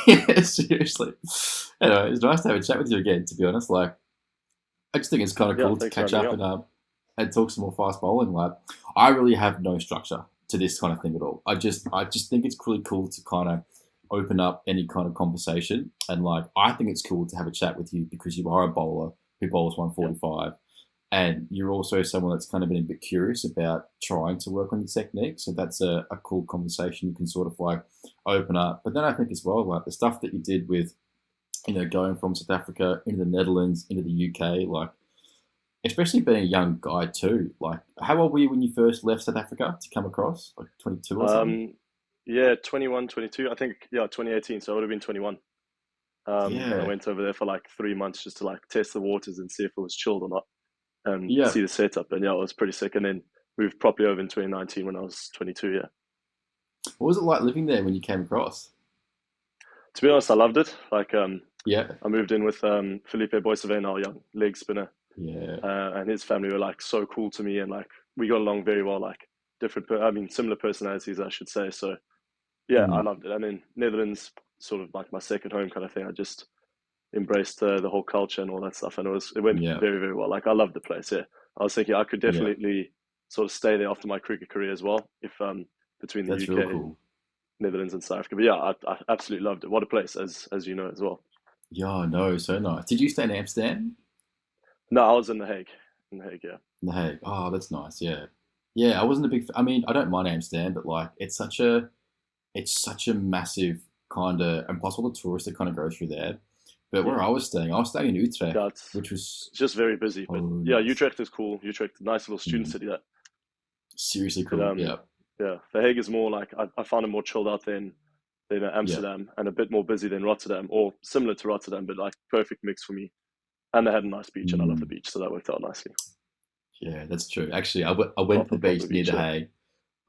Yeah, seriously. Anyway, it's nice to have a chat with you again. To be honest, like I just think it's kind of Yeah, cool to thanks for catch having me up on. and talk some more fast bowling. Like I really have no structure to this kind of thing at all. I just think it's really cool to kind of open up any kind of conversation. And like I think it's cool to have a chat with you because you are a bowler who bowls Yeah. 145. And you're also someone that's kind of been a bit curious about trying to work on your technique. So that's a cool conversation you can sort of like open up. But then I think as well, like the stuff that you did with, going from South Africa into the Netherlands, into the UK, like especially being a young guy too. Like, how old were you when you first left South Africa to come across? Like 22 or something? Um, yeah, 21, 22. I think, yeah, 2018. So I would have been 21 when I Yeah, went over there for like 3 months just to like test the waters and see if it was chilled or not and yeah. see the setup. And yeah, it was pretty sick. And then moved properly over in 2019 when I was 22. Yeah. What was it like living there when you came across? To be honest, I loved it. Like, Yeah, I moved in with Felipe Boissevain, our young leg spinner, yeah. and his family were like so cool to me, and like we got along very well. Like I mean, similar personalities, I should say. So yeah, I Mm, loved it. And then Netherlands, sort of like my second home kind of thing. I just embraced the whole culture and all that stuff, and it went yeah, very very well. Like I loved the place. Yeah, I was thinking I could yeah. definitely sort of stay there after my cricket career as well, if between the That's real UK, cool. Netherlands, and South Africa. But yeah, I absolutely loved it. What a place, as you know as well. Yeah, no, so nice. Did you stay in Amsterdam? No, I was in The Hague. In The Hague, yeah. In The Hague. Oh, that's nice. Yeah, yeah. I wasn't a big. I mean, I don't mind Amsterdam, but like, it's such a massive kind of impossible to tourists to kind of go through there. But Yeah, where I was staying in Utrecht, yeah, which was it's just very busy. so But yeah, nice. Utrecht is cool. Utrecht, nice little student Mm, city. That, seriously but cool. Yeah, yeah, The Hague is more like I found it more chilled out than yeah, Amsterdam, and a bit more busy than Rotterdam, or similar to Rotterdam, but like perfect mix for me. And they had a nice beach, and I love the mm, beach, so that worked out nicely. yeah. That's true. Actually, I went to the Proper beach near beach, The yeah. Hague.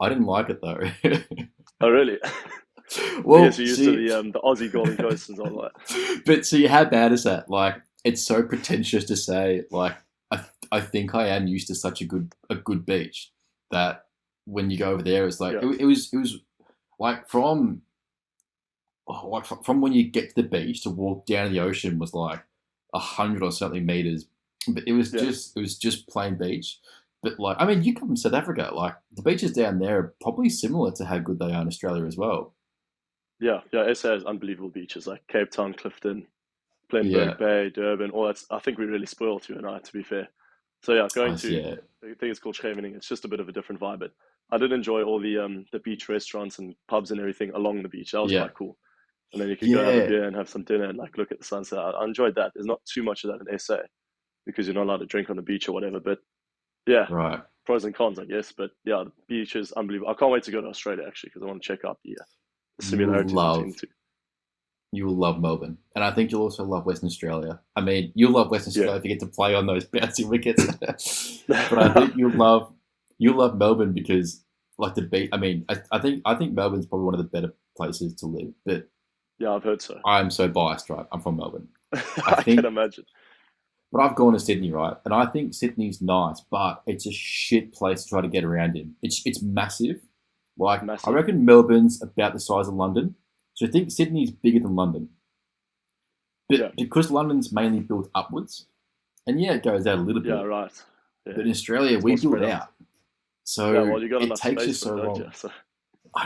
I didn't like it though. Oh, really? I guess Well, you're used to see, the Aussie Golden Coast and all that. but see, how bad is that? Like, it's so pretentious to say. Like, I think I am used to such a good beach that when you go over there, it's like Yeah, it was like from when you get to the beach to walk down to the ocean was like 100 or something meters, but yeah, it was just plain beach. But like, I mean, you come from South Africa, like the beaches down there are probably similar to how good they are in Australia as well. yeah, yeah. SA has unbelievable beaches like Cape Town, Clifton, Plemberg Yeah, Bay, Durban, all that. I think we really spoiled you and I, to be fair. So yeah, going to yeah, I think it's called Scheveningen. It's just a bit of a different vibe, but I did enjoy all the beach restaurants and pubs and everything along the beach. That was yeah, quite cool. And then you could go have a yeah. beer and have some dinner and like look at the sunset. I enjoyed that. There's not too much of that in SA because you're not allowed to drink on the beach or whatever. But yeah, Right. pros and cons, I guess. But yeah, the beach is unbelievable. I can't wait to go to Australia actually because I want to check out the You will similarities between love the two. you will love Melbourne, and I think you'll also love Western Australia. I mean, you'll love Western Yeah. Australia if you get to play on those bouncy wickets. But I think you'll love Melbourne because like the beach. I mean, I think Melbourne's probably one of the better places to live. But Yeah, I've heard so. I'm so biased, right? I'm from Melbourne. I I can think, imagine. but I've gone to Sydney, right? And I think Sydney's nice, but it's a shit place to try to get around in. It's massive. Like I Massive. reckon Melbourne's about the size of London. So I think Sydney's bigger than London. Yeah. But because London's mainly built upwards, and yeah, it goes out a little Yeah, bit. right. Yeah. But in Australia, It's we more build spread out. out. Yeah, So well, you got it enough takes you space for so it, don't you? long. So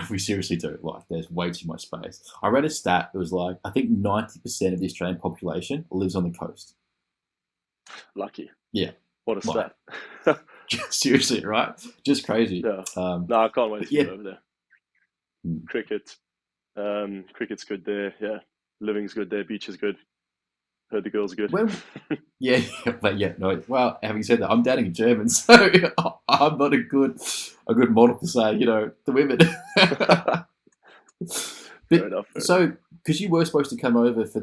We seriously do. Like, there's way too much space. I read a stat. It was like, I think 90% of the Australian population lives on the coast. lucky. Yeah. What a Like, stat. seriously, right? Just crazy. Yeah. No, I can't wait But to yeah. get over there. Mm. Cricket. Cricket's good there. Yeah. Living's good there. Beach is good. Heard the girls are good. When, yeah, but yeah, no. Well, having said that, I'm dating a German, so I'm not a good model to say, the women. Fair But enough. Fair enough. so, because you were supposed to come over for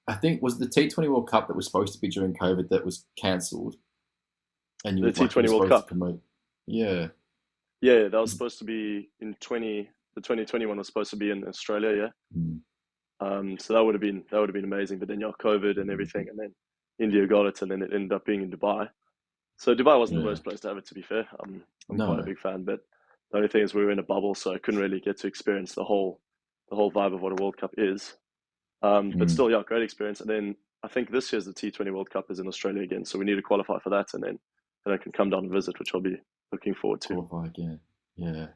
I think was the T20 World Cup that was supposed to be during COVID that was cancelled, and The you were T20 World supposed to Cup. come over. Yeah, Yeah, that was supposed to be in 20. The 2021 was supposed to be in Australia. Yeah. mm, So that would have been amazing. But then COVID and everything, and then India got it, and then it ended up being in Dubai. So Dubai wasn't the yeah, worst place to have it, to be fair. I'm quite a no, big fan, but the only thing is we were in a bubble, so I couldn't really get to experience the whole the whole vibe of what a World Cup is. But Mm. still, yeah, great experience. And then I think this year's the T20 World Cup is in Australia again, so we need to qualify for that, and then I can come down and visit, which I'll be looking forward to. Qualify again. Yeah.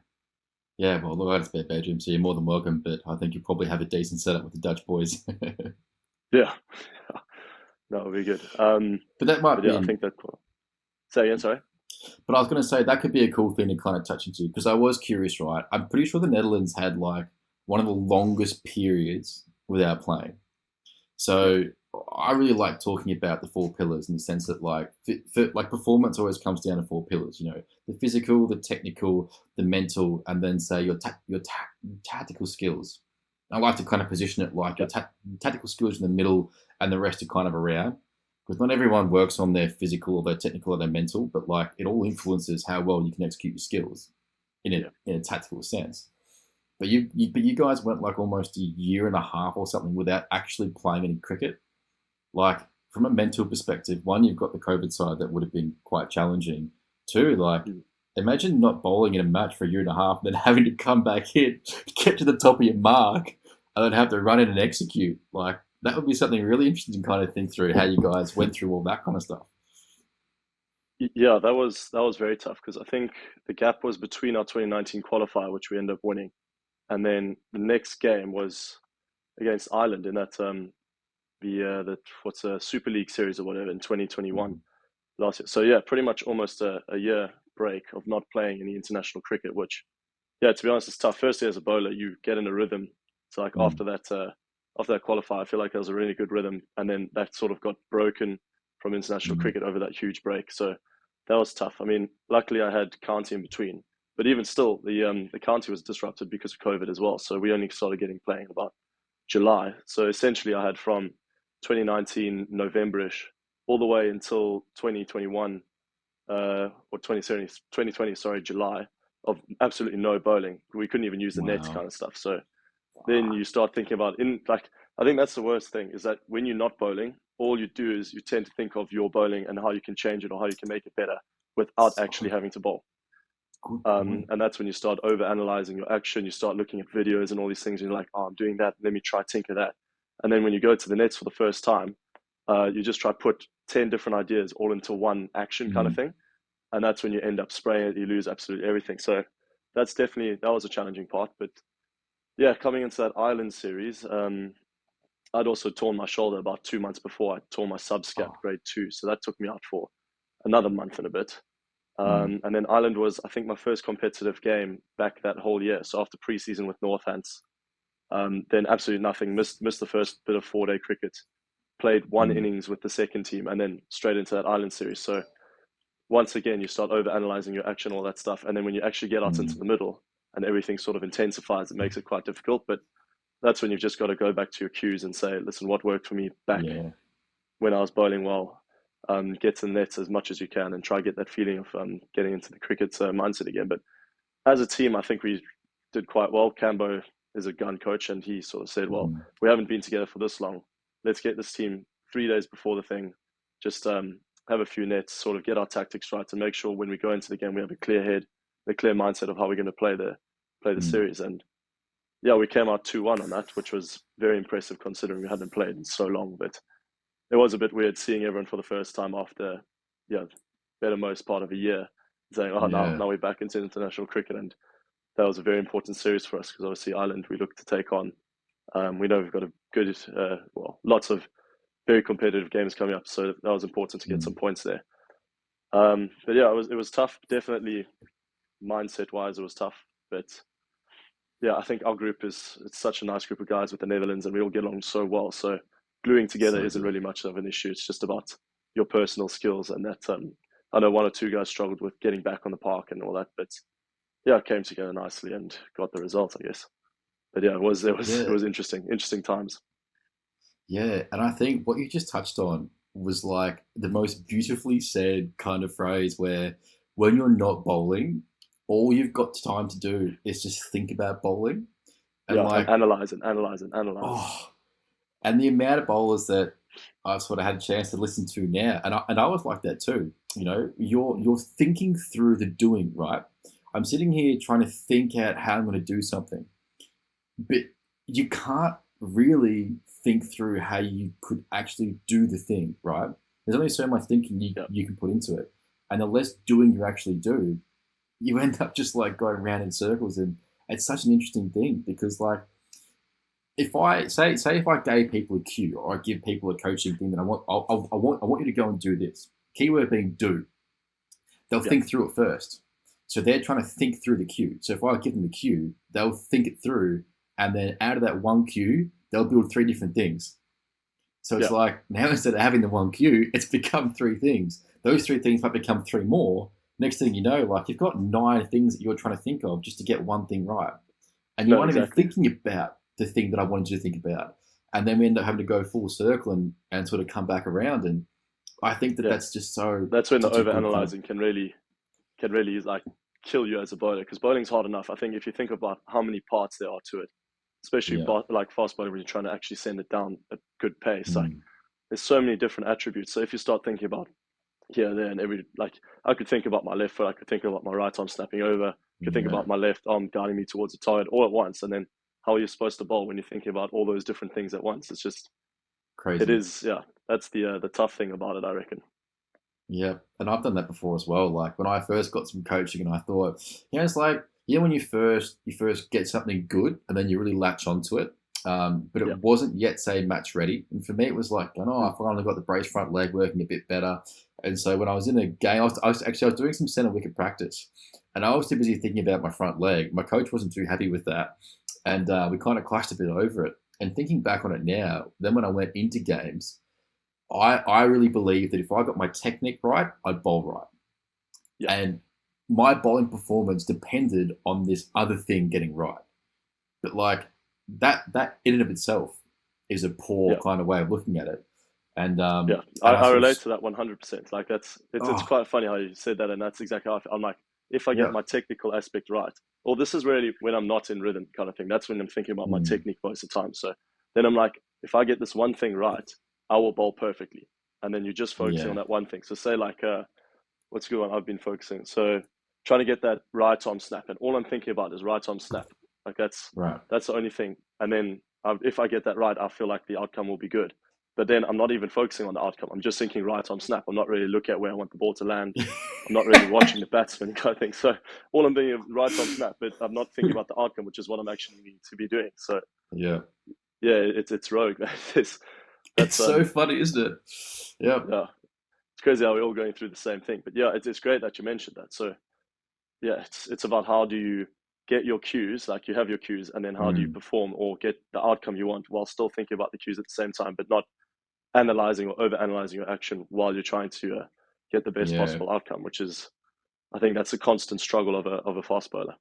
Yeah, well, look, that's a spare bedroom, so you're more than welcome, but I think you probably have a decent setup with the Dutch boys. Yeah, that would be good. But that might But be yeah, I an, think that. Say again, sorry. but I was going to say that could be a cool thing to kind of touch into because I was curious, right? I'm pretty sure the Netherlands had like one of the longest periods without playing. Yeah, So I really like talking about the four pillars in the sense that like performance always comes down to four pillars. You know, the physical, the technical, the mental, and then say your tactical skills. I like to kind of position it like yeah, tactical skills in the middle, and the rest are kind of around. Because not everyone works on their physical or their technical or their mental, but like it all influences how well you can execute your skills yeah. in a tactical sense. But you guys went like almost a year and a half or something without actually playing any cricket. Like from a mental perspective, one, you've got the COVID side that would have been quite challenging. Two, like Mm. imagine not bowling in a match for a year and a half, and then having to come back in, get to the top of your mark, and then have to run in and execute. Like that would be something really interesting to kind of think through how you guys went through all that kind of stuff. Yeah, that was very tough because I think the gap was between our 2019 qualifier, which we ended up winning, and then the next game was against Ireland in that the what's a Super League series or whatever in 2021 Mm. last year. So yeah, pretty much almost a year break of not playing any international cricket, which yeah, to be honest, it's tough. Firstly, as a bowler, you get in a rhythm. So like Mm. after that qualifier, I feel like there was a really good rhythm, and then that sort of got broken from international Mm. cricket over that huge break. So that was tough. I mean, luckily I had county in between, but even still, the county was disrupted because of COVID as well. So we only started getting playing about July. So essentially, I had from 2019 Novemberish all the way until 2021 or 2020, sorry, July of absolutely no bowling. We couldn't even use the nets Wow. kind of stuff. So then you start thinking about in like I think that's the worst thing is that when you're not bowling, all you do is you tend to think of your bowling and how you can change it or how you can make it better without actually So having to bowl. good point. And that's when you start over analyzing your action. You start looking at videos and all these things. And you're like, oh, I'm doing that. Let me try tinker that. And then when you go to the nets for the first time, you just try put 10 different ideas all into one action kind of Mm. thing. And that's when you end up spraying it. You lose absolutely everything. So that was a challenging part. But yeah, coming into that Ireland series, I'd also torn my shoulder about 2 months before. I tore my subscap Oh. grade 2. So that took me out for another month and a bit. Mm. And then Ireland was, I think, my first competitive game back that whole year. So after preseason with Northants, then absolutely nothing. Missed the first bit of 4 day cricket. Played one Mm. innings with the second team, and then straight into that Ireland series. So once again, you start over analyzing your action, all that stuff, and then when you actually get out into Mm. the middle and everything sort of intensifies, it makes it quite difficult. But that's when you've just got to go back to your cues and say, listen, what worked for me back Yeah. when I was bowling well, get to the nets as much as you can and try to get that feeling of getting into the cricket mindset again. But as a team, I think we did quite well. Cambo is a gun coach, and he sort of said, well, Mm. we haven't been together for this long. Let's get this team 3 days before the thing, just have a few nets, sort of get our tactics right, and make sure when we go into the game, we have a clear head, a clear mindset of how we're going to play the Mm. series. And yeah, we came out 2-1 on that, which was very impressive considering we hadn't played in so long. But it was a bit weird seeing everyone for the first time after, yeah, better most part of a year, saying, "Oh, now Yeah. now we're back into international cricket," and that was a very important series for us because obviously Ireland we look to take on. We know we've got a good, lots of very competitive games coming up, so that was important to get some Mm. points there. But yeah, it was tough. Definitely mindset wise, it was tough. But yeah, I think our group it's such a nice group of guys with the Netherlands, and we all get along so well. So gluing together So isn't good. really much of an issue. It's just about your personal skills, and that I know one or two guys struggled with getting back on the park and all that, but yeah, it came together nicely and got the result, I guess. But yeah, it Yeah. was interesting times. Yeah. And I think what you just touched on was like the most beautifully said kind of phrase where when you're not bowling, all you've got time to do is just think about bowling. And Yeah, and like, analyze and analyze and analyze. oh, and the amount of bowlers that I've sort of had a chance to listen to now, and I was like that too. You know, you're thinking through the doing, right? I'm sitting here trying to think out how I'm going to do something, but you can't really think through how you could actually do the thing, right? There's only so much thinking Yeah, you can put into it. And the less doing you actually do, you end up just like going around in circles. And it's such an interesting thing because like if I say if I gave people a cue or I give people a coaching thing that I want you to go and do this. Keyword being do. They'll yeah, think through it first. So they're trying to think through the cue. So if I give them the cue, they'll think it through, and then out of that one cue, they'll build three different things. So it's yeah. like now instead of having the one cue, it's become three things. Those three things might become three more. Next thing you know, like you've got nine things that you're trying to think of just to get one thing right. And you No, aren't even exactly. thinking about the thing that I wanted you to think about. And then we end up having to go full circle and sort of come back around. And I think that Yeah, that's just so that's when the such a over good kind of analyzing can really like kill you as a bowler because bowling's hard enough. I think if you think about how many parts there are to it, especially yeah. like fast bowling when you're trying to actually send it down at good pace, like Mm, there's so many different attributes. So if you start thinking about here, there, and every like I could think about my left foot, I could think about my right arm snapping over, I could think yeah. about my left arm guiding me towards the target all at once, and then how are you supposed to bowl when you're thinking about all those different things at once? It's just it Crazy. is yeah. That's the tough thing about it, I reckon. Yeah, and I've done that before as well. Like when I first got some coaching, and I thought, it's like when you first get something good, and then you really latch onto it. But it Yeah. wasn't yet say match ready, and for me it was like, oh, Mm. I finally got the brace front leg working a bit better. And so when I was in a game, I was doing some center wicket practice, and I was too busy thinking about my front leg. My coach wasn't too happy with that, and we kind of clashed a bit over it. And thinking back on it now, then when I went into games. I really believe that if I got my technique right, I'd bowl right. Yeah. And my bowling performance depended on this other thing getting right. But like that in and of itself is a poor Yeah. kind of way of looking at it. And Yeah, and I I sort of relate to that 100%. Like it's oh quite funny how you said that, and that's exactly how I feel. I'm like, if I get yeah. my technical aspect right, or this is really when I'm not in rhythm kind of thing. That's when I'm thinking about my Mm, technique most of the time. So then I'm like, if I get this one thing right, I will bowl perfectly. And then you're just focusing on yeah. that one thing. So say like, what's a good one I've been focusing? So trying to get that right arm snap, and all I'm thinking about is right arm snap. Like Right. that's the only thing. And then if I get that right, I feel like the outcome will be good. But then I'm not even focusing on the outcome. I'm just thinking right arm snap. I'm not really looking at where I want the ball to land. I'm not really watching the batsman kind of thing. So all I'm doing is right arm snap, but I'm not thinking about the outcome, which is what I'm actually need to be doing. So Yeah. yeah, it's rogue, man. It's That's so funny, isn't it? Yeah. yeah, it's crazy how we're all going through the same thing. But yeah, it's great that you mentioned that. So yeah, it's about how do you get your cues, like you have your cues, and then how do you Mm, perform or get the outcome you want while still thinking about the cues at the same time, but not analyzing or over analyzing your action while you're trying to get the best yeah. possible outcome, which is, I think that's a constant struggle of a fast bowler.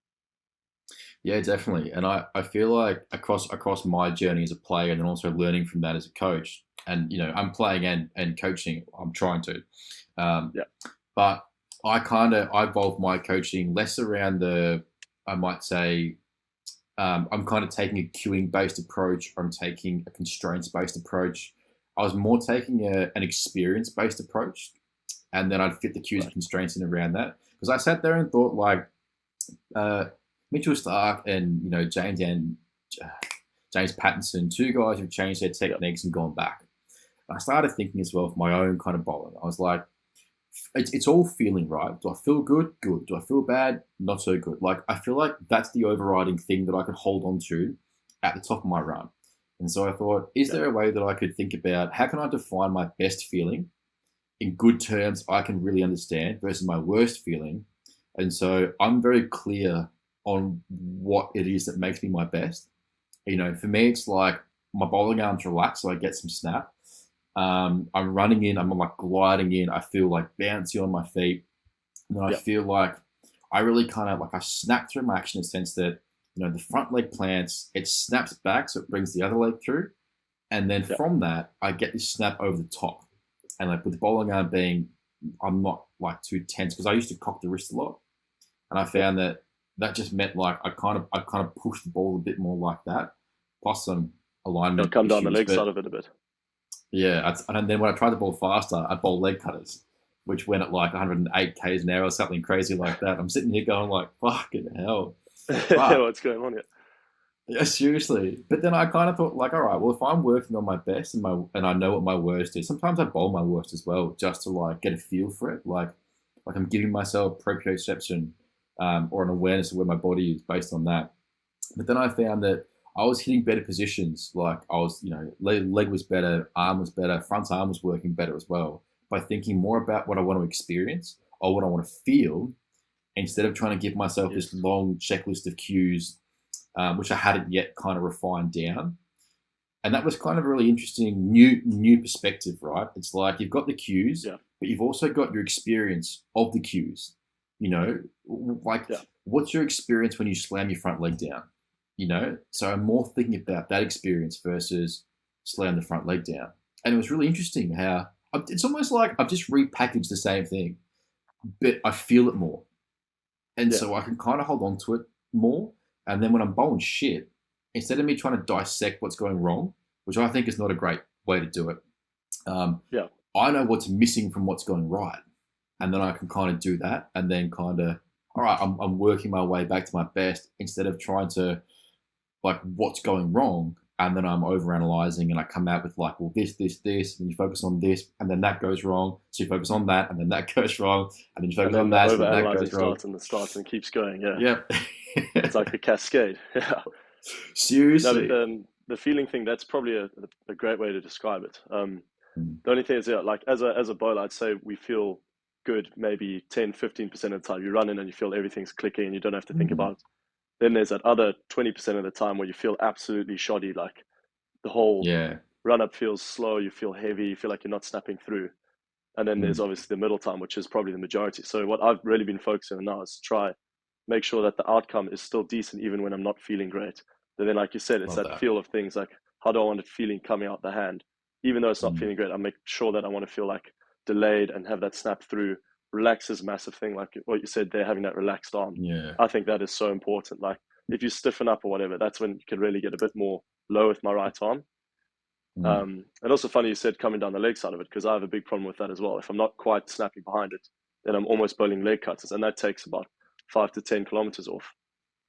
Yeah, definitely. And I feel like across my journey as a player and then also learning from that as a coach, and I'm playing and coaching, I'm trying to. Um, Yeah, but I evolved my coaching less around I might say, I'm kind of taking a queuing based approach, or I'm taking a constraints based approach. I was more taking an experience based approach, and then I'd fit the cues and right. constraints in around that. Because I sat there and thought like, uh, Mitchell Stark and James Pattinson, two guys who've changed their Yeah, techniques and gone back. And I started thinking as well of my own kind of bowling. I was like, it's all feeling right. Do I feel good? Good. Do I feel bad? Not so good. Like I feel like that's the overriding thing that I could hold on to at the top of my run. And so I thought, is yeah, there a way that I could think about how can I define my best feeling in good terms I can really understand versus my worst feeling? And so I'm very clear on what it is that makes me my best. For me, it's like my bowling arms relax, so I get some snap. I'm running in, I'm like gliding in. I feel like bouncy on my feet, and then I yeah, feel like I really kind of like I snap through my action in the sense that the front leg plants, it snaps back, so it brings the other leg through, and then yeah, from that I get this snap over the top, and like with the bowling arm being, I'm not like too tense because I used to cock the wrist a lot, and I yeah. found that just meant like I kind of push the ball a bit more like that, plus some It'll alignment come down the issues. leg side But of it a bit. yeah, and then when I tried to bowl faster, I bowl leg cutters, which went at like 108 k's an hour or something crazy like that. I'm sitting here going like, fucking hell. But What's going on here? Yeah, seriously. But then I kind of thought, like, all right, well, if I'm working on my best and I know what my worst is, sometimes I bowl my worst as well, just to like get a feel for it. Like I'm giving myself proprioception, or an awareness of where my body is based on that. But then I found that I was hitting better positions. Like I was, leg was better, arm was better, front arm was working better as well by thinking more about what I want to experience or what I want to feel instead of trying to give myself this Yes. long checklist of cues, which I hadn't yet kind of refined down. And that was kind of a really interesting new perspective, right? It's like you've got the cues, Yeah. but you've also got your experience of the cues. You know, like Yeah. what's your experience when you slam your front leg down? So I'm more thinking about that experience versus slam the front leg down. And it was really interesting how it's almost like I've just repackaged the same thing, but I feel it more, and Yeah. so I can kind of hold on to it more. And then when I'm bowling shit, instead of me trying to dissect what's going wrong, which I think is not a great way to do it, um, Yeah. I know what's missing from what's going right, and then I can kind of do that, and then kind of, all right, I'm working my way back to my best instead of trying to like what's going wrong, and then I'm overanalyzing and I come out with like, well, this, and you focus on this, and then that goes wrong. So you focus on that, and then that goes wrong, and then you And focus then on the that, and over then that analyzing goes wrong. starts and the starts and keeps going. Yeah. Yep. It's like a cascade. Yeah. No, but Seriously. the feeling thing, that's probably a great way to describe it. Mm. The only thing is, yeah, like as a bowler, I'd say we feel good maybe 10-15% of the time. You run in and you feel everything's clicking and you don't have to think Mm. about it. Then there's that other 20% of the time where you feel absolutely shoddy, like the whole Yeah. run up feels slow, you feel heavy, you feel like you're not snapping through. And then there's Mm. obviously the middle time, which is probably the majority. So what I've really been focusing on now is try make sure that the outcome is still decent even when I'm not feeling great. But then, like you said, it's Love that that. feel of things like how do I want it feeling coming out the hand, even though it's not Mm. feeling great. I make sure that I want to feel like delayed and have that snap through. Relax is a massive thing, like what you said there, having that relaxed arm. Yeah. I think that is so important. Like if you stiffen up or whatever, that's when you can really get a bit more low with my right arm. Mm. And also funny you said coming down the leg side of it because I have a big problem with that as well. If I'm not quite snapping behind it, then I'm almost bowling leg cutters, and that takes about 5 to 10 kilometers off.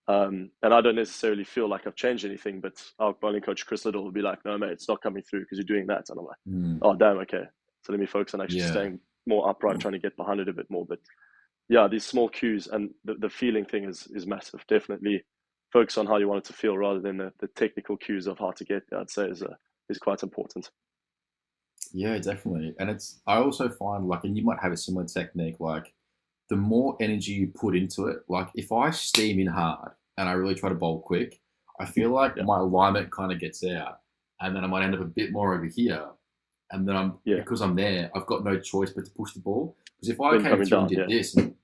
And I don't necessarily feel like I've changed anything, but our bowling coach Chris Liddle will be like, "No, mate, it's not coming through because you're doing that." And I'm like, Mm. "Oh, damn, okay." So let me focus on actually Yeah. staying more upright, trying to get behind it a bit more. But yeah, these small cues and the feeling thing is massive. Definitely focus on how you want it to feel rather than the technical cues of how to get there. I'd say is quite important. Yeah, definitely. And I also find like, and you might have a similar technique, like the more energy you put into it, like if I steam in hard and I really try to bowl quick, I feel like Yeah, my alignment kind of gets out, and then I might end up a bit more over here. And then yeah. because I'm there, I've got no choice but to push the ball. Because if I Then came coming through and down, did yeah, this and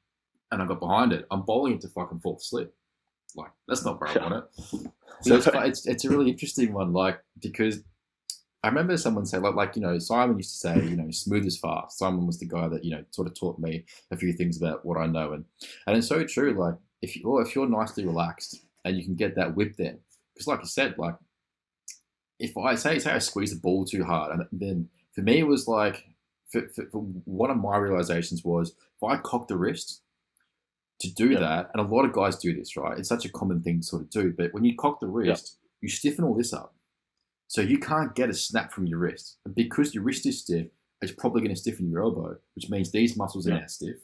I got behind it, I'm bowling into fucking fourth slip. Like that's not where I yeah. want it. So No, it's a really interesting one, like because I remember someone say like Simon used to say smooth as fast. Simon was the guy that sort of taught me a few things about what I know, and it's so true. Like if you're nicely relaxed and you can get that whip, then because like I said, like if I say I squeeze the ball too hard, and then for me it was like for one of my realizations was if I cock the wrist to do yeah, that, and a lot of guys do this, right? It's such a common thing to sort of do, but when you cock the yeah, wrist, you stiffen all this up. So you can't get a snap from your wrist. And because your wrist is stiff, it's probably going to stiffen your elbow, which means these muscles are yeah, now stiff.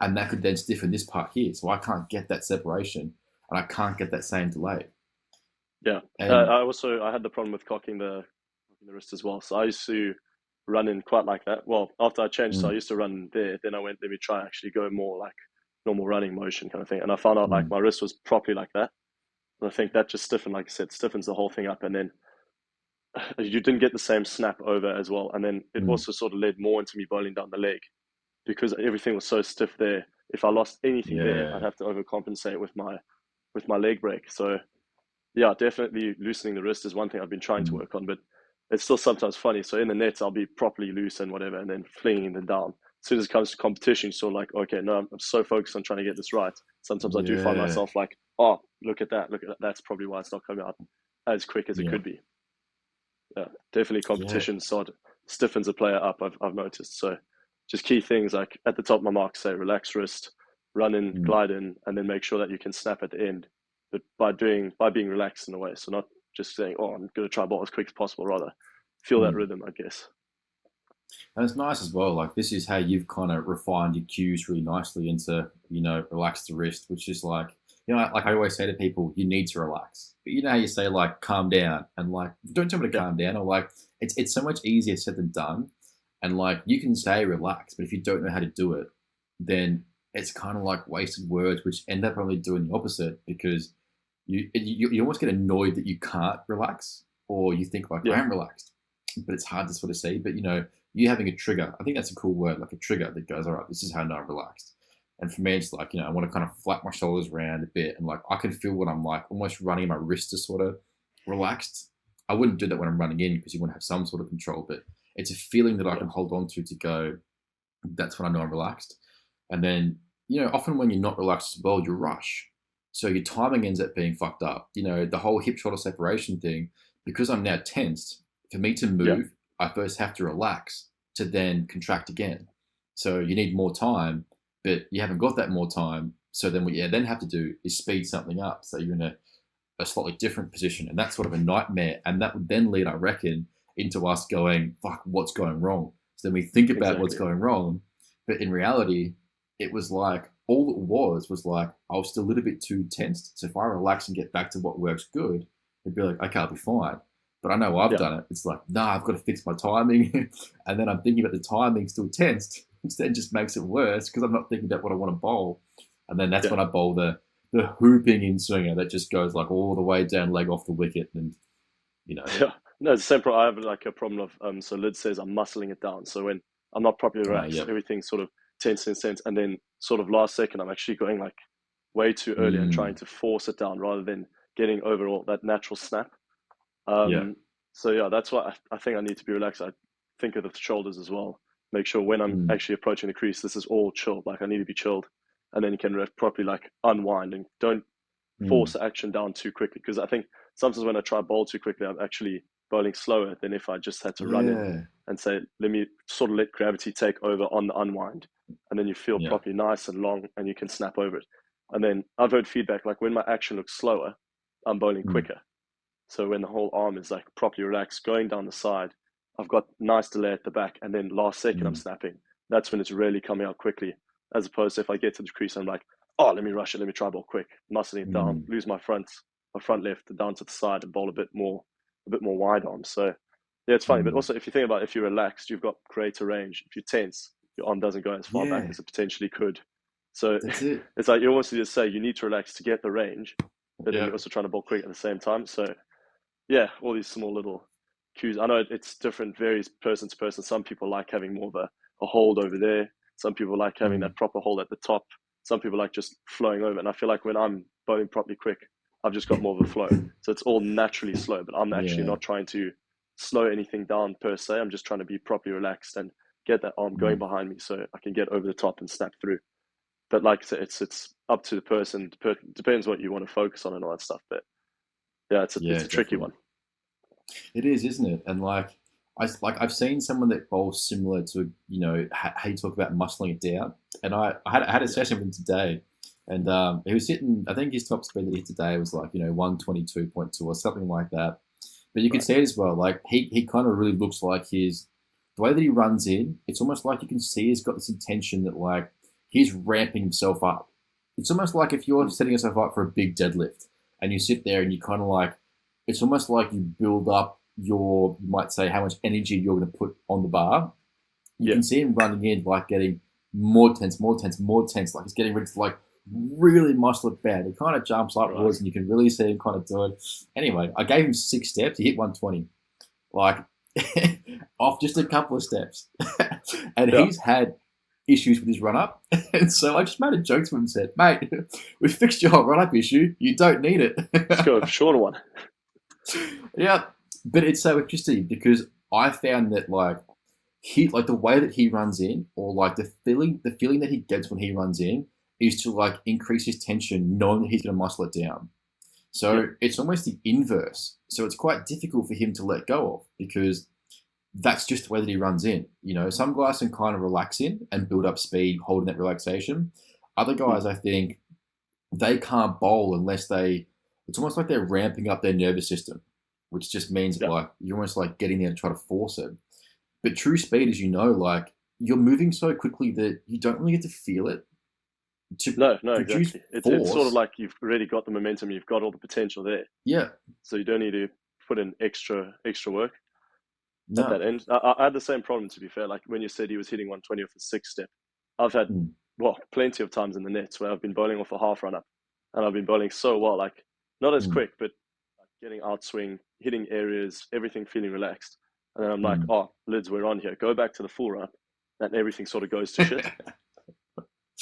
And that could then stiffen this part here. So I can't get that separation and I can't get that same delay. yeah. And I had the problem with cocking the wrist as well. So I used to run in quite like that. Well, after I changed, so I mm, used to run there. Then I went, let me try actually go more like normal running motion kind of thing. And I found out like mm, my wrist was properly like that. And I think that just stiffened, like I said, stiffens the whole thing up. And then you didn't get the same snap over as well. And then it mm, also sort of led more into me bowling down the leg because everything was so stiff there. If I lost anything there, I'd yeah, have to overcompensate with my leg break. So yeah, definitely loosening the wrist is one thing I've been trying to mm, work on, but it's still sometimes funny. So in the nets, I'll be properly loose and whatever, and then flinging them down. As soon as it comes to competition, so like, okay, no, I'm so focused on trying to get this right. Sometimes I do find yeah, myself like, oh, look at that, look at that. That's probably why it's not coming out as quick as it yeah, could be. Yeah, definitely yeah, competition sort of stiffens a player up. I've noticed. So just key things like at the top of my mark, say relax wrist, run in, mm, glide in, and then make sure that you can snap at the end. but by being relaxed in a way. So not just saying, oh, I'm going to try ball as quick as possible, rather feel that Mm. rhythm, I guess. And it's nice as well. Like this is how you've kind of refined your cues really nicely into, relax the wrist, which is like, like I always say to people, you need to relax. But you know how you say like calm down and like don't tell me to Yeah, calm down or like it's so much easier said than done. And like you can say relax, but if you don't know how to do it, then it's kind of like wasted words, which end up probably doing the opposite because you almost get annoyed that you can't relax, or you think like I yeah, am relaxed, but it's hard to sort of see. But you having a trigger, I think that's a cool word, like a trigger that goes, all right, this is how I know I'm relaxed. And for me, it's like I want to kind of flap my shoulders around a bit, and like I can feel when I'm like almost running my wrist to sort of relaxed. I wouldn't do that when I'm running in because you want to have some sort of control, but it's a feeling that I yeah, can hold on to go. That's when I know I'm relaxed. And then, often when you're not relaxed as well, you rush. So your timing ends up being fucked up. The whole hip shoulder separation thing, because I'm now tensed, for me to yeah, move, I first have to relax to then contract again. So you need more time, but you haven't got that more time. So then what you then have to do is speed something up. So you're in a slightly different position. And that's sort of a nightmare. And that would then lead, I reckon, into us going, fuck, what's going wrong? So then we think about what's exactly. going wrong. But in reality, it was like, all it was like, I was still a little bit too tensed. So if I relax and get back to what works good, it'd be like, okay, I'll be fine. But I know I've Yeah, done it. It's like, nah, I've got to fix my timing. And then I'm thinking about the timing still tensed, which then just makes it worse because I'm not thinking about what I want to bowl. And then that's yeah, when I bowl the hooping in swinger that just goes like all the way down leg off the wicket. And, you know, yeah. No, it's the same problem. I have like a problem of so Lid says I'm muscling it down. So when I'm not properly relaxed, yep. everything's sort of tense, tense, tense, and then sort of last second, I'm actually going like way too early and trying Mm, to force it down rather than getting over all that natural snap. yeah. Um, so yeah, that's why I think I need to be relaxed. I think of the shoulders as well. Make sure when I'm Mm, actually approaching the crease, this is all chilled. Like I need to be chilled, and then you can properly like unwind and don't mm, force the action down too quickly. Because I think sometimes when I try bowl too quickly, I'm actually bowling slower than if I just had to run in yeah. and say, let me sort of let gravity take over on the unwind, and then you feel Yeah. properly nice and long, and you can snap over it. And then I've heard feedback like when my action looks slower, I'm bowling Mm, quicker. So when the whole arm is like properly relaxed, going down the side, I've got nice delay at the back, and then last second I'm mm, snapping. That's when it's really coming out quickly, as opposed to if I get to the crease, I'm like, oh, let me rush it, let me try ball quick, muscling it down, mm, lose my front left down to the side, and bowl a bit more wide arm. So yeah, it's funny, but mm. also if you think about it, if you're relaxed, you've got greater range. If you're tense, your arm doesn't go as far back Yeah. as it potentially could. So That's it. it's like you almost need to say you need to relax to get the range, but then Yeah. you're also trying to bowl quick at the same time. So yeah, all these small little cues. I know it's different, varies person to person. Some people like having more of a hold over there. Some people like having Mm, that proper hold at the top. Some people like just flowing over. And I feel like when I'm bowling properly quick, I've just got more of a flow. So it's all naturally slow, but I'm actually yeah. not trying to slow anything down per se. I'm just trying to be properly relaxed and get that arm going Mm, behind me so I can get over the top and snap through. But like I said, it's up to the person. Depends what you want to focus on and all that stuff. But yeah, yeah, it's a tricky definitely. one. It is, isn't it? And I've seen someone that bowls similar to how you talk about muscling it down. And I had a Yeah, session with him today, and he was sitting. I think his top speed that he hit today was like 122.2 or something like that. But you could right. see it as well. Like he kind of really looks like the way that he runs in. It's almost like you can see he's got this intention that like he's ramping himself up. It's almost like if you're Mm. setting yourself up for a big deadlift and you sit there and you kind of like it's almost like you build up you might say, how much energy you're going to put on the bar. You Yeah, can see him running in, like getting more tense, more tense, more tense. Like he's getting ready to like really muscle it bad. He kind of jumps right. upwards and you can really see him kind of do it. Anyway, I gave him 6 steps. He hit 120, like off just a couple of steps. And Yeah, he's had issues with his run up. And so I just made a joke to him and said, mate, we fixed your whole run up issue. You don't need let's go with it. a shorter one. Yeah, but it's so interesting because I found that like the way that he runs in, or like the feeling that he gets when he runs in, is to like increase his tension, knowing that he's going to muscle it down. Yeah, So it's almost the inverse. So it's quite difficult for him to let go of because that's just the way that he runs in. Some guys can kind of relax in and build up speed, holding that relaxation. Other mm. guys, I think, they can't bowl unless they it's almost like they're ramping up their nervous system, which just means Yeah. like you're almost like getting there to try to force it. But true speed, as you know, like you're moving so quickly that you don't really get to feel it. To No, no, produce exactly. It's sort of force, like you've already got the momentum, you've got all the potential there, yeah, so you don't need to put in extra work at no, that end. I had the same problem, to be fair. Like when you said he was hitting 120 off the six step, I've had mm, plenty of times in the nets where I've been bowling off a half run up, and I've been bowling so well, like not as mm, quick, but like getting outswing, hitting areas, everything feeling relaxed. And then I'm like, mm. oh, lids, we're on here. Go back to the full run up, and everything sort of goes to shit.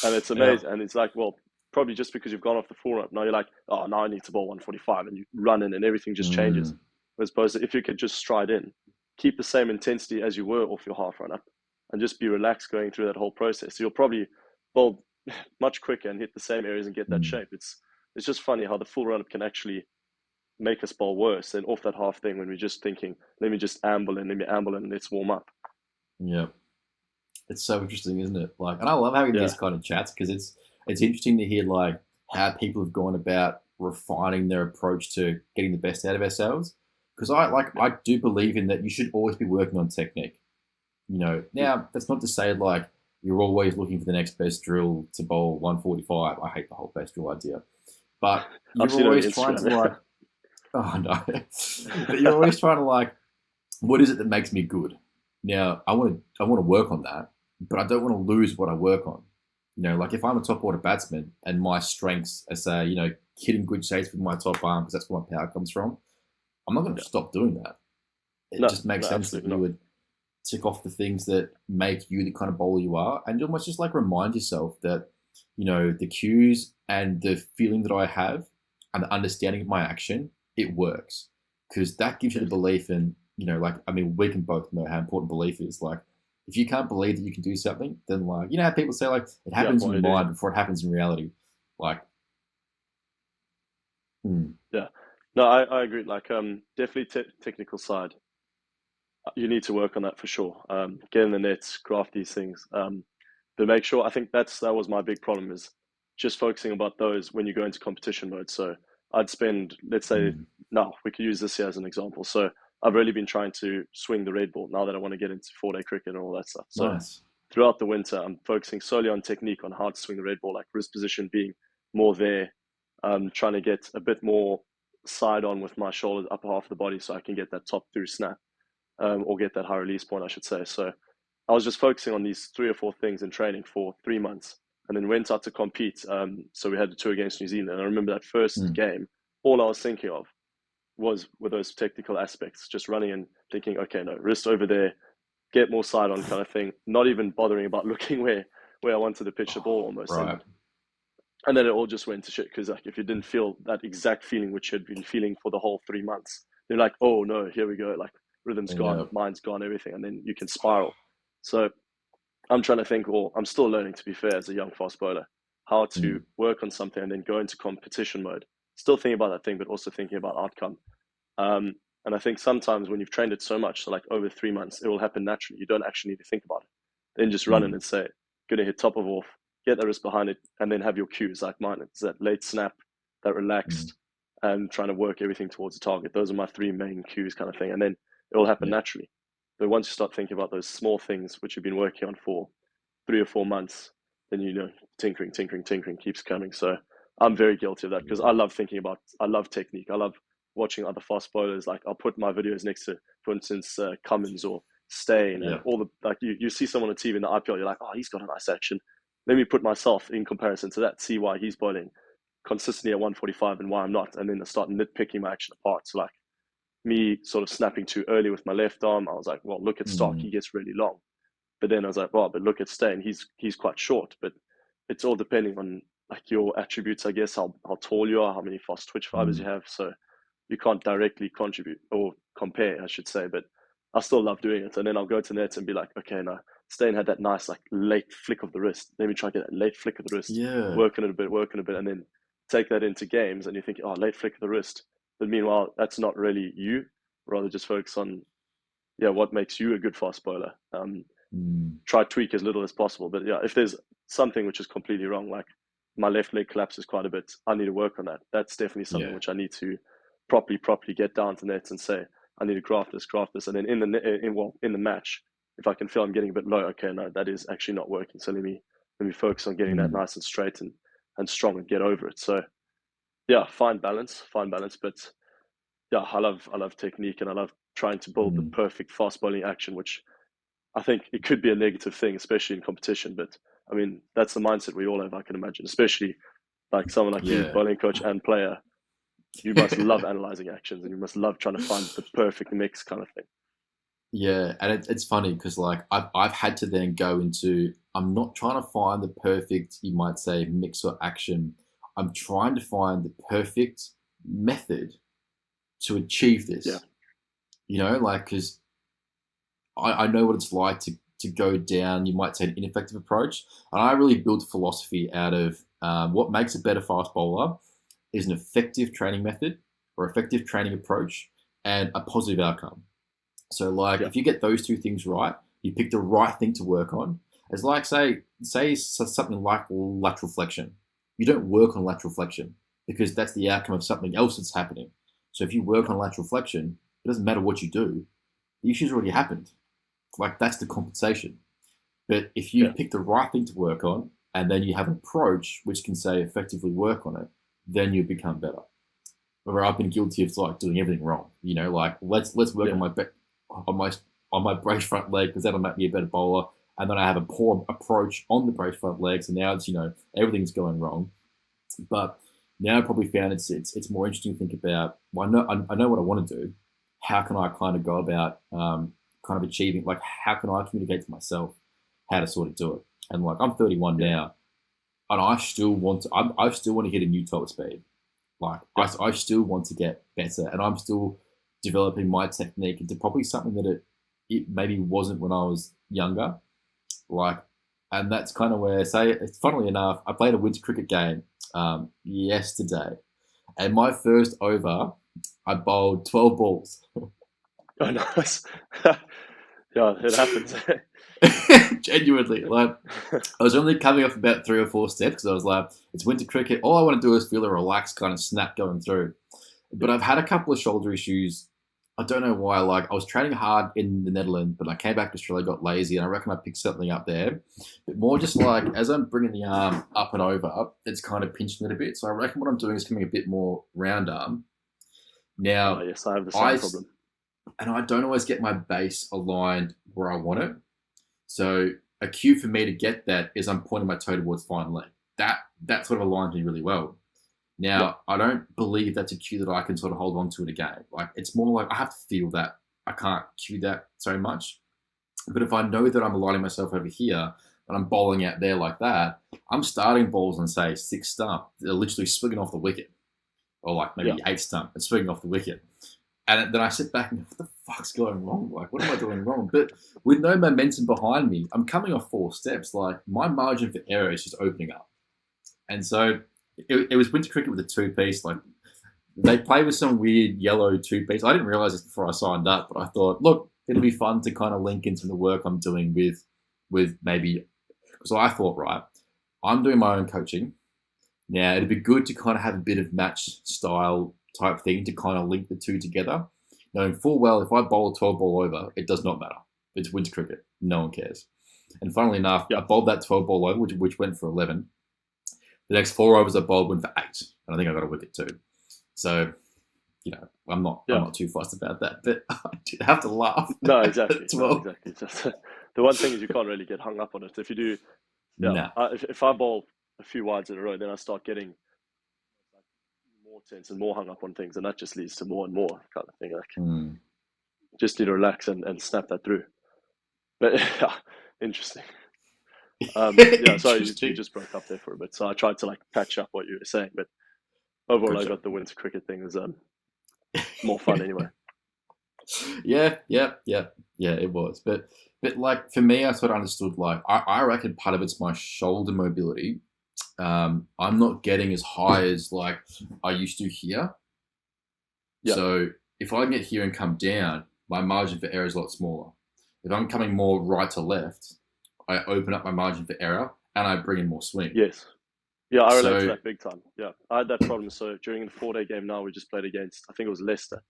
And it's Yeah, amazing. And it's like, well, probably just because you've gone off the full run up, now you're like, oh, now I need to bowl 145, and you run in, and everything just changes. mm, As opposed to if you could just stride in, keep the same intensity as you were off your half run up, and just be relaxed going through that whole process. You'll probably bowl much quicker and hit the same areas and get that mm. shape. It's just funny how the full run up can actually make us bowl worse than off that half thing when we're just thinking, let me just amble in, let me amble in, and let's warm up. Yeah. It's so interesting, isn't it? Like, and I love having these Yeah, kind of chats because it's interesting to hear like how people have gone about refining their approach to getting the best out of ourselves. Because yeah, I do believe in that you should always be working on technique. mm, Now that's not to say like you're always looking for the next best drill to bowl 145. I hate the whole best drill idea, but I've you're seen it on always trying to like, Instagram. oh no, but you're always trying to like, what is it that makes me good? Now I want to work on that, but I don't want to lose what I work on. Like if I'm a top order batsman and my strengths are say, hitting good shapes with my top arm because that's where my power comes from, I'm not going to Yeah, stop doing that. It no, just makes no, sense that absolutely you not. would tick off the things that make you the kind of bowler you are, and almost just like remind yourself that the cues and the feeling that I have and the understanding of my action, it works because that gives you the Yes. belief in like I mean we can both know how important belief is. Like if you can't believe that you can do something, then like how people say like it Yeah, happens in why are your you doing it? mind before it happens in reality. Like, hmm, Yeah. No, I agree. Like, definitely technical side. You need to work on that for sure. Get in the nets, graft these things. But make sure. I think that was my big problem is just focusing about those when you go into competition mode. So I'd spend, let's say, hmm, no, we could use this here as an example. So I've really been trying to swing the red ball now that I want to get into 4-day cricket and all that stuff. So nice. throughout the winter, I'm focusing solely on technique, on how to swing the red ball, like wrist position being more there, trying to get a bit more side on with my shoulders, upper half of the body, so I can get that top through snap, or get that high release point, I should say. So I was just focusing on these three or four things in training for 3 months, and then went out to compete. So we had the tour against New Zealand, and I remember that first Hmm, game, all I was thinking of was with those technical aspects, just running and thinking, okay, no, wrist over there, get more side on kind of thing, not even bothering about looking where I wanted to pitch the ball almost. And right. then it all just went to shit because like if you didn't feel that exact feeling which you'd been feeling for the whole 3 months, you're like, oh no, here we go, like rhythm's Yeah. gone, mind's gone, everything, and then you can spiral. So I'm trying to think, or I'm still learning to be fair as a young fast bowler, how to Hmm, work on something and then go into competition mode. Still thinking about that thing, but also thinking about outcome. Um, and I think sometimes when you've trained it so much, so like over 3 months, it will happen naturally. You don't actually need to think about it. Then just run in hmm, and say, gonna hit top of off, get the wrist behind it, and then have your cues like mine. It's that late snap, that hmm, relaxed, and trying to work everything towards the target. Those are my three main cues kind of thing. And then it will happen yeah. naturally. But once you start thinking about those small things which you've been working on for 3 or 4 months, then tinkering, tinkering, tinkering keeps coming. So I'm very guilty of that because I love technique. I love watching other fast bowlers. Like I'll put my videos next to, for instance, Cummins or Stain and Yeah. all the like. You see someone on TV in the IPL, you're like, oh, he's got a nice action. Let me put myself in comparison to that, see why he's bowling consistently at 145 and why I'm not, and then I start nitpicking my action apart. So like me sort of snapping too early with my left arm, I was like, well, look at Stark, Hmm, he gets really long. But then I was like, well, but look at Stain, he's quite short. But it's all depending on like your attributes, I guess, how tall you are, how many fast twitch fibers hmm. you have. So you can't directly contribute or compare, I should say. But I still love doing it. And then I'll go to net and be like, okay, no, Stain had that nice like late flick of the wrist. Let me try to get that late flick of the wrist, Yeah. working a bit, and then take that into games. And you think, oh, late flick of the wrist. But meanwhile, that's not really you. Rather, just focus on what makes you a good fast bowler. Hmm, Try to tweak as little as possible. But yeah, if there's something which is completely wrong, like my left leg collapses quite a bit. I need to work on that. That's definitely something Yeah. which I need to properly get down to nets and say, I need to graft this, and then in the match, if I can feel I'm getting a bit low, okay, no, that is actually not working. So let me focus on getting that Mm. nice and straight and strong and get over it. So yeah, fine balance, but yeah, I love technique, and I love trying to build the Mm. perfect fast bowling action, which I think it could be a negative thing, especially in competition. But I mean, that's the mindset we all have, I can imagine, especially like someone like you, Yeah. bowling coach and player. You must love analyzing actions, and you must love trying to find the perfect mix, kind of thing. Yeah, and it's funny because like I've had to then go into, I'm not trying to find the perfect, you might say, mix or action. I'm trying to find the perfect method to achieve Yeah, this. Like because I know what it's like to go down, you might say, an ineffective approach, and I really built philosophy out of what makes a better fast bowler is an effective training method or effective training approach and a positive outcome. So, like, yeah, if you get those two things right, you pick the right thing to work on. It's like, say something like lateral flexion. You don't work on lateral flexion because that's the outcome of something else that's happening. So, if you work on lateral flexion, it doesn't matter what you do. The issue's already happened. Like, that's the compensation. But if you yeah, pick the right thing to work on, and then you have an approach which can say effectively work on it, then you become better. Where I've been guilty of like doing everything wrong. Like let's work yeah, on my brace front leg because that'll make me a better bowler. And then I have a poor approach on the brace front leg, so now it's everything's going wrong. But now I probably found it's more interesting to think about. Well, I know what I want to do. How can I kind of go about kind of achieving? Like, how can I communicate to myself how to sort of do it? And like, I'm 31 yeah, now, and I still want to. I still want to hit a new top speed. Like, yeah, I still want to get better, and I'm still developing my technique into probably something that it maybe wasn't when I was younger. Like, and that's kind of where, say, it's funnily enough, I played a winter cricket game yesterday, and my first over, I bowled 12 balls. oh, nice. Yeah, it happens. Genuinely, like, I was only coming off about 3 or 4 steps because I was like, it's winter cricket. All I want to do is feel a relaxed kind of snap going through. But Yeah, I've had a couple of shoulder issues. I don't know why. Like, I was training hard in the Netherlands, but I came back to Australia, got lazy, and I reckon I picked something up there. But more just like as I'm bringing the arm up and over, it's kind of pinching it a bit. So I reckon what I'm doing is coming a bit more round arm. oh, Now, yes, I have the same I problem. and I don't always get my base aligned where I want it. So a cue for me to get that is I'm pointing my toe towards fine leg. That sort of aligns me really well. Yeah, Now, I don't believe that's a cue that I can sort of hold on to in a game. Like, it's more like I have to feel that. I can't cue that so much. But if I know that I'm aligning myself over here and I'm bowling out there like that, I'm starting balls on, say, 6 stump. They're literally swinging off the wicket. Or like yeah, maybe 8 stump and swinging off the wicket. And then I sit back and go, what the fuck's going wrong? Like, what am I doing wrong? But with no momentum behind me, I'm coming off 4 steps. Like, my margin for error is just opening up. And so it was winter cricket with a two-piece. Like, they play with some weird yellow two-piece. I didn't realize this before I signed up, but I thought, look, it'll be fun to kind of link into the work I'm doing with maybe, because I thought, right, I'm doing my own coaching. Now, it'd be good to kind of have a bit of match style type thing to kind of link the two together. Knowing full well, if I bowl a 12 ball over, it does not matter. It's winter cricket. No one cares. And funnily enough, yeah, I bowled that 12 ball over, which went for 11. The next 4 overs I bowled went for 8. And I think I got a wicket too. So, I'm yeah. not too fussed about that. But I did have to laugh No, at exactly. No, 12. exactly. Just, the one thing is you can't really get hung up on it. If you do, yeah, Nah. if I bowl a few wides in a row, then I start getting more tense and more hung up on things, and that just leads to more and more kind of thing. Like, Mm. just need to relax and snap that through. But yeah, interesting. Yeah, sorry, you Interesting. just broke up there for a bit. So I tried to like patch up what you were saying, but overall, I Gotcha. got the winter cricket thing was more fun anyway. Yeah, it was. But like for me, I sort of understood like I reckon part of it's my shoulder mobility. I'm not getting as high as like I used to here. Yeah, So if I can get here and come down, my margin for error is a lot smaller. If I'm coming more right to left, I open up my margin for error and I bring in more swing. yes, Yeah, I relate to So that big time. Yeah, I had that problem. So during the 4-day game now, we just played against, I think it was Leicester.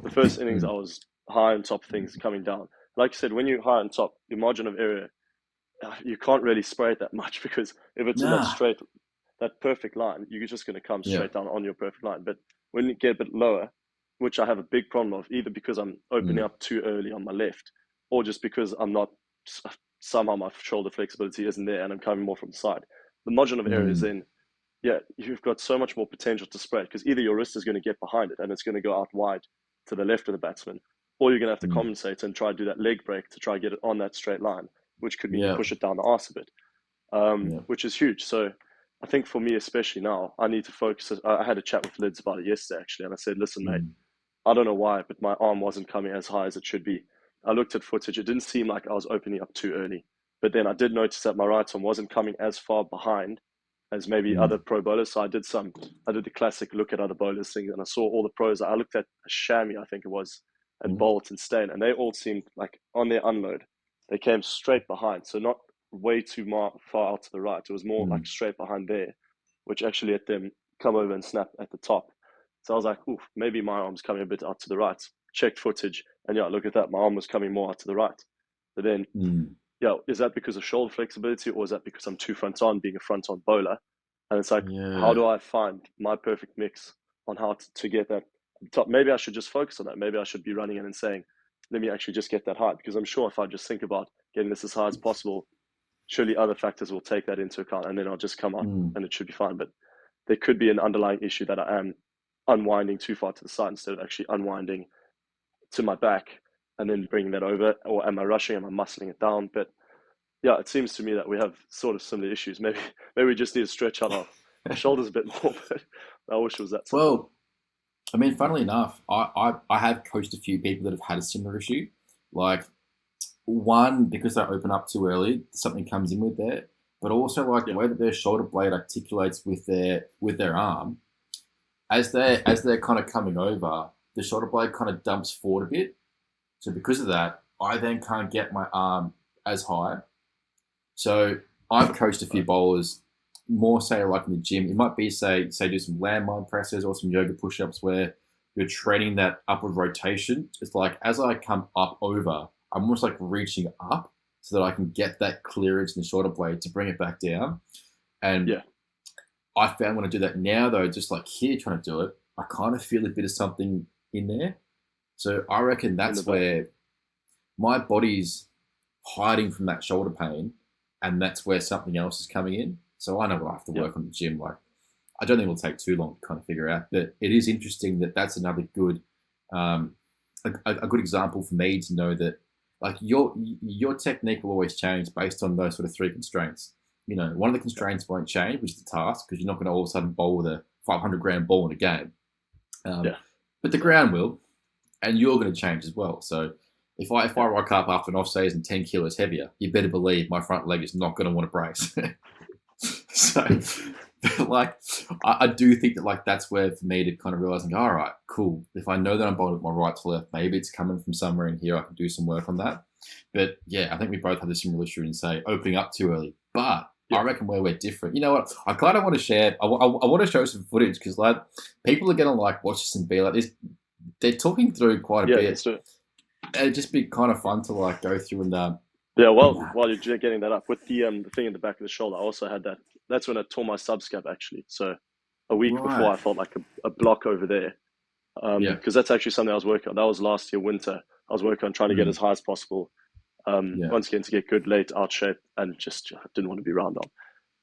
The first innings, I mm, was high on top, things coming down. Like you said, when you're high on top, your margin of error, you can't really spray it that much because if it's in that nah, straight, that perfect line, you're just going to come yeah, straight down on your perfect line. But when you get a bit lower, which I have a big problem of, either because I'm opening mm, up too early on my left, or just because I'm not somehow my shoulder flexibility isn't there and I'm coming more from the side. The margin of error is mm, then, yeah, you've got so much more potential to spread because either your wrist is going to get behind it and it's going to go out wide to the left of the batsman, or you're going to have to mm, compensate and try to do that leg break to try to get it on that straight line, which could mean you yeah, push it down the arse a bit, yeah, which is huge. So I think for me, especially now, I need to focus. I had a chat with Lids about it yesterday, actually, and I said, listen, mate, mm, I don't know why, but my arm wasn't coming as high as it should be. I looked at footage. It didn't seem like I was opening up too early. But then I did notice that my right arm wasn't coming as far behind as maybe other mm, pro bowlers. So I did the classic look at other bowlers thing, and I saw all the pros. I looked at Shami, I think it was, and mm, Bolt and Stain, and they all seemed like on their unload, they came straight behind. So not way too far out to the right. It was more like mm, straight behind there, which actually let them come over and snap at the top. So I was like, oof, maybe my arm's coming a bit out to the right. Checked footage, and yeah, look at that. My arm was coming more out to the right. But then, mm, yeah, is that because of shoulder flexibility, or is that because I'm too front on, being a front on bowler? And it's like, how yeah, do I find my perfect mix on how to get that top? Maybe I should just focus on that. Maybe I should be running in and saying, let me actually just get that high. Because I'm sure if I just think about getting this as high as possible, surely other factors will take that into account, and then I'll just come out mm, and it should be fine. But there could be an underlying issue that I am unwinding too far to the side instead of actually unwinding to my back and then bringing that over. Or am I rushing? Am I muscling it down? But yeah, it seems to me that we have sort of similar issues. Maybe we just need to stretch out our shoulders a bit more. But I wish it was that simple. well, I mean, funnily enough, I have coached a few people that have had a similar issue. Like, one, because they open up too early, something comes in with there, but also like the Yeah, way that their shoulder blade articulates with their arm, as they're kind of coming over, the shoulder blade kind of dumps forward a bit. So because of that, I then can't get my arm as high. So I've coached a few right. bowlers, more say like in the gym. It might be say do some landmine presses or some yoga push-ups where you're training that upward rotation. It's like as I come up over, I'm almost like reaching up so that I can get that clearance in the shoulder blade to bring it back down. And Yeah, I found when I do that now though, just like here trying to do it, I kind of feel a bit of something in there. So I reckon in the that's back. where my body's hiding from that shoulder pain, and that's where something else is coming in. So I know what I have to Yeah, work on the gym. Like I don't think it'll take too long to kind of figure out. But it is interesting that that's another good, um, a good example for me to know that like your technique will always change based on those sort of three constraints. You know, one of the yeah, constraints won't change, which is the task, because you're not going to all of a sudden bowl with a 500-gram ball in a game. Um, yeah, but the exactly. ground will, and you're going to change as well. So if I Yeah, rock up after an off season 10 kilos heavier, you better believe my front leg is not going to want to brace. So, like, I do think that like that's where for me to kind of realize, like, all right, cool. If I know that I'm bowling with my right to left, maybe it's coming from somewhere in here. I can do some work on that. But yeah, I think we both have this similar issue in say opening up too early. But I yeah, reckon where we're different. You know what? I kind of want to share. I want to show some footage because like people are gonna like watch this and be like this. They're talking through quite a yeah. Let's bit. do it. It'd just be kind of fun to like go through and Yeah, well, while you're getting that up with the thing in the back of the shoulder, I also had that. That's when I tore my subscap actually. So a week before, right. I felt like a block over there. Yeah. Because that's actually something I was working on. That was last year winter. I was working on trying to get Mm, as high as possible. yeah. Once again to get good late out shape and just didn't want to be round on.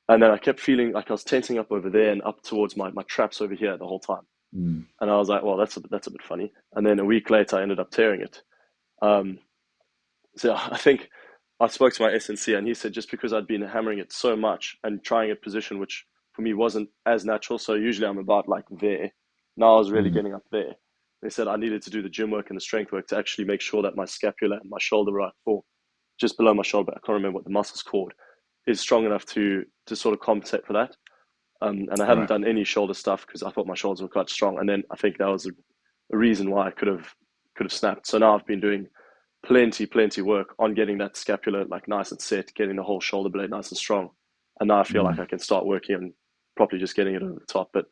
And then I kept feeling like I was tensing up over there and up towards my traps over here the whole time. Mm, And I was like, well, that's a bit funny. And then a week later, I ended up tearing it. Um, so I think I spoke to my SNC and he said just because I'd been hammering it so much and trying a position which for me wasn't as natural. So usually I'm about like there. Now I was really mm, getting up there. They said I needed to do the gym work and the strength work to actually make sure that my scapula and my shoulder right or just below my shoulder, I can't remember what the muscle's called, is strong enough to sort of compensate for that. And I haven't right. done any shoulder stuff because I thought my shoulders were quite strong. And then I think that was a reason why I could have snapped. So now I've been doing plenty work on getting that scapula like nice and set, getting the whole shoulder blade nice and strong. And now I feel like Mm, I can start working on properly just getting it over the top. But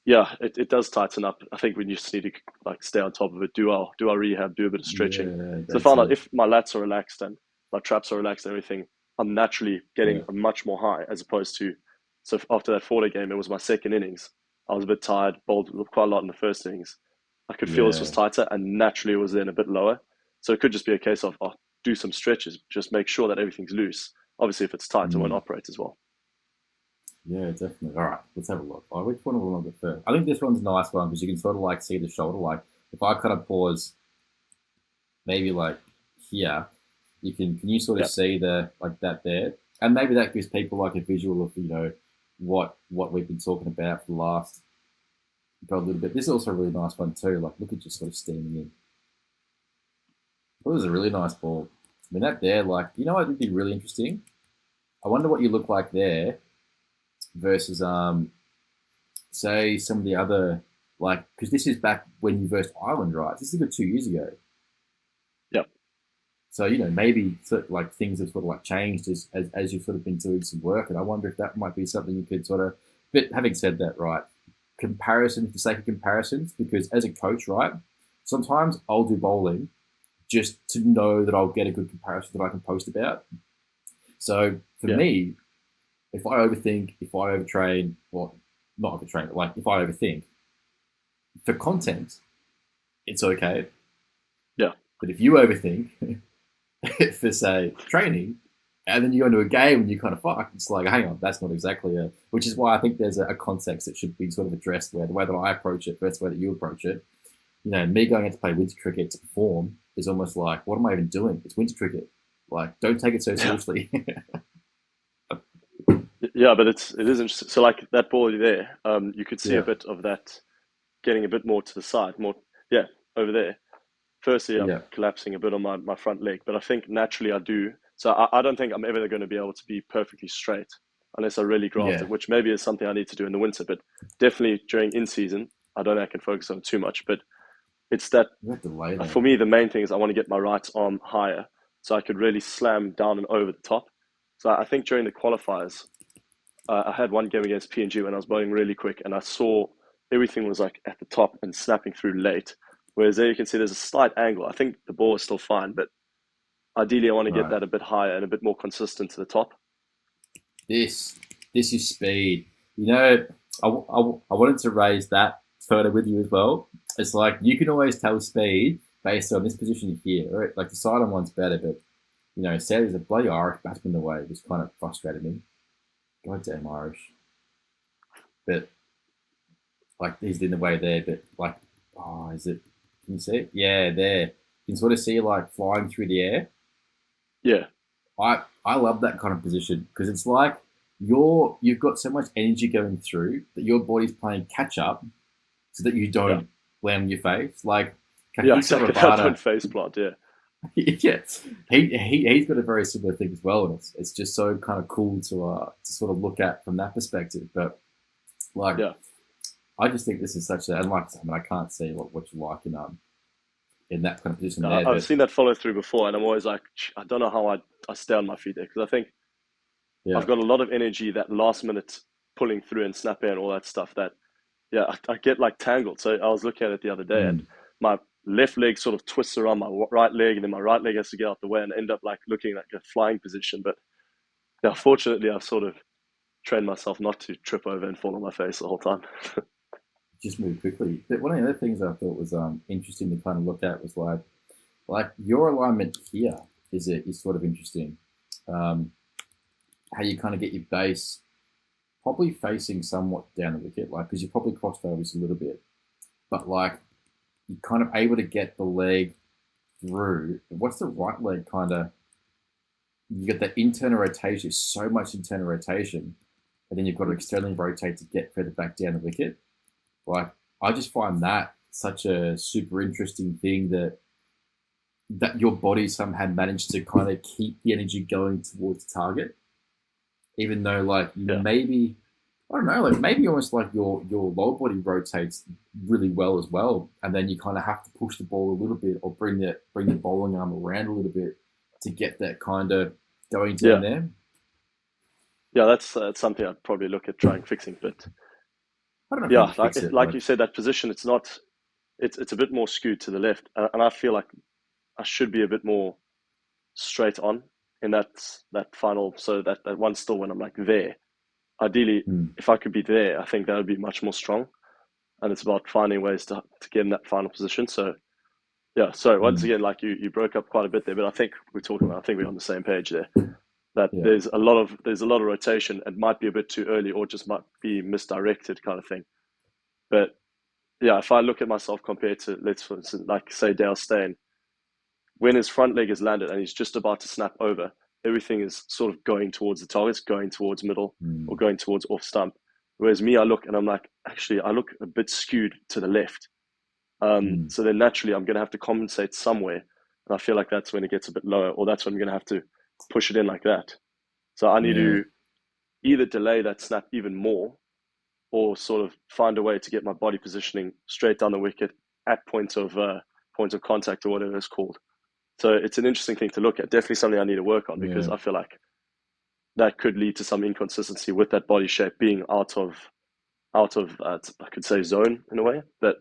yeah, it does tighten up. I think we just need to like stay on top of it. Do our rehab, do a bit of stretching. Yeah, So I that's found out it. if my lats are relaxed and my traps are relaxed and everything, I'm naturally getting Yeah, a much more high as opposed to. So after that 4-day game, it was my second innings. I was a bit tired, bowled quite a lot in the first innings. I could feel this was yeah. tighter, and naturally it was then a bit lower. So it could just be a case of do some stretches, just make sure that everything's loose. Obviously, if it's tight, it won't Mm. operate as well. Yeah, definitely. All right, let's have a look. Oh, which one will we look at first? I think this one's a nice one because you can sort of like see the shoulder. Like if I kind of pause, maybe like here, can you sort of Yeah, see the like that there, and maybe that gives people like a visual of what we've been talking about for the last got a little bit. This is also a really nice one too. Like look at just sort of steaming in. Well, this is a really nice ball. I mean that there, like what would be really interesting. I wonder what you look like there versus say some of the other like because this is back when you versed Ireland, right? This is a good 2 years ago. yeah, So maybe sort of like things have sort of like changed as you've sort of been doing some work, and I wonder if that might be something you could sort of. But having said that, right, comparison for the sake of comparisons, because as a coach, right, sometimes I'll do bowling just to know that I'll get a good comparison that I can post about. So for yeah, me, if I overthink, if I overtrain, well, not overtrain, but like if I overthink for content, it's okay. yeah. But if you overthink for say training, and then you go into a game and you kind of fuck, it's like, hang on, that's not exactly a. Which is why I think there's a context that should be sort of addressed where the way that I approach it versus the way that you approach it. Me going out to play winter cricket to perform is almost like, what am I even doing? It's winter cricket. Like, don't take it so Yeah. seriously. Yeah, but it is interesting. So like that ball there, you could see a Yeah, bit of that getting a bit more to the side, more yeah, over there. Firstly, I'm yeah, collapsing a bit on my front leg, but I think naturally I do. So I don't think I'm ever going to be able to be perfectly straight unless I really graft yeah. it, which maybe is something I need to do in the winter. But definitely during in season, I don't think I can focus on it too much. But it's that You have to lay for that. me, the main thing is I want to get my right arm higher so I could really slam down and over the top. So I think during the qualifiers, I had one game against PNG when I was bowling really quick, and I saw everything was like at the top and snapping through late. Whereas there you can see there's a slight angle. I think the ball is still fine, but ideally I want to get Right. that a bit higher and a bit more consistent to the top. This this is speed. I wanted to raise that further with you as well. It's like you can always tell speed based on this position here. Right? Like the side on one's better, but Sarah's a bloody Irish batsman the way, which kind of frustrated me. Goddamn Irish. But like he's in the way there, but like is it can you see it? Yeah, there. You can sort of see like flying through the air. Yeah, I love that kind of position because it's like you've got so much energy going through that your body's playing catch up so that you yeah, don't land on your face. Like yeah, Kahisa exactly. That don't Rabada, face plant. Yeah, yeah, he's got a very similar thing as well, and it's just so kind of cool to sort of look at from that perspective. But like, yeah. I just think this is such a and like I mean I can't see what you like in that kind of position there, I've but seen that follow through before, and I'm always like, I don't know how I stay on my feet there because I think yeah, I've got a lot of energy that last minute pulling through and snapping and all that stuff that yeah, I get like tangled. So I was looking at it the other day, and mm, my left leg sort of twists around my right leg, and then my right leg has to get out the way and end up like looking like a flying position. But yeah, fortunately, I've sort of trained myself not to trip over and fall on my face the whole time. just move quickly. But one of the other things I thought was interesting to kind of look at was like your alignment here is sort of interesting. Um, how you kind of get your base probably facing somewhat down the wicket, like because you probably crossed over just a little bit, but like you're kind of able to get the leg through. What's the right leg kind of? You get that internal rotation, so much internal rotation, and then you've got to externally rotate to get further back down the wicket. Like I just find that such a super interesting thing that your body somehow managed to kind of keep the energy going towards the target, even though like you Yeah, maybe I don't know, like maybe almost like your lower body rotates really well as well, and then you kind of have to push the ball a little bit or bring the bowling arm around a little bit to get that kind of going yeah. down there. yeah, that's something I'd probably look at trying fixing. But I don't know if you need yeah, to fix it. like Like, you said, that position, it's not, it's a bit more skewed to the left, and I feel like I should be a bit more straight on in that final. So that one still when I'm like there. Ideally, hmm, if I could be there, I think that would be much more strong. And it's about finding ways to get in that final position. So yeah, sorry, once hmm, again, like you broke up quite a bit there, but I think we're talking about, I think we're on the same page there. That yeah, there's a lot of rotation. It might be a bit too early, or just might be misdirected, kind of thing. But yeah, if I look at myself compared to, let's for instance, like say Dale Steyn, when his front leg is landed and he's just about to snap over, everything is sort of going towards the targets, going towards middle, or hmm, going towards off stump. Whereas me, I look and I'm like, actually, I look a bit skewed to the left. hmm, So then naturally, I'm going to have to compensate somewhere. And I feel like that's when it gets a bit lower, or that's when I'm going to have to push it in like that. So I need yeah, to either delay that snap even more, or sort of find a way to get my body positioning straight down the wicket at point of contact, or whatever it's called. So it's an interesting thing to look at. Definitely something I need to work on, because yeah, I feel like that could lead to some inconsistency with that body shape being out of I could say zone in a way. But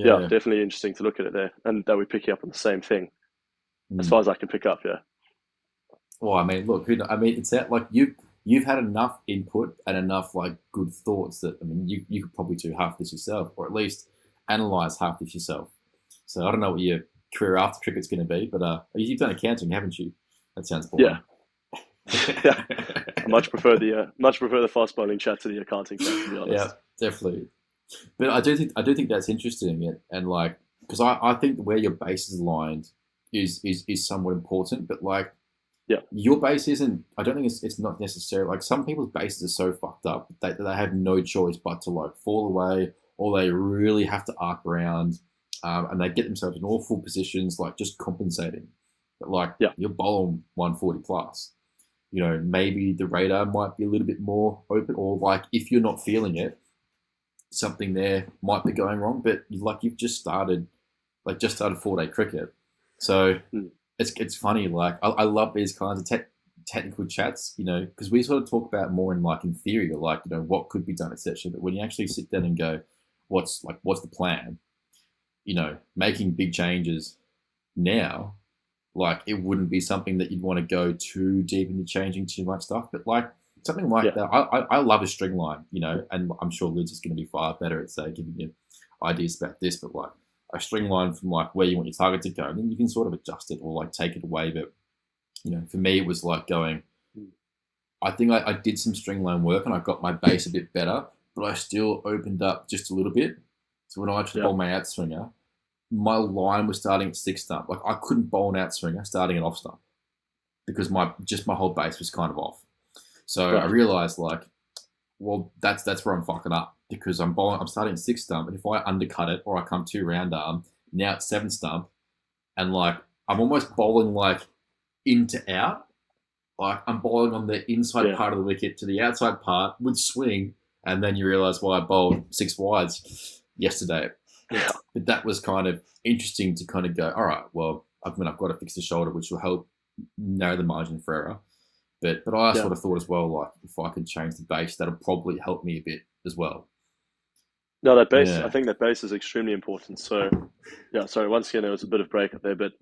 yeah, yeah. definitely interesting to look at it there, and that we're picking up on the same thing as far Hmm. as I can pick up. Yeah, Well, I mean, look, I mean, it's that like you've had enough input and enough like good thoughts that I mean, you could probably do half this yourself, or at least analyze half this yourself. So I don't know what your career after cricket's going to be, but you've done accounting, haven't you? That sounds yeah, boring. yeah. I much prefer the fast bowling chat to the accounting chat, to be Yeah, honest. definitely. But I do think that's interesting, and like because I think where your base is aligned is somewhat important, but like Yeah, your base isn't. I don't think it's not necessarily like some people's bases are so fucked up that they have no choice but to like fall away, or they really have to arc around, and they get themselves in awful positions, like just compensating. But like yeah, you're bowling 140 plus, maybe the radar might be a little bit more open, or like if you're not feeling it, something there might be going wrong. But like you've just started 4-day cricket, so mm, it's funny. Like I love these kinds of technical chats, because we sort of talk about more in theory, or like what could be done, etc. But when you actually sit down and go, what's the plan? Making big changes now, like it wouldn't be something that you'd want to go too deep into changing too much stuff. But like something like yeah, that, I love a string line, and I'm sure Liz is going to be far better at say giving you ideas about this. But like a string line from like where you want your target to go, and then you can sort of adjust it or like take it away. But for me, it was like going. mm, I think I did some string line work and I got my base a bit better, but I still opened up just a little bit. So when I tried to yeah, bowl my out swinger, my line was starting at six stump. Like I couldn't bowl an out swinger starting at off stump because my whole base was kind of off. So I right, realized like, well, that's where I'm fucking up because I'm starting at six stump, and if I undercut it or I come two round arm, now it's seven stump, and like I'm almost bowling like into out. Like I'm bowling on the inside yeah, part of the wicket to the outside part with swing, and then you realise why I bowled six wides yesterday. yeah, But that was kind of interesting to kind of go, all right, well, I've got to fix the shoulder, which will help narrow the margin for error. But I yeah. sort of thought as well, like if I could change the base, that'll probably help me a bit as well. No, that base. I Yeah. think that base is extremely important. So yeah, sorry. Once again, there was a bit of breakup there, but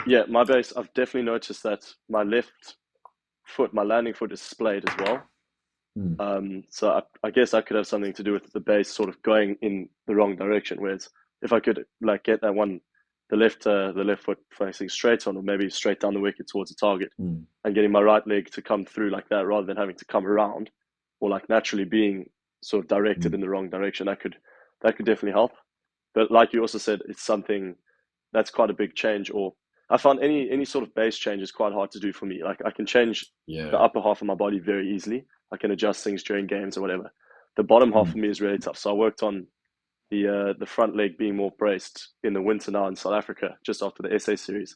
yeah, my base. I've definitely noticed that my left foot, my landing foot, is splayed as well. Mm, So I guess that could have something to do with the base sort of going in the wrong direction. Whereas if I could like get that one, the left foot facing straight on, or maybe straight down the wicket towards the target, mm, and getting my right leg to come through like that, rather than having to come around, or like naturally being sort of directed mm. in the wrong direction, that could definitely help. But like you also said, it's something that's quite a big change. Or I found any sort of base change is quite hard to do for me. Like I can change the Yeah. upper half of my body very easily. I can adjust things during games or whatever. The bottom half Mm, for me is really tough. So I worked on the front leg being more braced in the winter now in South Africa, just after the SA series,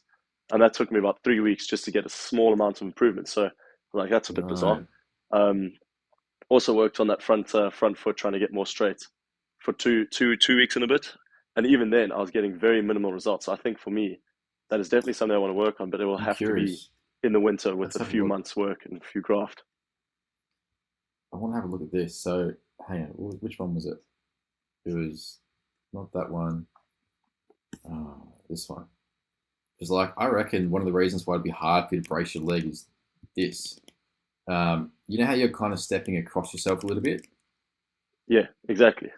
and that took me about 3 weeks just to get a small amount of improvement. So like that's a bit bizarre. right. Um, Also worked on that front foot, trying to get more straight for two weeks and a bit, and even then I was getting very minimal results. So I think for me, that is definitely something I want to work on, but it will I'm have to be curious. in the winter with Let's a have a few look. months work and a few graft. I want to have a look at this. So hang on, which one was it? It was not that one. This one. Because like I reckon one of the reasons why it'd be hard for you to brace your leg is this. You know how you're kind of stepping across yourself a little bit? Yeah, exactly.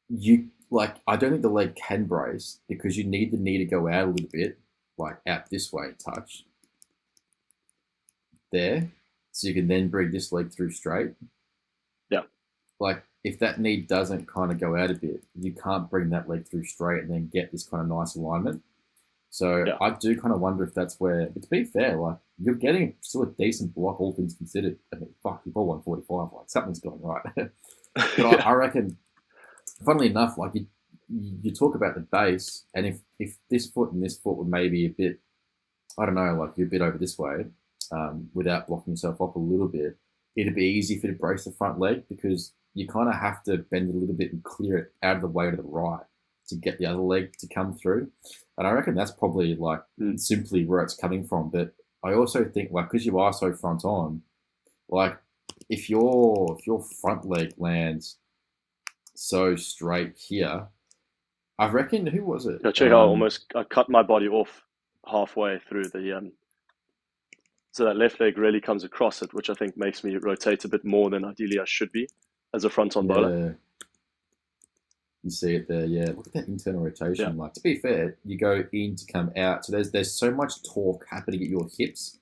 You like I don't think the leg can brace because you need the knee to go out a little bit, like out this way, touch there, so you can then bring this leg through straight. Yeah. Like if that knee doesn't kind of go out a bit, you can't bring that leg through straight and then get this kind of nice alignment. So Yeah. I do kind of wonder if that's where, but to be fair, like you're getting still a decent block, all things considered. I mean, fuck, you're 145, like something's going right. But Yeah. I reckon, funnily enough, like you talk about the base, and if this foot and this foot were maybe a bit, I don't know, like you're a bit over this way, without blocking yourself up a little bit, it'd be easy for you to brace the front leg because you kind of have to bend it a little bit and clear it out of the way to the right to get the other leg to come through. And I reckon that's probably like simply where it's coming from. But I also think like because you are so front on, like if your front leg lands so straight here, I reckon who was it? Check how I cut my body off halfway through the so that left leg really comes across it, which I think makes me rotate a bit more than ideally I should be as a front on bowler. Yeah, you see it there. Yeah, look at that internal rotation. Like to be fair, you go in to come out, so there's so much torque happening at your hips,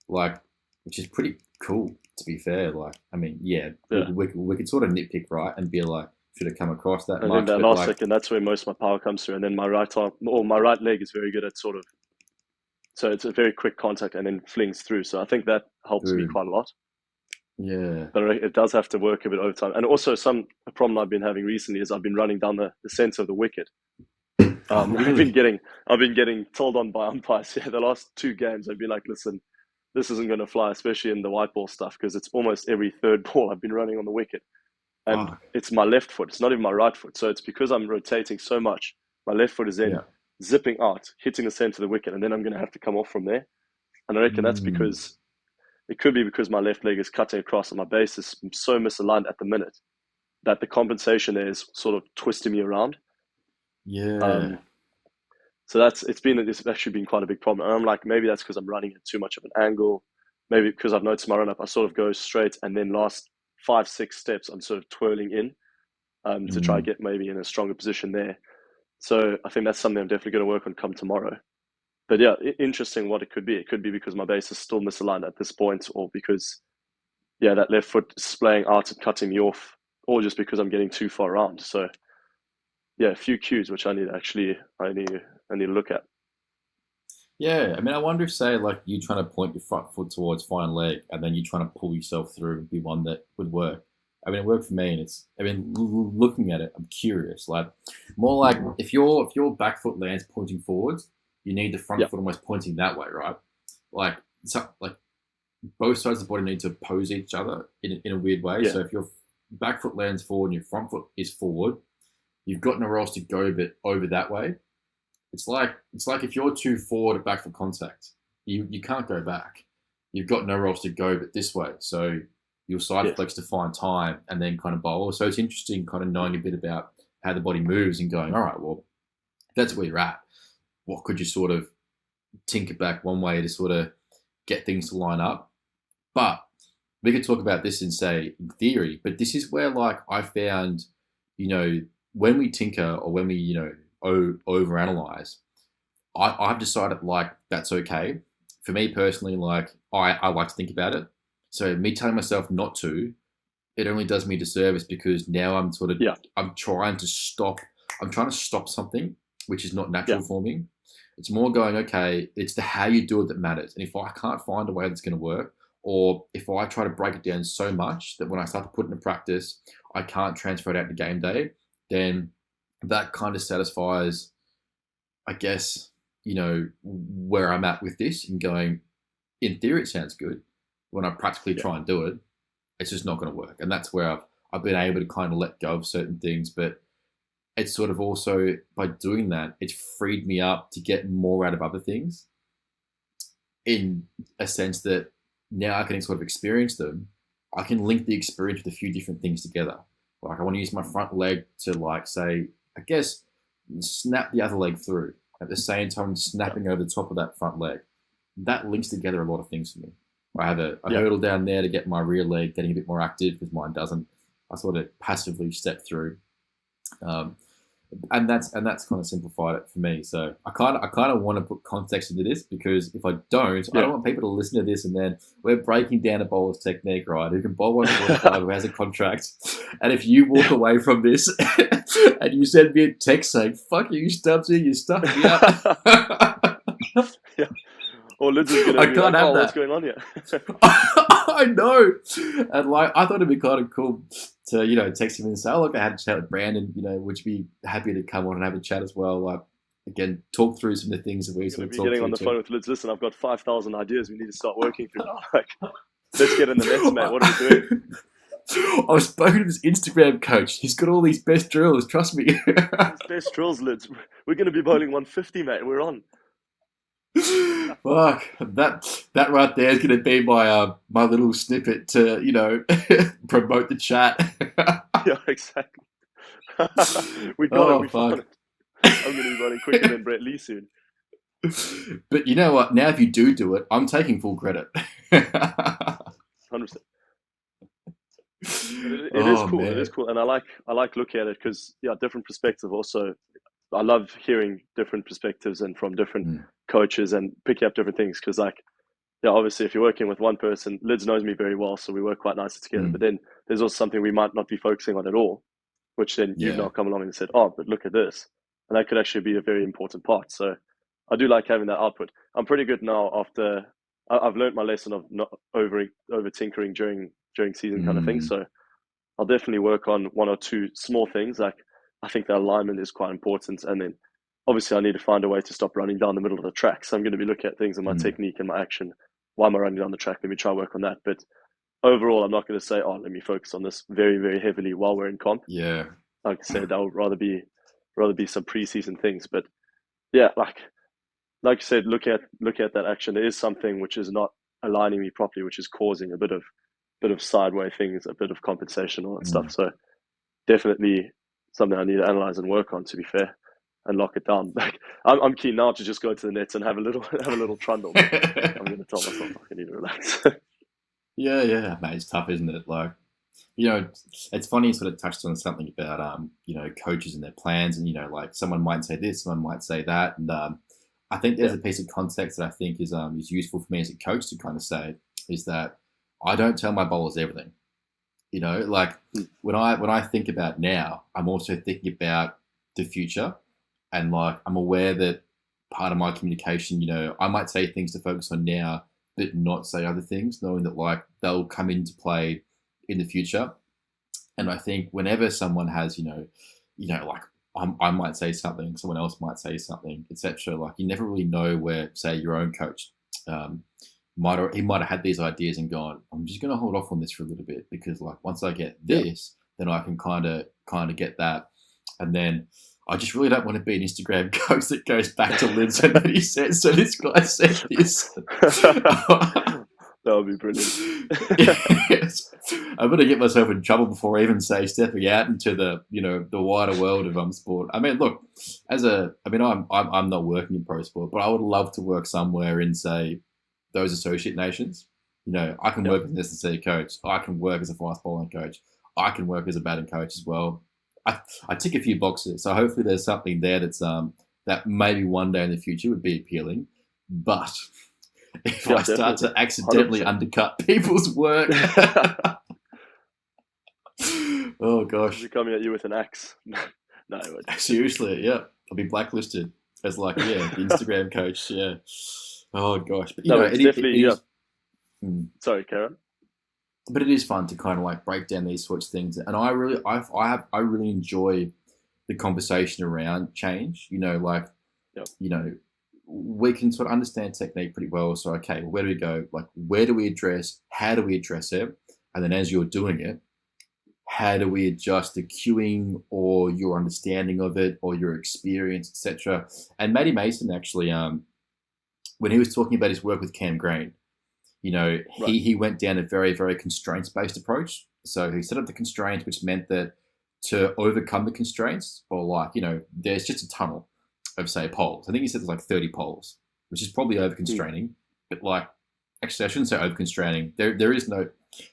like which is pretty cool. To be fair, like I mean, we could sort of nitpick right and be like, should have come across that And much. then that But last like, second, that's where most of my power comes through. And then my right arm or my right leg is very good at sort of, so it's a very quick contact and then flings through. So I think that helps me dude, quite a lot. yeah, But it does have to work a bit over time. And also, a problem I've been having recently is I've been running down the center of the wicket. really, I've been getting told on by umpires. Yeah, the last two games, I've been like, listen, this isn't going to fly, especially in the white ball stuff, because it's almost every third ball I've been running on the wicket. And fuck, it's my left foot. It's not even my right foot. So it's because I'm rotating so much. My left foot is then yeah, zipping out, hitting the center of the wicket, and then I'm going to have to come off from there. And I reckon that's mm, because it could be because my left leg is cutting across and my base is so misaligned at the minute that the compensation there is sort of twisting me around. yeah, Um, so it's actually been quite a big problem. And I'm like, maybe that's because I'm running at too much of an angle. Maybe because I've noticed my run up, I sort of go straight and then last 5-6 steps, I'm sort of twirling in to try to mm, get maybe in a stronger position there. So I think that's something I'm definitely going to work on come tomorrow. But yeah, interesting what it could be. It could be because my base is still misaligned at this point, or because that left foot is splaying out and cutting me off, or just because I'm getting too far around. So yeah, a few cues which I need to look at. yeah. I mean, I wonder if say like you trying to point your front foot towards fine leg, and then you trying to pull yourself through would be one that would work. I mean, it worked for me, and it's. I mean, looking at it, I'm curious. Like, more like if your back foot lands pointing forwards, you need the front Yeah, foot almost pointing that way, right? Like, so, like both sides of the body need to oppose each other in a weird way. yeah, So if your back foot lands forward and your front foot is forward, you've got nowhere else to go but over that way. It's like if you're too forward at back foot contact, you can't go back. You've got nowhere else to go but this way. So you'll side yeah, flex to find time and then kind of bowl. So it's interesting kind of knowing a bit about how the body moves and going, all right, well, if that's where you're at. What could you sort of tinker back one way to sort of get things to line up? But we could talk about this in say in theory, but this is where like I found, when we tinker or when we, overanalyze, I've decided like that's okay. For me personally, like I like to think about it. So me telling myself not to, it only does me disservice because now yeah, I'm trying to stop something which is not yeah, natural for me. It's more going, okay, it's the how you do it that matters. And if I can't find a way that's going to work, or if I try to break it down so much that when I start to put it into practice, I can't transfer it out to game day, then that kind of satisfies, I guess, where I'm at with this and going, in theory, it sounds good. When I practically yeah, try and do it, it's just not going to work. And that's where I've been able to kind of let go of certain things. But it's sort of also by doing that, it's freed me up to get more out of other things in a sense that now I can sort of experience them. I can link the experience with a few different things together. Like I want to use my front leg to like say, I guess, snap the other leg through at the same time snapping over the top of that front leg. That links together a lot of things for me. I have a hurdle down there to get my rear leg getting a bit more active because mine doesn't. I sort of passively step through. And that's kind of simplified it for me. So I kind of want to put context into this because if I don't want people to listen to this and then we're breaking down a bowler's technique, right? Who can bowl 145, who has a contract, and if you walk away from this and you send me a text saying "fuck you, Stubbzy, you stuffed me up," yeah. Or Lids is going to be like, what's going on here? I know. And like, I thought it'd be kind of cool to, text him and say, oh, look, I had a chat with Brandon, would you be happy to come on and have a chat as well? Like, again, talk through some of the things that we sort of talked through. Getting on the phone with Lids, listen, I've got 5,000 ideas we need to start working through. Like, let's get in the nets, mate. What are we doing? I've spoken to this Instagram coach. He's got all these best drills. Trust me. These best drills, Lids. We're going to be bowling 150, mate. We're on. Fuck, that right there is going to be my my little snippet to promote the chat. Yeah, exactly. We got it. We found it. I'm going to be running quicker than Brett Lee soon. But you know what? Now if you do it, I'm taking full credit. 100%. It is cool. Man. It is cool, and I like looking at it because different perspective. Also, I love hearing different perspectives and from different coaches and picking up different things because obviously if you're working with one person, Lids knows me very well, so we work quite nicely together. But then there's also something we might not be focusing on at all, which then you've now come along and said, oh, but look at this. And that could actually be a very important part. So I do like having that output. I'm pretty good now after I've learned my lesson of not over tinkering during season kind of thing. So I'll definitely work on one or two small things. Like I think the alignment is quite important. And then obviously I need to find a way to stop running down the middle of the track. So I'm going to be looking at things in my technique and my action. Why am I running down the track? Let me try to work on that. But overall, I'm not going to say, oh, let me focus on this very, very heavily while we're in comp. Yeah. Like I said, that would rather be some preseason things. But yeah, like you said, look at that action. There is something which is not aligning me properly, which is causing a bit of sideways things, a bit of compensation, all that stuff. So definitely something I need to analyze and work on, to be fair, and lock it down. Like I'm keen now to just go to the nets and have a little trundle. I'm going to tell myself I need to relax. Yeah, mate, it's tough, isn't it? Like, it's funny you sort of touched on something about coaches and their plans, and like someone might say this, someone might say that, and I think there's a piece of context that I think is useful for me as a coach to kind of say is that I don't tell my bowlers everything. Like when I think about now, I'm also thinking about the future, and like I'm aware that part of my communication, I might say things to focus on now, but not say other things, knowing that like they'll come into play in the future. And I think whenever someone has, like I might say something, someone else might say something, etc. Like you never really know where, say, your own coach he might have had these ideas and gone, I'm just going to hold off on this for a little bit because like once I get this, then I can kind of get that, and then I just really don't want to be an Instagram coach that goes back to Lids and then he says, so this guy said this. That would be brilliant. Yes. I'm going to get myself in trouble before I even say stepping out into the the wider world of sport. I mean, look, I'm not working in pro sport, but I would love to work somewhere in, say, those associate nations. I can work as an S&C coach. I can work as a fast bowling coach. I can work as a batting coach as well. I tick a few boxes, so hopefully there's something there that's that maybe one day in the future would be appealing. But if I start to accidentally 100%. Undercut people's work, oh gosh, I'll be coming at you with an axe. No, seriously, yeah, I'll be blacklisted as like the Instagram coach. Yeah. Oh gosh, but it's definitely Sorry, Karen. But it is fun to kind of like break down these sorts of things, and I really enjoy the conversation around change. We can sort of understand technique pretty well. So okay, where do we go? Like, where do we address? How do we address it? And then as you're doing it, how do we adjust the cueing or your understanding of it or your experience, etc. And Matty Mason actually, when he was talking about his work with Cam Green, Right. He went down a very, very constraints based approach. So he set up the constraints, which meant that to overcome the constraints, or there's just a tunnel of say poles. I think he said there's like 30 poles, which is probably over constraining. But actually, I shouldn't say over constraining. There is no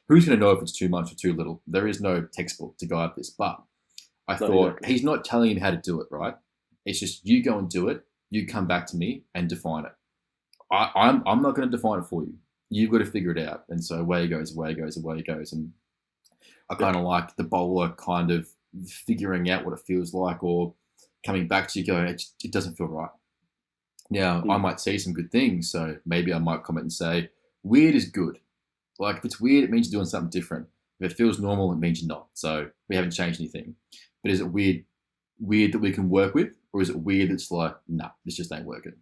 who's going to know if it's too much or too little. There is no textbook to guide this. But I thought exactly. he's not telling him how to do it, right? It's just you go and do it. You come back to me and define it. I'm not going to define it for you. You've got to figure it out. And so away he goes, away he goes, away he goes. And I kind of like the bowler kind of figuring out what it feels like, or coming back to you going, it doesn't feel right. Now, I might see some good things. So maybe I might comment and say, weird is good. Like if it's weird, it means you're doing something different. If it feels normal, it means you're not. So we haven't changed anything. But is it weird that we can work with? Or is it weird that's like, nah, this just ain't working?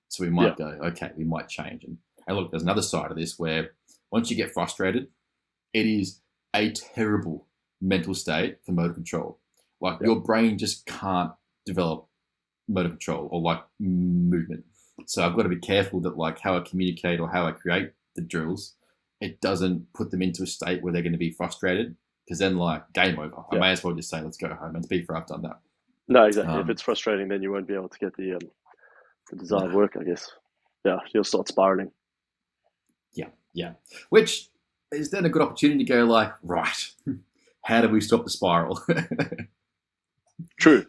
So we might go, okay, we might change. And look, there's another side of this where once you get frustrated, it is a terrible mental state for motor control. Like your brain just can't develop motor control or movement. So I've got to be careful that how I communicate or how I create the drills, it doesn't put them into a state where they're going to be frustrated, because then game over. I may as well just say, let's go home. And to be fair, I've done that. No, exactly. If it's frustrating, then you won't be able to get the desired work, I guess. Yeah, you'll start spiraling. Yeah. Which is then a good opportunity to go right, how do we stop the spiral? True.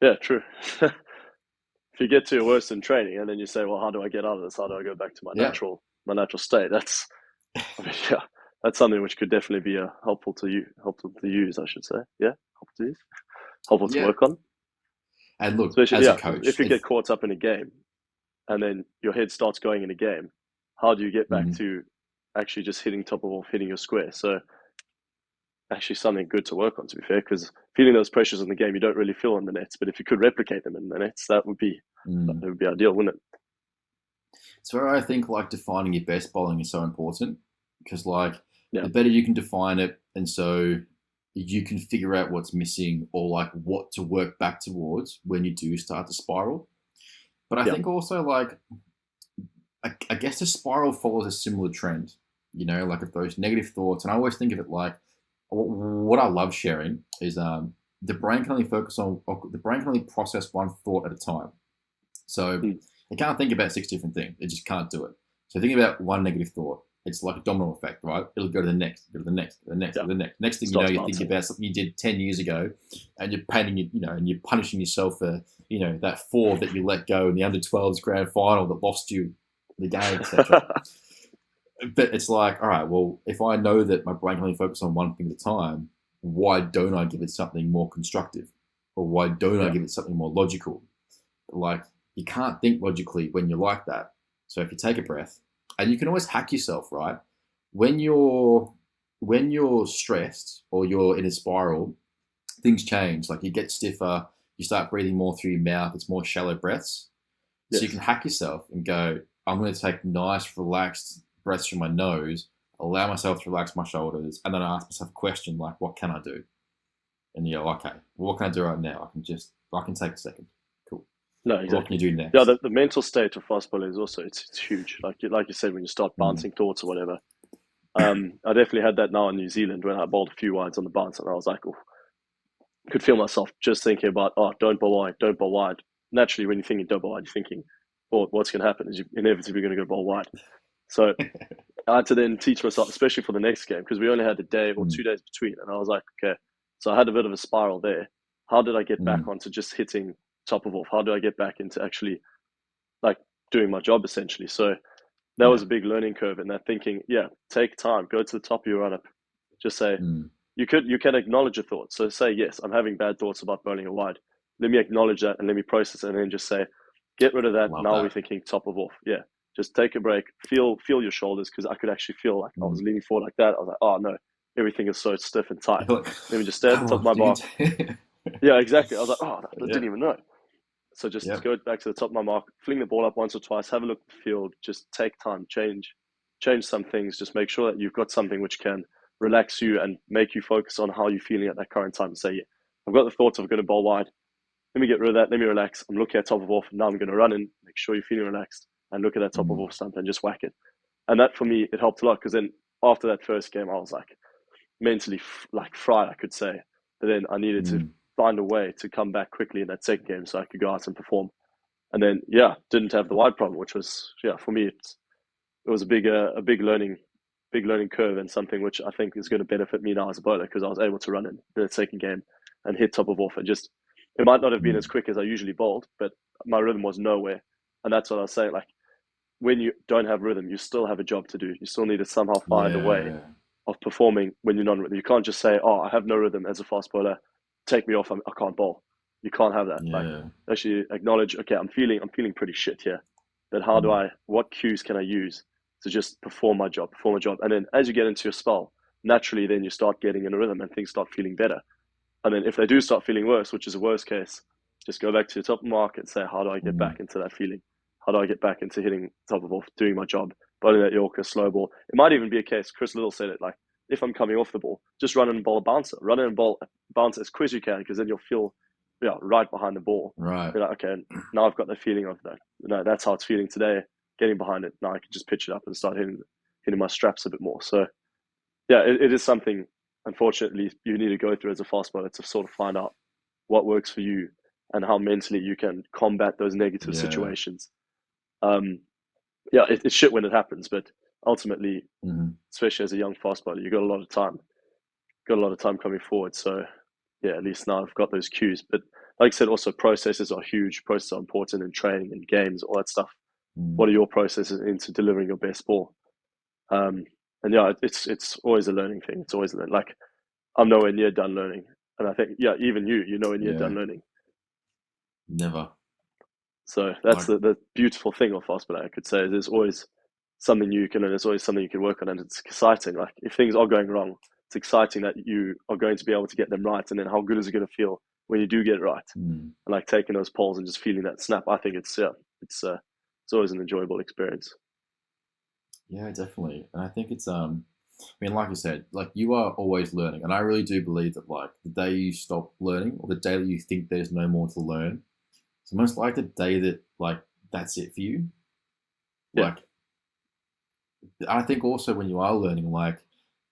Yeah, true. If you get to your worst in training and then you say, well, how do I get out of this? How do I go back to my natural state? That's something which could definitely be helpful to use, I should say. Yeah, helpful to use. Helpful to work on. And look, especially as a coach, if you get caught up in a game and then your head starts going in a game, how do you get back to actually just hitting top of off, hitting your square? So actually something good to work on, to be fair, because feeling those pressures in the game you don't really feel on the nets, but if you could replicate them in the nets, that would be ideal, wouldn't it? So I think defining your best bowling is so important, because the better you can define it, and so you can figure out what's missing or what to work back towards when you do start to spiral. But I think also I guess the spiral follows a similar trend, if those negative thoughts, and I always think of it what I love sharing is the brain can only process one thought at a time. So it can't think about 6 different things. It just can't do it. So think about one negative thought. It's like a domino effect, right? It'll go to the next, go to the next, to the next, to the next. Next thing you know, you think about something you did 10 years ago, and you're painting it, and you're punishing yourself for, that 4 that you let go in the under-12s grand final that lost you the game, etc. But it's all right, well, if I know that my brain can only focus on one thing at a time, why don't I give it something more constructive? Or why don't I give it something more logical? You can't think logically when you're like that. So if you take a breath, and you can always hack yourself, right? When you're stressed or you're in a spiral, things change. You get stiffer, you start breathing more through your mouth, it's more shallow breaths. So you can hack yourself and go, I'm going to take nice, relaxed breaths from my nose, allow myself to relax my shoulders, and then I ask myself a question what can I do? And you go, okay, well, what can I do right now? I can take a second. Cool. No, exactly. What can you do next? Yeah, the mental state of fast bowling is also it's huge. Like you said, when you start bouncing thoughts or whatever. I definitely had that now in New Zealand when I bowled a few wides on the bounce, and I was like, oh, could feel myself just thinking about, don't bowl wide, don't bowl wide. Naturally, when you're thinking don't bowl wide, you're thinking, what's going to happen is you're inevitably going to go bowl wide. So I had to then teach myself, especially for the next game, because we only had a day or 2 days between, and I was like, okay, so I had a bit of a spiral there. How did I get back onto just hitting top of off? How do I get back into actually doing my job essentially? So that was a big learning curve in that thinking, take time, go to the top of your run up, just say, you can acknowledge your thoughts. So say, yes, I'm having bad thoughts about bowling a wide. Let me acknowledge that and let me process it, and then just say, get rid of that. Now we're thinking top of off. Yeah. Just take a break, feel your shoulders, because I could actually feel I was leaning forward like that. I was like, oh no, everything is so stiff and tight. Let me just stay at the top of my mark. Yeah, exactly. I was like, oh, I didn't even know. So just go back to the top of my mark, fling the ball up once or twice, have a look at the field, just take time, change some things, just make sure that you've got something which can relax you and make you focus on how you're feeling at that current time. And say, I've got the thoughts of going to bowl wide. Let me get rid of that. Let me relax. I'm looking at top of off. Now I'm going to run in, make sure you're feeling relaxed, and look at that top of off stump and just whack it. And that for me, it helped a lot because then after that first game, I was like mentally like fried, I could say. But then I needed to find a way to come back quickly in that second game so I could go out and perform. And then didn't have the wide problem, which was for me it was a big learning curve and something which I think is going to benefit me now as a bowler because I was able to run in the second game and hit top of off and just it might not have been as quick as I usually bowled, but my rhythm was nowhere. And that's what I was saying. Like when you don't have rhythm, you still have a job to do. You still need to somehow find a way of performing when you're non-rhythm. You can't just say, "Oh, I have no rhythm as a fast bowler. Take me off. I can't bowl." You can't have that. Like actually acknowledge, okay, I'm feeling pretty shit here. But what cues can I use to just perform my job? And then as you get into your spell, naturally then you start getting in a rhythm and things start feeling better. And then if they do start feeling worse, which is a worst case, just go back to your top mark and say, how do I get back into that feeling? How do I get back into hitting top of off, doing my job, bowling that Yorker, slow ball? It might even be a case, Chris Liddle said it, like, if I'm coming off the ball, just run in and bowl a bouncer. Run in and bowl bounce as quick as you can, because then you'll feel right behind the ball. Right. You're like, okay, now I've got the feeling of that. That's how it's feeling today. Getting behind it, now I can just pitch it up and start hitting my straps a bit more. So, it is something, unfortunately, you need to go through as a fast bowler to sort of find out what works for you and how mentally you can combat those negative situations. It's shit when it happens, but ultimately, especially as a young fast bowler, you got a lot of time. Coming forward. So, at least now I've got those cues. But like I said, also processes are huge. Processes are important in training and games, all that stuff. What are your processes into delivering your best ball? It's always a learning thing. It's always like I'm nowhere near done learning, and I think even you're nowhere near done learning. Never. So that's the beautiful thing of fast bowling, I could say. There's always something you can learn. There's always something you can work on, and it's exciting. Like if things are going wrong, it's exciting that you are going to be able to get them right, and then how good is it going to feel when you do get it right? And like taking those poles and just feeling that snap. I think it's always an enjoyable experience. Yeah, definitely. And I think it's I mean, like you said, like you are always learning, and I really do believe that like the day you stop learning or the day that you think there's no more to learn, it's most like the day that like that's it for you. Like I think also when you are learning, like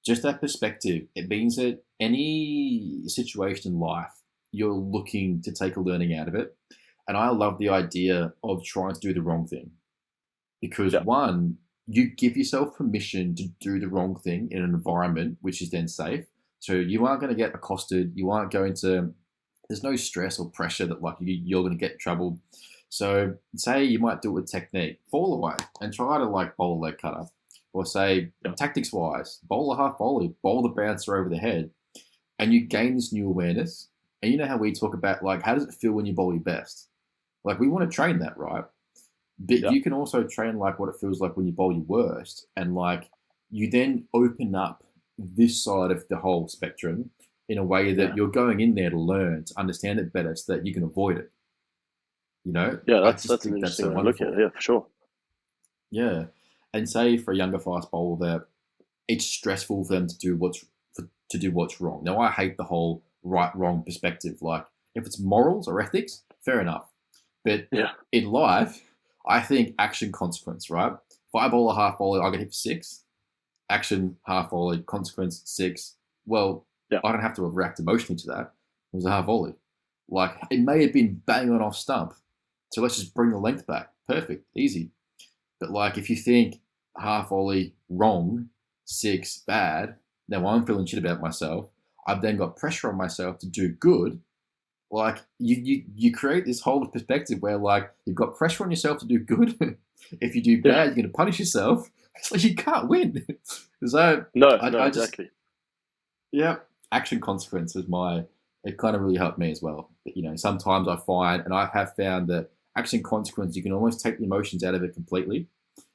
just that perspective, it means that any situation in life, you're looking to take a learning out of it. And I love the idea of trying to do the wrong thing because one, you give yourself permission to do the wrong thing in an environment which is then safe. So you aren't going to get accosted. You aren't going to, there's no stress or pressure that like you're going to get in trouble. So say you might do it with technique, fall away and try to like bowl a leg cutter. Or say, tactics wise, bowl a half volley, bowl the bouncer over the head, and you gain this new awareness. And you know how we talk about like, how does it feel when you bowl your best? Like we want to train that, right? But you can also train like what it feels like when you bowl your worst, and like you then open up this side of the whole spectrum in a way that you're going in there to learn, to understand it better, so that you can avoid it. You know? That's an interesting way to look at it. Yeah, for sure. Yeah. And say for a younger fast bowler that it's stressful for them to do what's wrong. Now I hate the whole right-wrong perspective. Like if it's morals or ethics, fair enough. But in life, I think action consequence, right? If I bowl a half volley, I get hit for 6. Action half volley, consequence 6. Well, I don't have to react emotionally to that. It was a half volley. Like it may have been bang on off stump. So let's just bring the length back. Perfect, easy. But like if you think half volley wrong, 6 bad, now I'm feeling shit about myself. I've then got pressure on myself to do good. Like you create this whole perspective where like you've got pressure on yourself to do good. If you do bad, you're going to punish yourself. It's like you can't win. So exactly. Action consequence is it kind of really helped me as well. But, you know, sometimes I find, and I have found that action consequence, you can almost take the emotions out of it completely.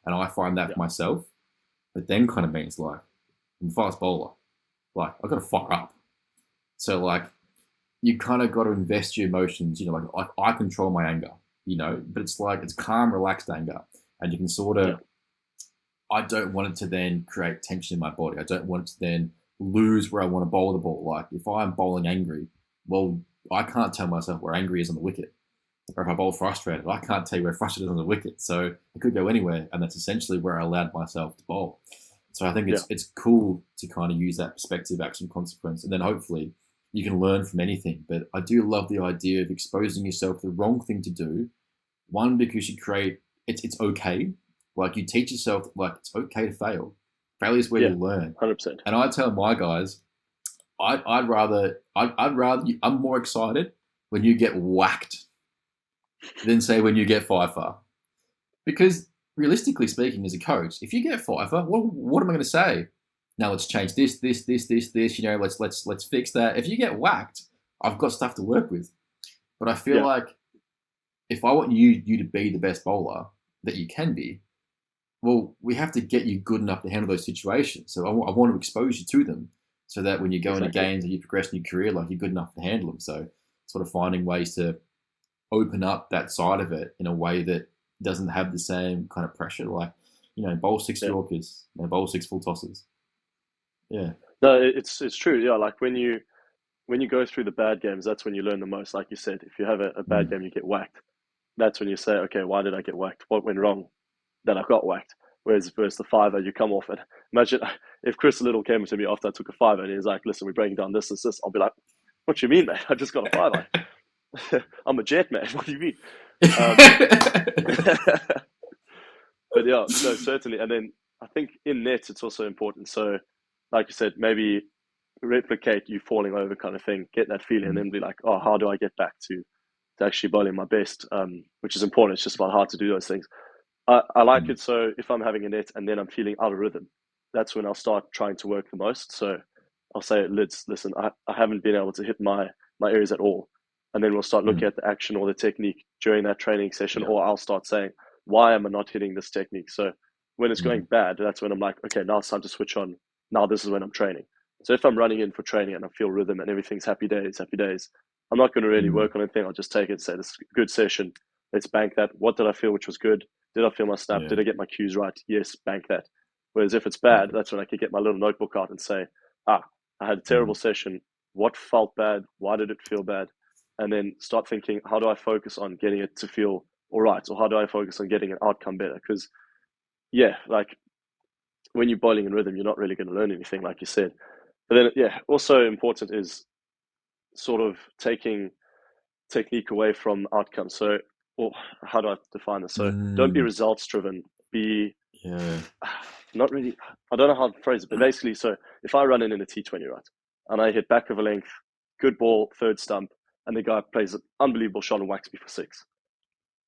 And I find that for myself. But then kind of means like, I'm a fast bowler. Like, I've got to fire up. So like, you kind of got to invest your emotions, you know, like I control my anger, you know, but it's like, it's calm, relaxed anger. And you can sort of, I don't want it to then create tension in my body. I don't want it to then lose where I want to bowl the ball. Like if I'm bowling angry, well, I can't tell myself where angry is on the wicket. Or if I bowl frustrated, I can't tell you where frustrated is on the wicket. So it could go anywhere. And that's essentially where I allowed myself to bowl. So I think Yeah, it's cool to kind of use that perspective, action, consequence, and then hopefully you can learn from anything. But I do love the idea of exposing yourself to the wrong thing to do. One, because you create it's okay. Like you teach yourself like it's okay to fail. Failure is where yeah, you learn. 100%. And I tell my guys, I'm more excited when you get whacked than say when you get fifer. Because realistically speaking, as a coach, if you get fifer, what am I going to say? Now let's change this. You know, let's fix that. If you get whacked, I've got stuff to work with. But I feel Yeah, like if I want you to be the best bowler that you can be, well, we have to get you good enough to handle those situations. So I want to expose you to them, so that when you go into exactly. games and you progress in your career, like you're good enough to handle them. So sort of finding ways to open up that side of it in a way that doesn't have the same kind of pressure. Like, you know, bowl six Yeah. Yorkers, you know, bowl six full tosses. Yeah. No, it's true. Yeah, like when you go through the bad games, that's when you learn the most. Like you said, if you have a bad Mm. game, you get whacked. That's when you say, okay, why did I get whacked? What went wrong that I got whacked? Whereas the fiver, you come off and imagine if Chris Liddle came to me after I took a fiver and he's like, listen, we're breaking down this. I'll be like, what do you mean, mate? I just got a fiver. I'm a jet, man. What do you mean? Um, but yeah, no, certainly. And then I think in nets, it's also important. So, like you said, maybe replicate you falling over kind of thing, get that feeling, and Mm. then be like, oh, how do I get back to actually bowling my best? Which is important. It's just about how to do those things. I like Mm. it. So if I'm having a net and then I'm feeling out of rhythm, that's when I'll start trying to work the most. So I'll say, Lids, listen, I haven't been able to hit my areas at all. And then we'll start looking Mm. at the action or the technique during that training session, Yeah. or I'll start saying, why am I not hitting this technique? So when it's Mm. going bad, that's when I'm like, okay, now it's time to switch on. Now this is when I'm training. So if I'm running in for training and I feel rhythm and everything's happy days, I'm not going to really Mm. work on anything. I'll just take it and say, this is a good session. Let's bank that. What did I feel which was good? Did I feel my snap? Yeah. Did I get my cues right? Yes, bank that. Whereas if it's bad, Perfect. that's when I could get my little notebook out and say, I had a Mm. terrible session. What felt bad? Why did it feel bad? And then start thinking, how do I focus on getting it to feel all right? Or how do I focus on getting an outcome better? Because, yeah, like when you're bowling in rhythm, you're not really going to learn anything, like you said. But then, yeah, also important is sort of taking technique away from outcomes. So, or how do I define this? So, don't be Mm. results driven. Be Yeah. not really. I don't know how to phrase it, but basically, so if I run in a T20, right, and I hit back of a length, good ball, third stump, and the guy plays an unbelievable shot and whacks me for six.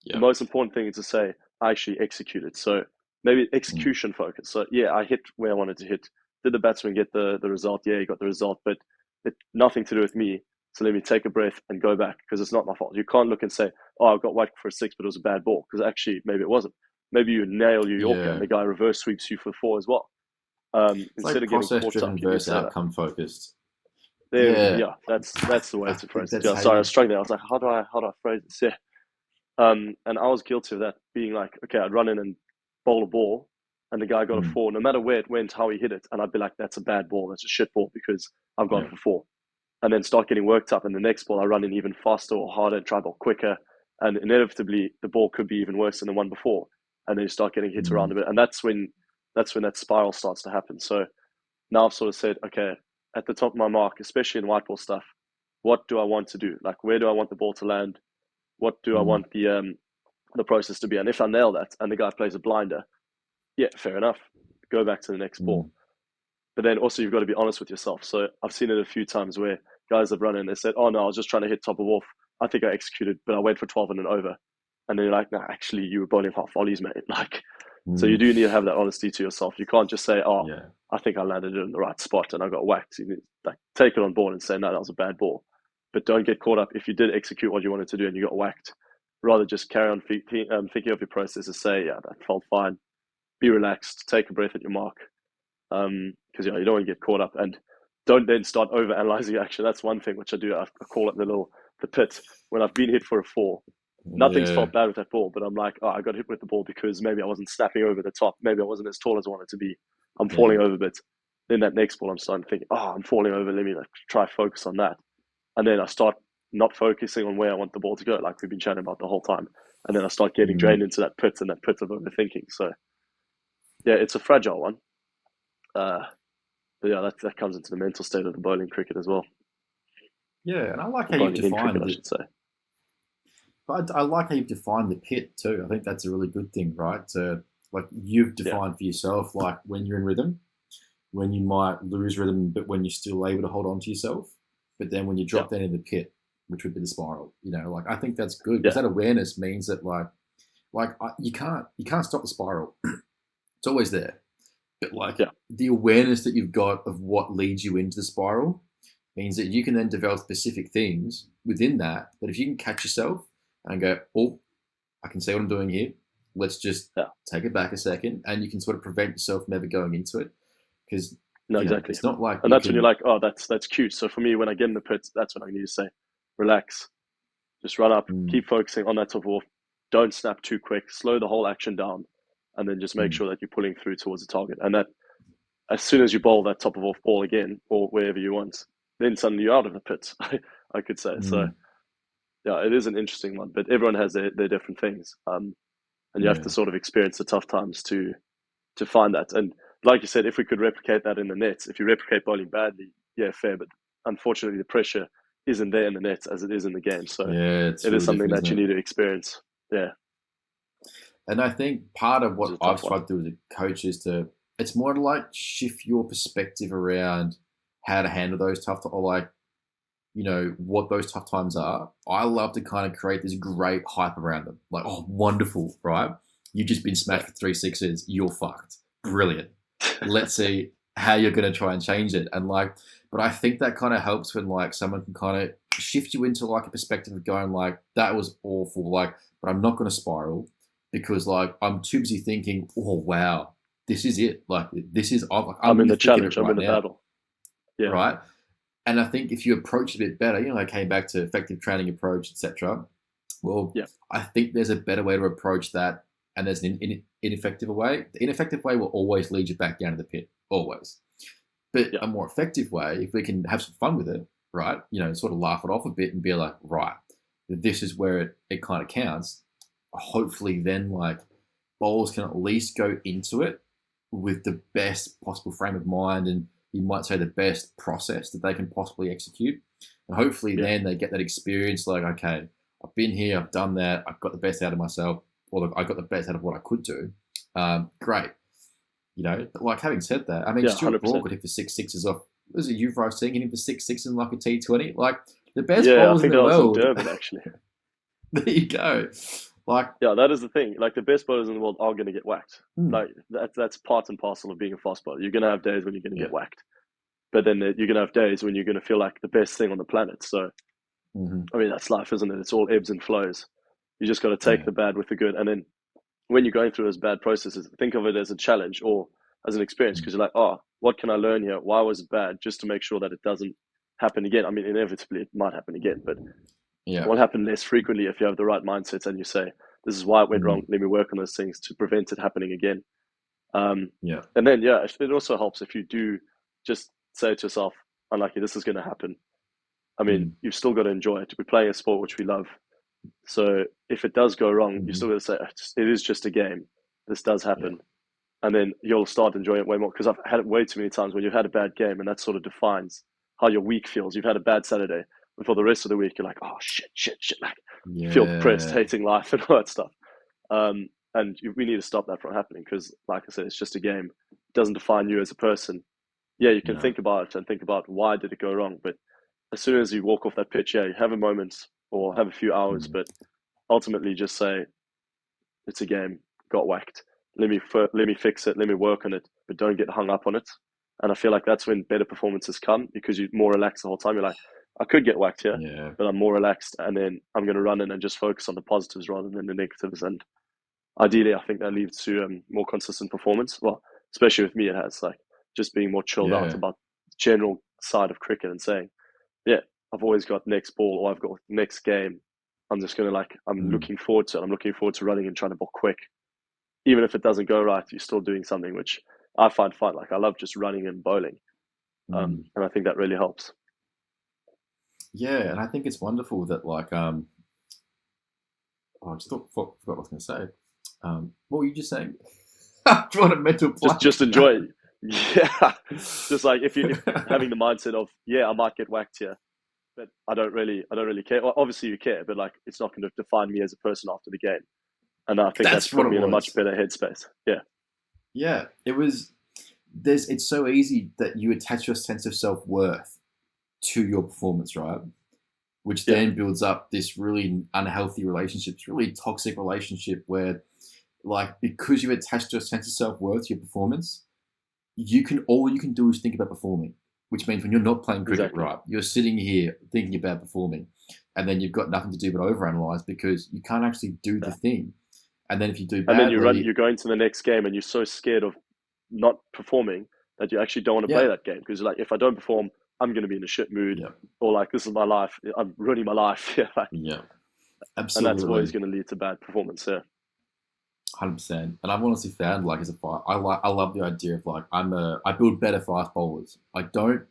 The Yeah. most important thing is to say I actually executed. So maybe Mm. execution focus. So yeah, I hit where I wanted to hit. Did the batsman get the result? Yeah, he got the result, but it nothing to do with me. So let me take a breath and go back because it's not my fault. You can't look and say, "Oh, I got whacked for a six, but it was a bad ball," because actually maybe it wasn't. Maybe you nail your Yorker and Yeah. the guy reverse sweeps you for four as well. It's Instead like of getting process caught up, driven you can versus say that. outcome focused. There, Yeah. yeah, that's the way I to think phrase it. that's Yeah, how sorry, I was you. struggling there. I was like, how do I phrase this? Yeah. And I was guilty of that, being like, okay, I'd run in and bowl a ball, and the guy got a Mm. four, no matter where it went, how he hit it, and I'd be like, that's a bad ball, that's a shit ball because I've gone Yeah. for four, and then start getting worked up, and the next ball I run in even faster or harder and try ball quicker, and inevitably the ball could be even worse than the one before, and then you start getting hit around Mm. a bit, and that's when that spiral starts to happen. So now I've sort of said, okay, at the top of my mark, especially in white ball stuff, what do I want to do? Like, where do I want the ball to land? What do I Mm. want the process to be? And if I nail that and the guy plays a blinder, yeah, fair enough. Go back to the next ball. Mm. But then also you've got to be honest with yourself. So I've seen it a few times where guys have run in and they said, "Oh no, I was just trying to hit top of off. I think I executed, but I went for 12 and an over." And then you're like, "No, actually, you were bowling half volleys, mate." Like, so you Mm. do need to have that honesty to yourself. You can't just say, "Oh, Yeah. I think I landed it in the right spot and I got whacked." You need to, like, take it on board and say, "No, that was a bad ball." But don't get caught up if you did execute what you wanted to do and you got whacked. Rather just carry on thinking of your process and say, "Yeah, that felt fine." Be relaxed. Take a breath at your mark, because you don't want to get caught up, and don't then start over analyzing action. That's one thing which I do. I call it the pit. When I've been hit for a four, nothing's Yeah. felt bad with that ball, but I'm like, oh, I got hit with the ball because maybe I wasn't snapping over the top, maybe I wasn't as tall as I wanted to be. I'm Yeah. falling over a bit. Then that next ball, I'm starting to think, oh, I'm falling over. Let me like try focus on that, and then I start not focusing on where I want the ball to go, like we've been chatting about the whole time. And then I start getting Mm. drained into that pit and that pit of overthinking. So yeah, it's a fragile one. But yeah, that comes into the mental state of the bowling cricket as well. Yeah, and I like Or how you've bowling in cricket, defined I it. should say. But I like how you've defined the pit too. I think that's a really good thing, right? To like you've Yeah, defined for yourself, like when you're in rhythm, when you might lose rhythm, but when you're still able to hold on to yourself. But then when you yeah, drop down in the pit, which would be the spiral, like I think that's good because yeah, that awareness means that you can't stop the spiral. It's always there. But like yeah, the awareness that you've got of what leads you into the spiral means that you can then develop specific things within that. That if you can catch yourself and go, oh, I can see what I'm doing here. Let's just yeah. take it back a second, and you can sort of prevent yourself never going into it because No, exactly. it's not like And you that's when you're can. like, oh, that's cute. So for me, when I get in the pit, that's when I need to say, relax, just run up, Mm, keep focusing on that top off. Don't snap too quick. Slow the whole action down, and then just make mm, sure that you're pulling through towards the target. And that as soon as you bowl that top of off ball again, or wherever you want, then suddenly you're out of the pit. I could say so. mm, Yeah, it is an interesting one, but everyone has their different things, and you have to yeah, sort of experience the tough times to find that. And like you said, if we could replicate that in the nets, if you replicate bowling badly, yeah, fair. But unfortunately, the pressure isn't there in the nets as it is in the game. So yeah. It's it is really something different, that isn't you it? need to experience. Yeah, And I think part of which is what a I've tough one. tried to do as a coach is to, it's more to like shift your perspective around how to handle those or like, what those tough times are. I love to kind of create this great hype around them. Like, oh, wonderful, right? You've just been Yeah, smashed for three sixes. You're fucked. Brilliant. Let's see how you're going to try and change it. And like, but I think that kind of helps when like someone can kind of shift you into like a perspective of going like, that was awful. Like, but I'm not going to spiral because like I'm too busy thinking, oh wow, this is it. Like this is I'm I'm in in the the thick of challenge. it I'm in right the now, battle. Yeah, right? And I think if you approach it a bit better, I came back to effective training approach, etc. Well, yeah, I think there's a better way to approach that, and there's an ineffective way. The ineffective way will always lead you back down to the pit, always. But yeah, a more effective way, if we can have some fun with it, right? Sort of laugh it off a bit and be like, right, this is where it kind of counts. Hopefully, then like bowlers can at least go into it with the best possible frame of mind and you might say the best process that they can possibly execute. And hopefully yeah, then they get that experience like, okay, I've been here, I've done that, I've got the best out of myself, or I got the best out of what I could do. Great. But like having said that, I mean, yeah, Stuart 100%. Broad could hit for six sixes off. Was it you, Bryce, saying hitting for six sixes in like a T20? Like the best Yeah, I bowlers in think the that was in world. Durban actually. There you go. Like, Yeah, that is the thing. Like the best bowlers in the world are going to get whacked. hmm, Like that's part and parcel of being a fast bowler. You're going to have days when you're going to yeah. get whacked, but then you're going to have days when you're going to feel like the best thing on the planet. So Mm-hmm. I mean, that's life, isn't it? It's all ebbs and flows. You just got to take Yeah. the bad with the good, and then when you're going through those bad processes, think of it as a challenge or as an experience Mm. because you're like, oh, what can I learn here? Why was it bad? Just to make sure that it doesn't happen again. I mean, inevitably it might happen again, but it Yeah. will happen less frequently if you have the right mindset and you say, this is why it went wrong. Mm. Let me work on those things to prevent it happening again. Um, Yeah. and then, yeah, it also helps if you do just say to yourself, unlucky, this is going to happen. I mean, Mm. you've still got to enjoy it. We're playing a sport which we love. So if it does go wrong, you Mm-hmm. still got to say, it is just a game. This does Yeah. happen. And then you'll start enjoying it way more because I've had it way too many times when you've had a bad game and that sort of defines how your week feels. You've had a bad Saturday, and for the rest of the week, you're like, oh, shit, shit, shit. Like, you feel depressed, Yeah. hating life, and all that stuff. We need to stop that from happening because, like I said, it's just a game. It doesn't define you as a person. Yeah, you can No. think about it and think about why did it go wrong, but as soon as you walk off that pitch, yeah, you have a moment or have a few hours, Mm. but ultimately just say it's a game, got whacked. Let me fix it. Let me work on it, but don't get hung up on it. And I feel like that's when better performances come because you're more relaxed the whole time. You're like, I could get whacked here, Yeah. but I'm more relaxed, and then I'm going to run in and just focus on the positives rather than the negatives. And ideally, I think that leads to more consistent performance. Well, especially with me, it has like just being more chilled out Yeah. about the general side of cricket and saying, yeah, I've always got next ball or I've got next game. I'm just going to I'm Mm. looking forward to it. I'm looking forward to running and trying to bowl quick. Even if it doesn't go right, you're still doing something which I find fun. Like I love just running and bowling. Mm. And I think that really helps. yeah, and I think it's wonderful that like oh, I just forgot what I was going to say. What were you just saying? Drawing a mental blank. Just enjoy it. Yeah, just like if having the mindset of, yeah, I might get whacked here, but I don't really care. Well, obviously you care, but like it's not going to define me as a person after the game. And I think that's That's what put it me in a much was. better headspace. Yeah, Yeah, it was. There's. It's so easy that you attach your sense of self worth to your performance, right? Which yeah, then builds up this really unhealthy relationship, this really toxic relationship where, like, because you've attached your sense of self worth to your performance, you can all you can do is think about performing. Which means when you're not playing cricket, exactly. right, you're sitting here thinking about performing, and then you've got nothing to do but overanalyze because you can't actually do the Yeah. thing. And then if you do And then badly, you're going to the next game, and you're so scared of not performing that you actually don't want to play yeah, that game because like if I don't perform, I'm going to be in a shit mood, yeah, or like this is my life, I'm ruining my life. Yeah, like, yeah, and that's always absolutely. going to lead to bad performance. Yeah, 100%. And I've honestly found like as a fight, I love the idea of like I build better fast bowlers. I don't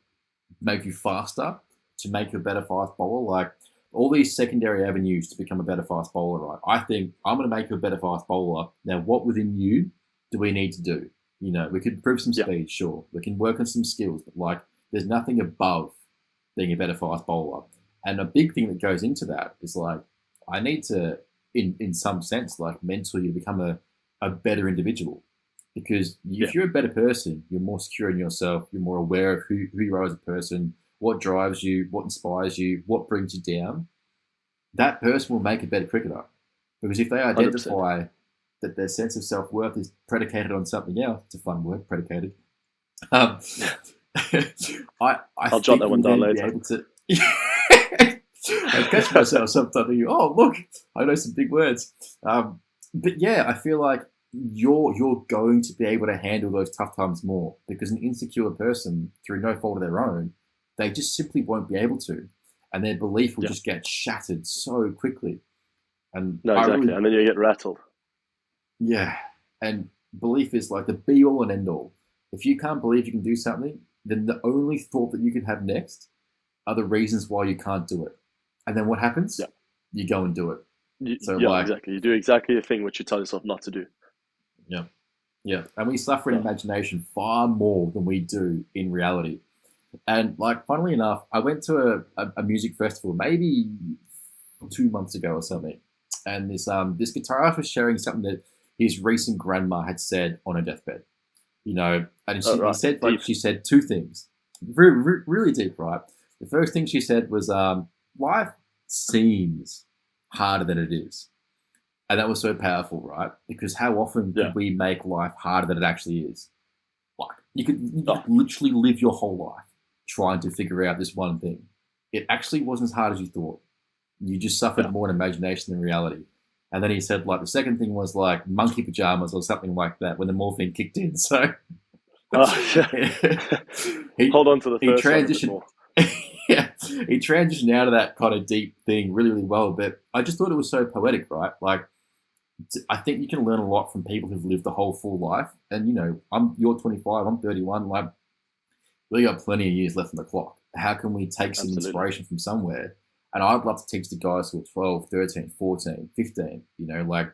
make you faster to make you a better fast bowler. Like all these secondary avenues to become a better fast bowler, right? I think I'm going to make you a better fast bowler. Now, what within you do we need to do? You know, we could improve some yeah, speed, sure. We can work on some skills, but like there's nothing above being a better fast bowler. And a big thing that goes into that is like I need to, in some sense, like mentor you to become a better individual. Because yeah, if you're a better person, you're more secure in yourself, you're more aware of who you are as a person, what drives you, what inspires you, what brings you down. That person will make a better cricketer. Because if they 100%. identify that their sense of self worth is predicated on something else, it's a fun word, predicated. Um, Yeah, I I'll jot think that one you'll down then be later. able to. I catch myself sometimes thinking, oh, look, I know some big words. But yeah, I feel like you're going to be able to handle those tough times more because an insecure person, through no fault of their own, they just simply won't be able to, and their belief will Yeah, just get shattered so quickly. And no, I exactly. really, And then you get rattled. yeah, and belief is like the be all and end all. If you can't believe you can do something, then the only thought that you can have next are the reasons why you can't do it. And then what Yeah, happens? You go and do it. So yeah, like, exactly. You do exactly the thing which you tell yourself not to do. yeah, yeah. And we suffer in No, imagination far more than we do in reality. And like, funnily enough, I went to a music festival maybe 2 months ago or something, and this guitarist was sharing something that his recent grandma had said on her deathbed. You know, and oh, he right, said like deep. she said two things, really deep, right? The first thing she said was, "Life seems harder than it is," and that was so powerful, right? Because how often Yeah, could we make life harder than it actually is? Like you oh, could literally live your whole life trying to figure out this one thing. It actually wasn't as hard as you thought. You just suffered yeah. more in imagination than reality. And then he said, like, the second thing was like monkey pajamas or something like that when the morphine kicked in. So Yeah. he Hold on to the he first one a bit transitioned. more. Yeah, he transitioned out of that kind of deep thing really, really well. But I just thought it was so poetic, right? Like, I think you can learn a lot from people who've lived a whole full life. And you know, you're 25, I'm 31. Like, we got plenty of years left on the clock. How can we take some Absolutely. inspiration from somewhere? And I'd love to teach the guys who are 12, 13, 14, 15, you know, like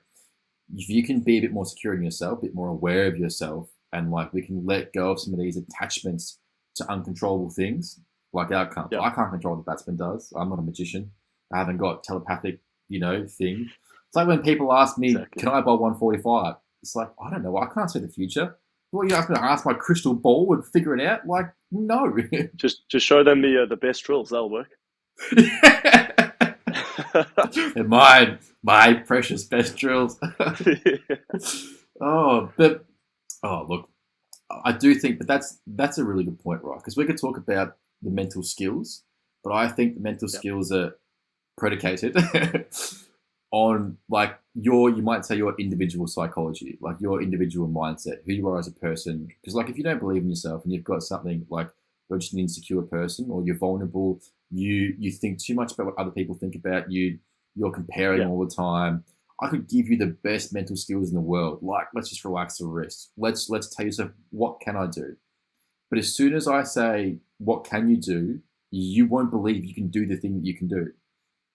if you can be a bit more secure in yourself, a bit more aware of yourself, and like we can let go of some of these attachments to uncontrollable things like outcomes. Yeah, I can't control what the batsman does. I'm not a magician. I haven't got telepathic, you know, thing. It's like when people ask me, exactly. can I bowl 145? It's like, I don't know. I can't see the future. What, you ask me to ask my crystal ball and figure it out? Like, no. Just show them the best drills. That'll work. And my precious best drills. Oh, but oh, look, I do think, but that's a really good point, right? Because we could talk about the mental skills, but I think the mental Yeah, skills are predicated on like your, you might say your individual psychology, like your individual mindset, who you are as a person. Because like if you don't believe in yourself and you've got something like you're just an insecure person or you're vulnerable, you think too much about what other people think about you, you're comparing yeah, all the time. I could give you the best mental skills in the world. Like let's just relax the wrist. Let's tell yourself what can I do. But as soon as I say what can you do, you won't believe you can do the thing that you can do.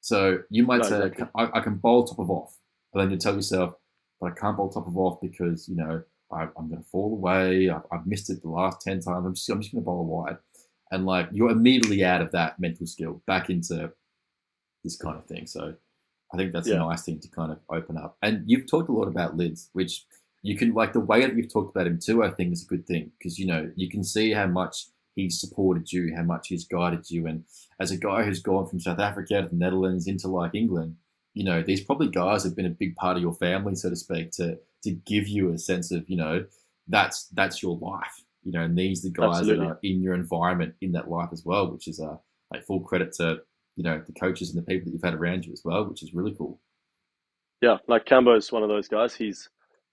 So you might No, say, exactly. I can bowl top of off, but then you tell yourself, but I can't bowl top of off because, I'm going to fall away. I've missed it the last 10 times. I'm just going to bowl wide. And like, you're immediately out of that mental skill back into this kind of thing. So I think that's a Yeah, nice thing to kind of open up. And you've talked a lot about Lids, which you can, like, the way that you've talked about him too, I think is a good thing because, you can see how much he's supported you, how much he's guided you. And as a guy who's gone from South Africa to the Netherlands into like England, these probably guys have been a big part of your family, so to speak, to give you a sense of, that's your life, and these are the guys that absolutely. are in your environment in that life as well, which is like full credit to the coaches and the people that you've had around you as well, which is really cool. Yeah, like Cambo is one of those guys.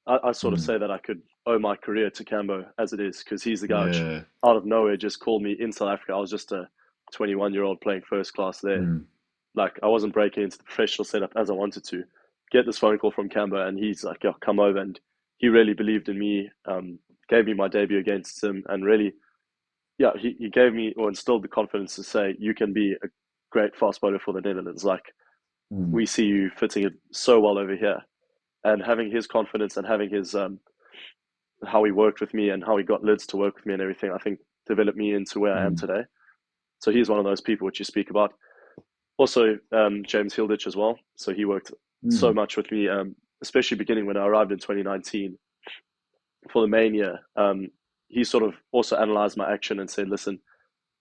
I sort of Mm. say that I could owe my career to Cambo as it is because he's the guy which Yeah. out of nowhere just called me in South Africa. I was just a 21-year-old playing first class there. Mm. Like I wasn't breaking into the professional setup as I wanted to. Get this phone call from Cambo and he's like, "Yo, come over," and he really believed in me. Gave me my debut against him, and really, yeah, he gave me or instilled the confidence to say you can be a great fast bowler for the Netherlands. Like Mm. we see you fitting it so well over here, and having his confidence and having his how he worked with me and how he got Lids to work with me and everything, I think developed me into where I am Mm. today. So he's one of those people which you speak about. Also, James Hilditch as well. So he worked so Mm. much with me, especially beginning when I arrived in 2019 for the main year. He sort of also analyzed my action and said, "Listen,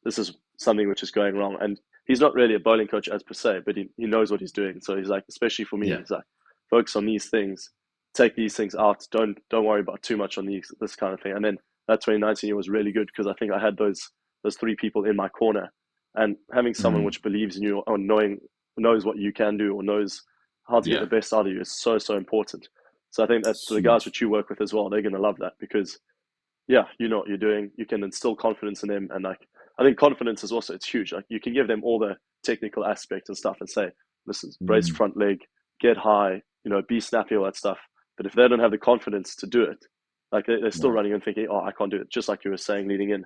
this is something which is going wrong." And he's not really a bowling coach as per se, but he knows what he's doing. So he's like, especially for me, Yeah. he's like, focus on these things, take these things out. Don't worry about too much on this kind of thing. And then that 2019 year was really good because I think I had those three people in my corner, and having someone Mm. which believes in you or knows what you can do or knows how to get Yeah. the best out of you is so important. So I think that It's for the guys huge. which you work with as well, they're going to love that because yeah, you know what you're doing. You can instill confidence in them, and like I think confidence is also it's huge. Like you can give them all the technical aspects and stuff, and say, "Listen, brace Mm. front leg, get high, be snappy, all that stuff." But if they don't have the confidence to do it, like they're still No. running and thinking, "Oh, I can't do it." Just like you were saying, leading in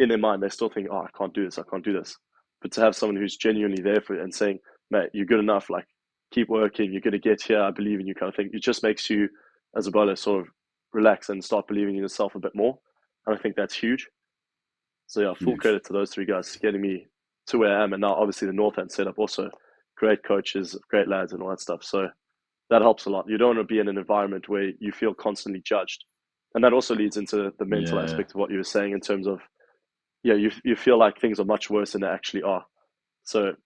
their mind, they're still thinking, "Oh, I can't do this. I can't do this." But to have someone who's genuinely there for it and saying, "Mate, you're good enough. Like keep working. You're going to get here. I believe in you," kind of thing. It just makes you, as a bowler, sort of relax and start believing in yourself a bit more. And I think that's huge. So yeah, full Huge. credit to those three guys getting me to where I am. And now obviously the Northants setup also great coaches, great lads and all that stuff. So that helps a lot. You don't want to be in an environment where you feel constantly judged. And that also leads into the mental Yeah. aspect of what you were saying in terms of, yeah, you feel like things are much worse than they actually are. So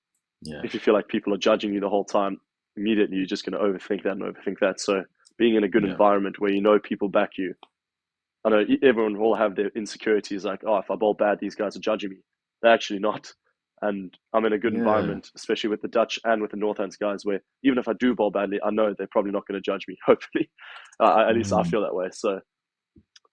Yeah. if you feel like people are judging you the whole time, immediately you're just going to overthink that and overthink that. So being in a good Yeah. environment where you know people back you, I know everyone will have their insecurities like, oh, if I bowl bad, these guys are judging me. They're actually not. And I'm in a good Yeah. environment, especially with the Dutch and with the Northants guys, where even if I do bowl badly, I know they're probably not going to judge me, hopefully. At least I Mm. feel that way. So,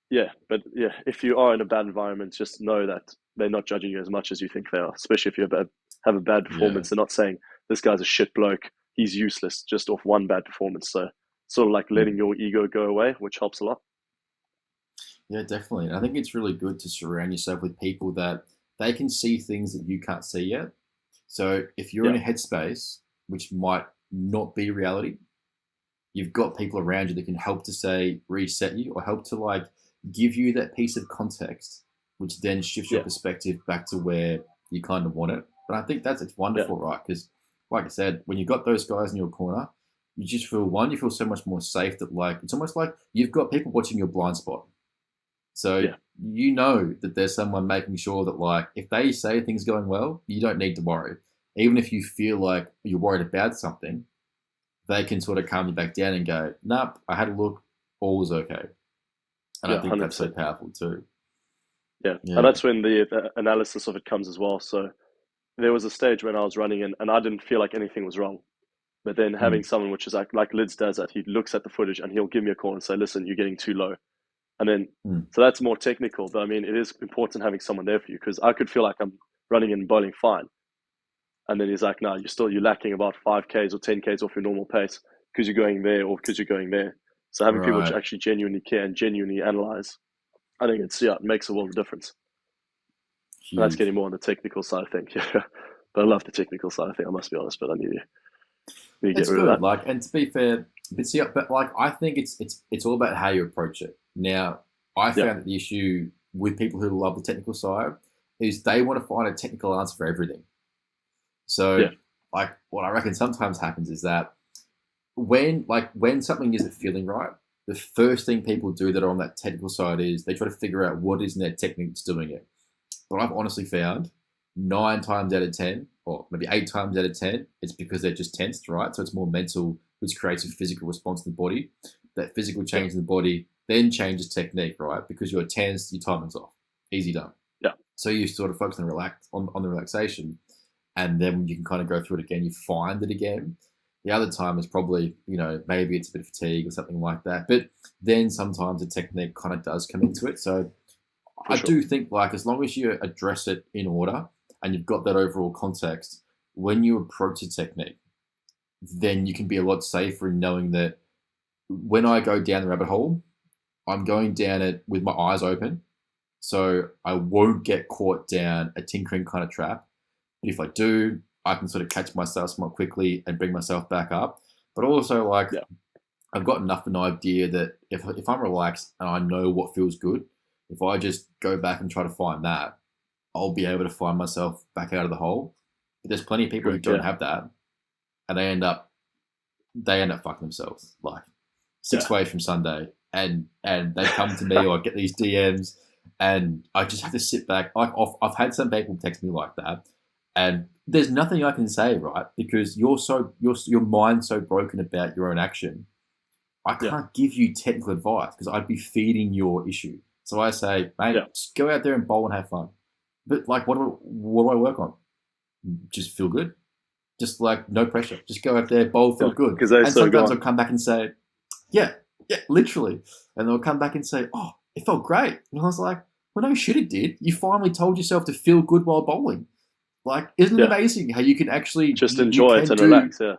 yeah. But yeah, if you are in a bad environment, just know that they're not judging you as much as you think they are, especially if you have a bad Yeah. performance. They're not saying, this guy's a shit bloke, he's useless, just off one bad performance. So, sort of like letting Mm. your ego go away, which helps a lot. Yeah, definitely. And I think it's really good to surround yourself with people that they can see things that you can't see yet. So if you're in Yeah. a headspace, which might not be reality, you've got people around you that can help to say reset you or help to like give you that piece of context, which then shifts your Yeah. perspective back to where you kind of want it. But I think it's Yeah. wonderful, right? Because like I said, when you've got those guys in your corner, you just feel you feel so much more safe that like it's almost like you've got people watching your blind spot. So Yeah. you know that there's someone making sure that like if they say things going well, you don't need to worry. Even if you feel like you're worried about something, they can sort of calm you back down and go, nope, I had a look, all was okay. And I Yeah, think that's so 100%. powerful too. Yeah. And Yeah. that's when the analysis of it comes as well. So there was a stage when I was running and I didn't feel like anything was wrong. But then having Mm. someone which is like Lids does that, he looks at the footage and he'll give me a call and say, listen, you're getting too low. And then, Mm. so that's more technical. But I mean, it is important having someone there for you because I could feel like I'm running and bowling fine. And then he's like, no, you're lacking about 5Ks or 10Ks off your normal pace because you're going there or because you're going there. So having people which Right. actually genuinely care and genuinely analyze, I think it makes a world of difference. And that's Huge. getting more on the technical side, I think. Yeah. But I love the technical side, I think, I must be honest, but I need to get It's rid of good. that. Like, and to be fair, but see, but like, I think it's all about how you approach it. Now, I Yeah. found that the issue with people who love the technical side is they want to find a technical answer for everything. So, Yeah. like, what I reckon sometimes happens is that when something isn't feeling right, the first thing people do that are on that technical side is they try to figure out what is in their technique that's doing it. But I've honestly found 9 times out of 10, or maybe 8 times out of 10, it's because they're just tensed, right? So it's more mental, which creates a physical response to the body. That physical Yeah. change in the body then changes technique, right? Because you're tensed, your timing's off. Easy done. Yeah. So you sort of focus on the relaxation, and then you can kind of go through it again. You find it again. The other time is probably, maybe it's a bit of fatigue or something like that. But then sometimes the technique kind of does come into it. So For I sure. do think, like, as long as you address it in order and you've got that overall context, when you approach the technique, then you can be a lot safer in knowing that when I go down the rabbit hole, I'm going down it with my eyes open. So I won't get caught down a tinkering kind of trap. But if I do, I can sort of catch myself somewhat quickly and bring myself back up. But also, like, Yeah. I've got enough of an idea that if I'm relaxed and I know what feels good, if I just go back and try to find that, I'll be able to find myself back out of the hole. But there's plenty of people who Correct. don't Yeah. have that, and they end up fucking themselves. Like, six Yeah. ways from Sunday, and they come to me or I get these DMs, and I just have to sit back. Like, I've had some people text me like that, and there's nothing I can say, right? Because your mind's so broken about your own action. I Yeah. can't give you technical advice because I'd be feeding your issue. So I say, mate, Yeah. just go out there and bowl and have fun. But like, what do I work on? Just feel good. Just like no pressure. Just go out there, bowl, feel Yeah. good. Because they're And so sometimes I'll gone. come back and say, yeah, yeah, literally. And they'll come back and say, oh, it felt great. And I was like, well, no shit, it did. You finally told yourself to feel good while bowling. Like, isn't it Yeah. amazing how you can actually Just you enjoy it can and do relax. Yeah.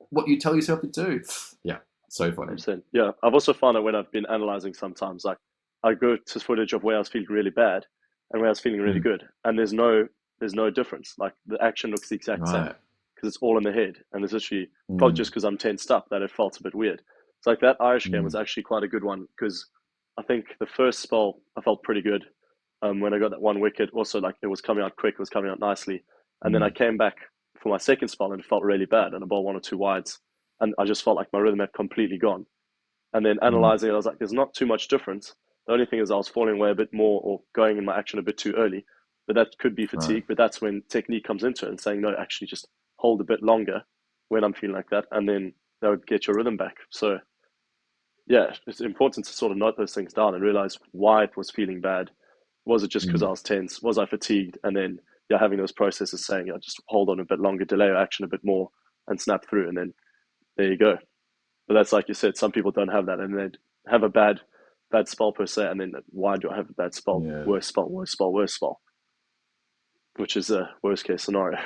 what you tell yourself to do? Yeah, so funny. 100%. Yeah. I've also found that when I've been analyzing sometimes, like I go to footage of where I was feeling really bad and where I was feeling really Mm, good. And there's no difference. Like the action looks the exact same right. because it's all in the head. And it's literally probably Mm, just because I'm tensed up that it felt a bit weird. It's like that Irish game was mm, actually quite a good one because I think the first spell I felt pretty good. When I got that one wicket, also like it was coming out quick, it was coming out nicely. And then I mm, came back for my second spell and it felt really bad. And I bowled one or two wides. And I just felt like my rhythm had completely gone. And then mm, analyzing it, I was like, there's not too much difference. The only thing is I was falling away a bit more or going in my action a bit too early. But that could be right. fatigue. But that's when technique comes into it and saying, no, actually just hold a bit longer when I'm feeling like that. And then that would get your rhythm back. So yeah, it's important to sort of note those things down and realize why it was feeling bad. Was it just because I Mm. was tense? Was I fatigued? And then you're having those processes saying, just hold on a bit longer, delay your action a bit more and snap through. And then there you go. But that's like you said, some people don't have that and they have a bad spell per se. And then why do I have a bad spell? Yeah. Worst spell, worst spell, worst spell, which is a worst case scenario.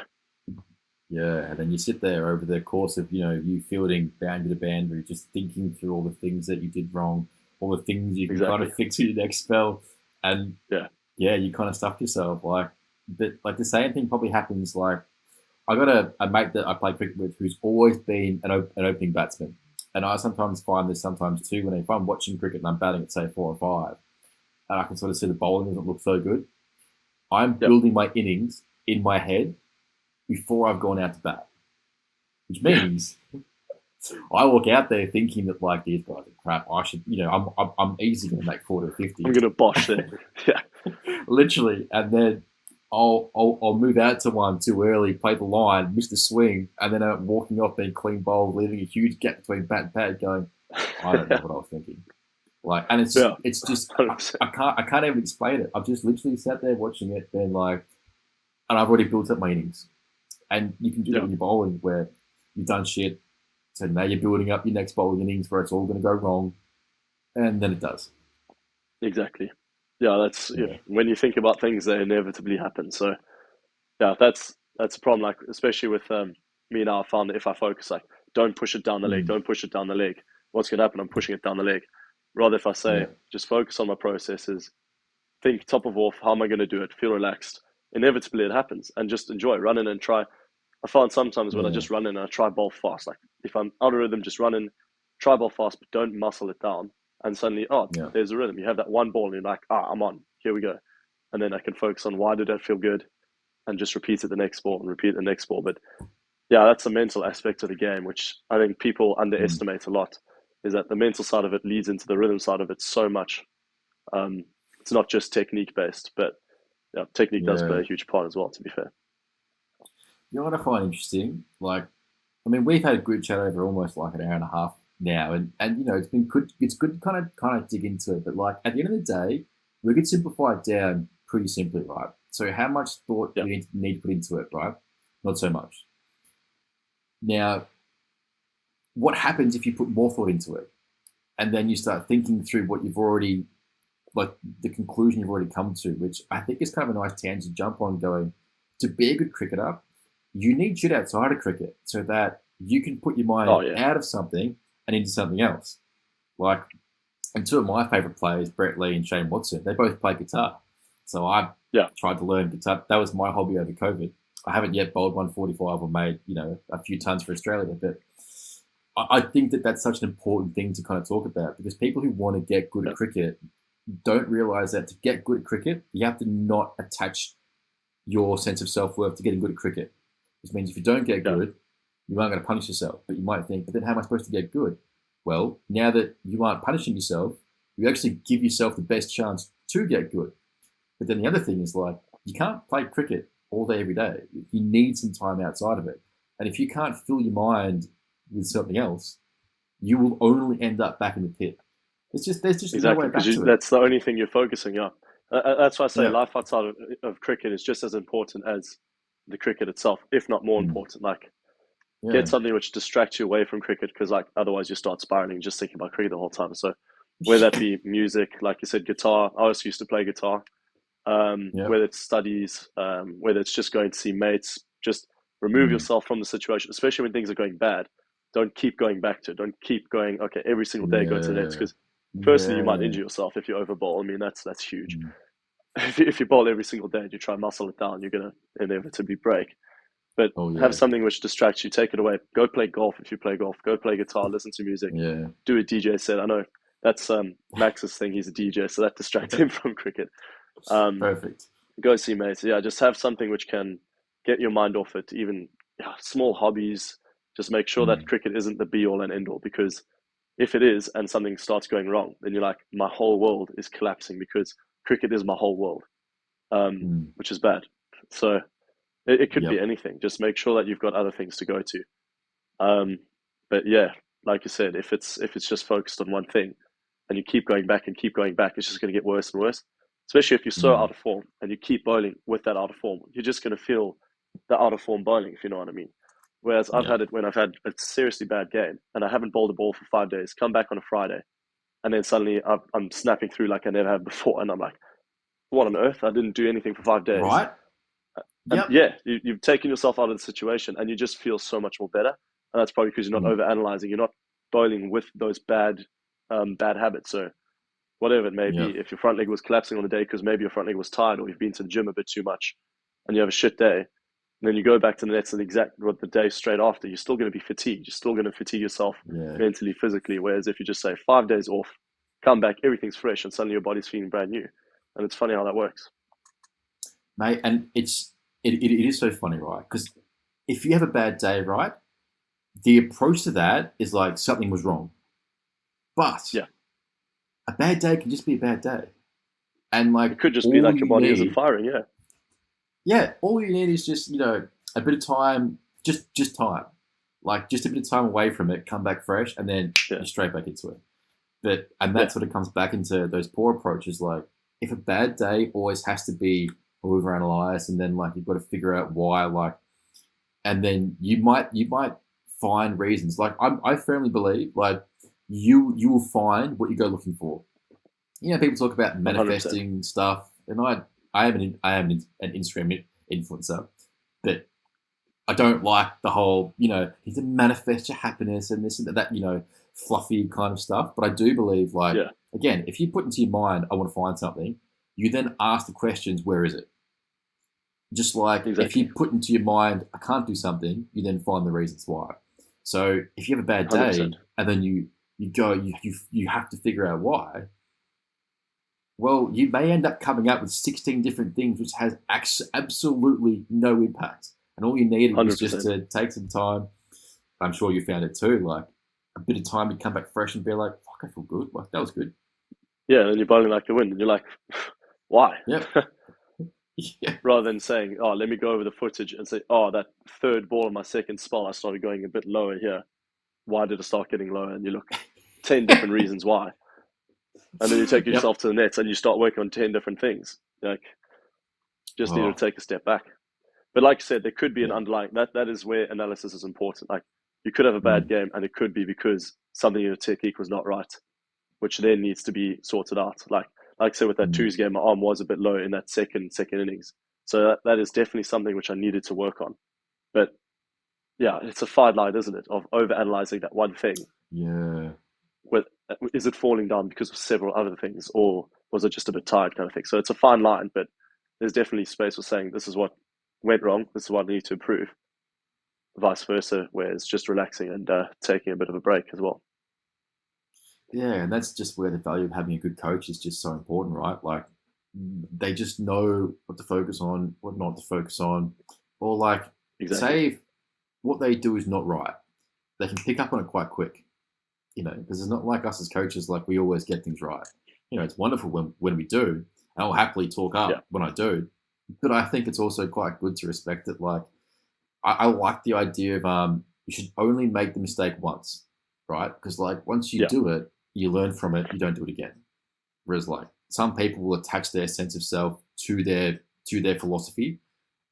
Yeah, and then you sit there over the course of you fielding boundary to boundary, just thinking through all the things that you did wrong, all the things you can kind Exactly. of fix in your next spell, and Yeah. yeah, you kind of stuffed yourself. But like the same thing probably happens. Like, I got a mate that I play cricket with who's always been an opening batsman, and I sometimes find this sometimes too when if I'm watching cricket and I'm batting at say 4 or 5, and I can sort of see the bowling doesn't look so good. I'm Yep. building my innings in my head before I've gone out to bat, which Yeah. means I walk out there thinking that like these guys are crap. I should, I'm easily going to make 40 or 50, I'm going to bosh there. Yeah. literally, and then I'll move out to one too early, play the line, miss the swing, and then I'm walking off being clean bowled, leaving a huge gap between bat and pad, going, I don't know what I was thinking. Like, and Yeah. it's just 100%. I can't even explain it. I've just literally sat there watching it, being like, and I've already built up my innings. And you can do that Yeah. when you're bowling, where you've done shit. So now you're building up your next bowling innings where it's all going to go wrong, and then it does. Exactly. Yeah, that's Yeah. when you think about things, they inevitably happen. So yeah, that's a problem. Like especially with me now, I found that if I focus, like don't push it down the leg, Mm. don't push it down the leg. What's going to happen? I'm pushing it down the leg. Rather, if I say Yeah. just focus on my processes, think top of off, how am I going to do it? Feel relaxed. inevitably it happens, and just enjoy, run in and try. I find sometimes when I Yeah, just run in and I try bowl fast, like if I'm out of rhythm, just run in, try bowl fast, but don't muscle it down. And suddenly, oh, yeah, there's a rhythm. You have that one ball, and you're like, I'm on. Here we go. And then I can focus on why did that feel good, and just repeat it the next ball and repeat the next ball. But yeah, that's a mental aspect of the game, which I think people mm, underestimate a lot. Is that the mental side of it leads into the rhythm side of it so much. Um, it's not just technique based, but yeah, technique does play yeah. a huge part as well. To be fair. You know what I find interesting? Like, I mean, we've had a good chat over almost like an hour and a half now, and you know, it's been good. It's good to kind of dig into it. But like at the end of the day, we could simplify it down pretty simply, right? So, how much thought Yeah. do you need to put into it, right? Not so much. Now, what happens if you put more thought into it, and then you start thinking through what you've already, like the conclusion you've already come to, which I think is kind of a nice tangent to jump on. Going to be a good cricketer, you need shit outside of cricket so that you can put your Oh mind yeah. out of something and into something else. Like, and two of my favourite players, Brett Lee and Shane Watson, they both play guitar. So I Yeah. tried to learn guitar. That was my hobby over COVID. I haven't yet bowled 145 or made, a few tons for Australia, but I think that that's such an important thing to kind of talk about because people who want to get good at Yeah. cricket don't realise that to get good at cricket, you have to not attach your sense of self worth to getting good at cricket. Which means if you don't get Yeah. good, you aren't going to punish yourself. But you might think, but then how am I supposed to get good? Well, now that you aren't punishing yourself, you actually give yourself the best chance to get good. But then the other thing is like, you can't play cricket all day, every day. You need some time outside of it. And if you can't fill your mind with something else, you will only end up back in the pit. There's just no way Exactly, back because to it. that's the only thing you're focusing on. That's why I say Yeah. life outside of cricket is just as important as the cricket itself, if not more Mm. important. Like, get Yeah. something which distracts you away from cricket, because like otherwise you start spiraling just thinking about cricket the whole time. So whether that be music, like you said, guitar. I also used to play guitar. Yeah. Whether it's studies, whether it's just going to see mates, just remove Mm. yourself from the situation, especially when things are going bad. Don't keep going back to it. Don't keep going, okay, every single day go to the nets, Yeah. because firstly, you might Yeah. injure yourself if you over bowl. I mean, that's huge. Mm. If you bowl every single day and you try and muscle it down, you're going to inevitably break. But Oh have yeah. something which distracts you, take it away. Go play golf if you play golf. Go play guitar, listen to music, Yeah. do a DJ set. I know that's Max's thing. He's a DJ, so that distracts him from cricket. Um, Perfect. Go see mates. Yeah, just have something which can get your mind off it. Even small hobbies. Just make sure that Mm. cricket isn't the be all and end all. Because if it is, and something starts going wrong, then you're like, my whole world is collapsing because cricket is my whole world, Mm. which is bad. So it could be Yep. anything. Just make sure that you've got other things to go to. Um, but yeah, like you said, if it's just focused on one thing, and you keep going back and keep going back, it's just going to get worse and worse. Especially if you're so Mm. out of form and you keep bowling with that out of form, you're just going to feel the out of form bowling, if you know what I mean. Whereas I've Yep. had it when I've had a seriously bad game and I haven't bowled a ball for 5 days, come back on a Friday, and then suddenly I'm snapping through like I never have before, and I'm like, what on earth? I didn't do anything for 5 days. Right. And Yep. yeah, you've taken yourself out of the situation and you just feel so much more better. And that's probably because you're not Mm. over analyzing. You're not bowling with those bad habits. So whatever it may be, Yep. if your front leg was collapsing on the day because maybe your front leg was tired or you've been to the gym a bit too much and you have a shit day, and then you go back to the nets and exactly what the day straight after, you're still going to be fatigued. You're still going to fatigue yourself Yeah. mentally, physically. Whereas if you just say 5 days off, come back, everything's fresh, and suddenly your body's feeling brand new. And it's funny how that works. Mate, and it is so funny, right? Because if you have a bad day, right, the approach to that is like something was wrong. But Yeah. a bad day can just be a bad day. And It like could just be all like your you body isn't need, firing. Yeah. yeah, all you need is just, a bit of time, just time. Like just a bit of time away from it, come back fresh, and then Yeah. you're straight back into it. And Yeah. that sort of comes back into those poor approaches. Like if a bad day always has to be overanalyzed, and then like you've got to figure out why, like, and then you might find reasons. Like I firmly believe, like you will find what you go looking for. People talk about 100%. manifesting stuff, and I am an Instagram influencer, but I don't like the whole, you need to manifest your happiness and this and that, fluffy kind of stuff. But I do believe, like, Yeah. again, if you put into your mind, I want to find something, you then ask the questions, where is it? Just like if Exactly. you put into your mind, I can't do something, you then find the reasons why. So if you have a bad 100%. day and then you go, you have to figure out why. Well, you may end up coming up with 16 different things, which has absolutely no impact. And all you needed was just 100%. to take some time. I'm sure you found it too. Like a bit of time, you come back fresh and be like, "Fuck, I feel good. Like that was good." Yeah, and you're bowling like the wind, and you're like, why? Yep. Yeah. Rather than saying, oh, let me go over the footage and say, oh, that third ball in my second spell, I started going a bit lower here. Why did it start getting lower? And you look 10 different reasons why. And then you take Yep. yourself to the nets and you start working on 10 different things. Like, just need to Oh, take a step back. But like I said, there could be an yeah. underlying, that is where analysis is important. Like, you could have a bad Mm, game and it could be because something in your technique was not right, which then needs to be sorted out. Like I said, with that mm. twos game, my arm was a bit low in that second innings. So that is definitely something which I needed to work on. But yeah, it's a fine line, isn't it, of over analyzing that one thing. Yeah. With is it falling down because of several other things, or was it just a bit tired kind of thing? So it's a fine line, but there's definitely space for saying this is what went wrong, this is what I need to improve. Vice versa, where it's just relaxing and taking a bit of a break as well. Yeah, and that's just where the value of having a good coach is just so important, right? Like they just know what to focus on, what not to focus on, or like Exactly. say if what they do is not right, they can pick up on it quite quick, because it's not like us as coaches, like we always get things right. It's wonderful when we do, and I'll happily talk Yeah. up when I do, but I think it's also quite good to respect it. Like I like the idea of you should only make the mistake once, right? Because like once you Yeah. do it, you learn from it, you don't do it again. Whereas like some people will attach their sense of self to their philosophy,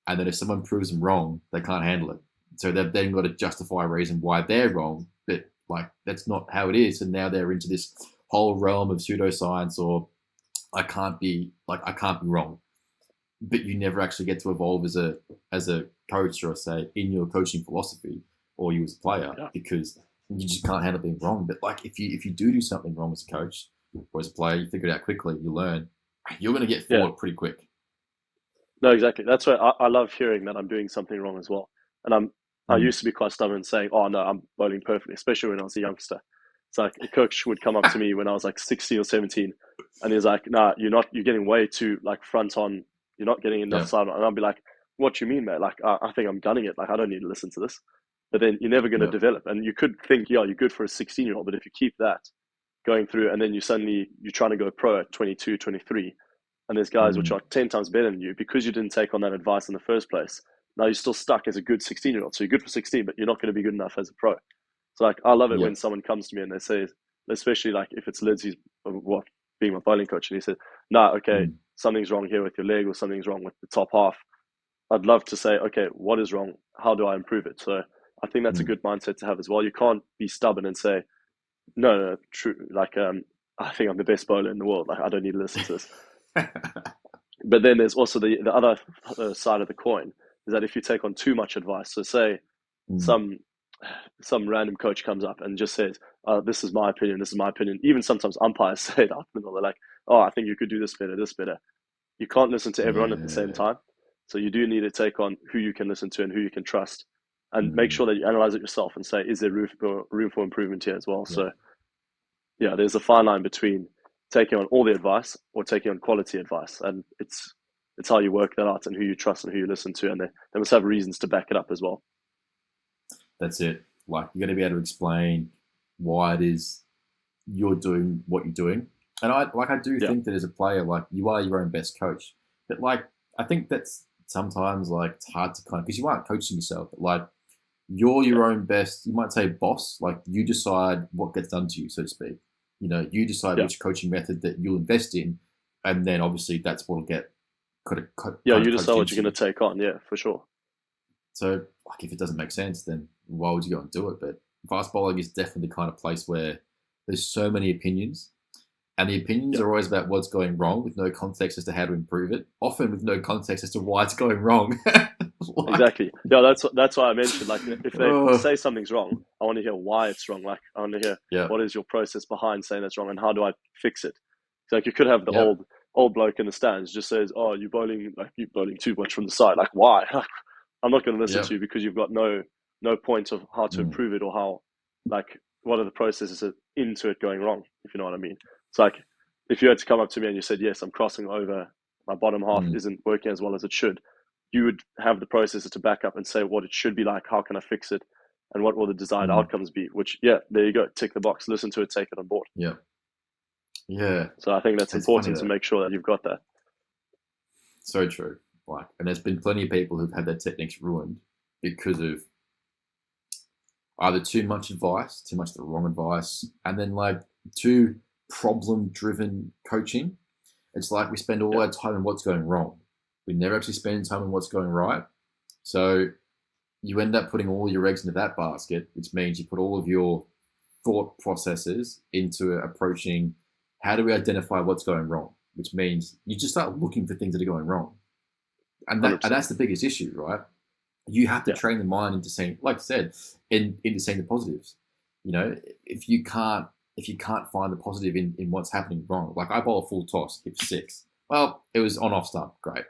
and then if someone proves them wrong, they can't handle it. So they've then got to justify a reason why they're wrong, but like that's not how it is. And now they're into this whole realm of pseudoscience or I can't be wrong. But you never actually get to evolve as a coach or say in your coaching philosophy or you as a player Yeah. because you just can't handle being wrong. But like if you do something wrong as a coach or as a player, you figure it out quickly, you learn, you're going to get Yeah. forward pretty quick. No, exactly. That's why I love hearing that I'm doing something wrong as well. And I Mm. used to be quite stubborn saying, "Oh no, I'm bowling perfectly," especially when I was a youngster. It's like a coach would come up to me when I was like 16 or 17, and he's like, "Nah, you're not. You're getting way too like front on. You're not getting enough Yeah. side on." And I'll be like, "What do you mean, mate? Like, I think I'm gunning it. Like, I don't need to listen to this." But then you're never going to Yeah. develop. And you could think, yeah, you're good for a 16-year-old, but if you keep that going through, and then you're trying to go pro at 22, 23, and there's guys which Mm. are 10 times better than you because you didn't take on that advice in the first place. Now you're still stuck as a good 16-year-old. So you're good for 16, but you're not going to be good enough as a pro. So like, I love it Yeah. when someone comes to me and they say, especially like if it's Lids, he's what being my bowling coach, and he said, "Nah, okay, Mm. something's wrong here with your leg, or something's wrong with the top half." I'd love to say, okay, what is wrong? How do I improve it? So I think that's a Mm. good mindset to have as well. You can't be stubborn and say, no, no, true. Like, I think I'm the best bowler in the world. Like, I don't need to listen to this. But then there's also the other side of the coin is that if you take on too much advice, so say Mm. some some random coach comes up and just says, "This is my opinion. This is my opinion." Even sometimes umpires say it out in the middle. They're like, "Oh, I think you could do this better, this better." You can't listen to everyone at the same Yeah. time, so you do need to take on who you can listen to and who you can trust, and make Mm. sure that you analyze it yourself and say, "Is there room for improvement here as well?" Yeah. So yeah, there's a fine line between taking on all the advice or taking on quality advice, and it's how you work that out and who you trust and who you listen to, and they must have reasons to back it up as well. That's it. Like you got to be able to explain why it is you're doing what you're doing. And I do Yeah, think that as a player, like you are your own best coach. But like I think that's sometimes like it's hard to kind of because you aren't coaching yourself, but like you're yeah, your own best, you might say boss, like you decide what gets done to you, so to speak. You decide yeah, which coaching method that you'll invest in, and then obviously that's what'll get yeah. kind You of decide coached what you're into going you. to take on. Yeah, for sure. So, like, if it doesn't make sense, then why would you go and do it? But fast bowling is definitely the kind of place where there's so many opinions, and the opinions Yeah, are always about what's going wrong with no context as to how to improve it, often with no context as to why it's going wrong. like, exactly. Yeah, that's why I mentioned like if they oh, say something's wrong, I want to hear why it's wrong. Like I want to hear yeah, what is your process behind saying that's wrong and how do I fix it. So, like you could have the yeah, old old bloke in the stands just says, "Oh, you're bowling too much from the side." Like, why? I'm not going to listen Yep. to you because you've got no point of how to improve it, or how, like, what are the processes into it going wrong, if you know what I mean. It's like, if you had to come up to me and you said, "Yes, I'm crossing over, my bottom half isn't working as well as it should," you would have the processes to back up and say what it should be like, how can I fix it, and what will the desired outcomes be, which, yeah, there you go, tick the box, listen to it, take it on board. Yep. Yeah. So I think that's important to make sure that you've got that. So true. Like, and there's been plenty of people who've had their techniques ruined because of either too much advice, too much of the wrong advice, and then like too problem-driven coaching. It's like we spend all our time on what's going wrong. We never actually spend time on what's going right. So you end up putting all your eggs into that basket, which means you put all of your thought processes into approaching how do we identify what's going wrong, which means you just start looking for things that are going wrong. And that's the biggest issue, right? You have to train the mind into seeing, like I said, into seeing the positives. You know, if you can't find the positive in what's happening wrong, like I bowl a full toss, hit for 6. Well, it was on off stump, great.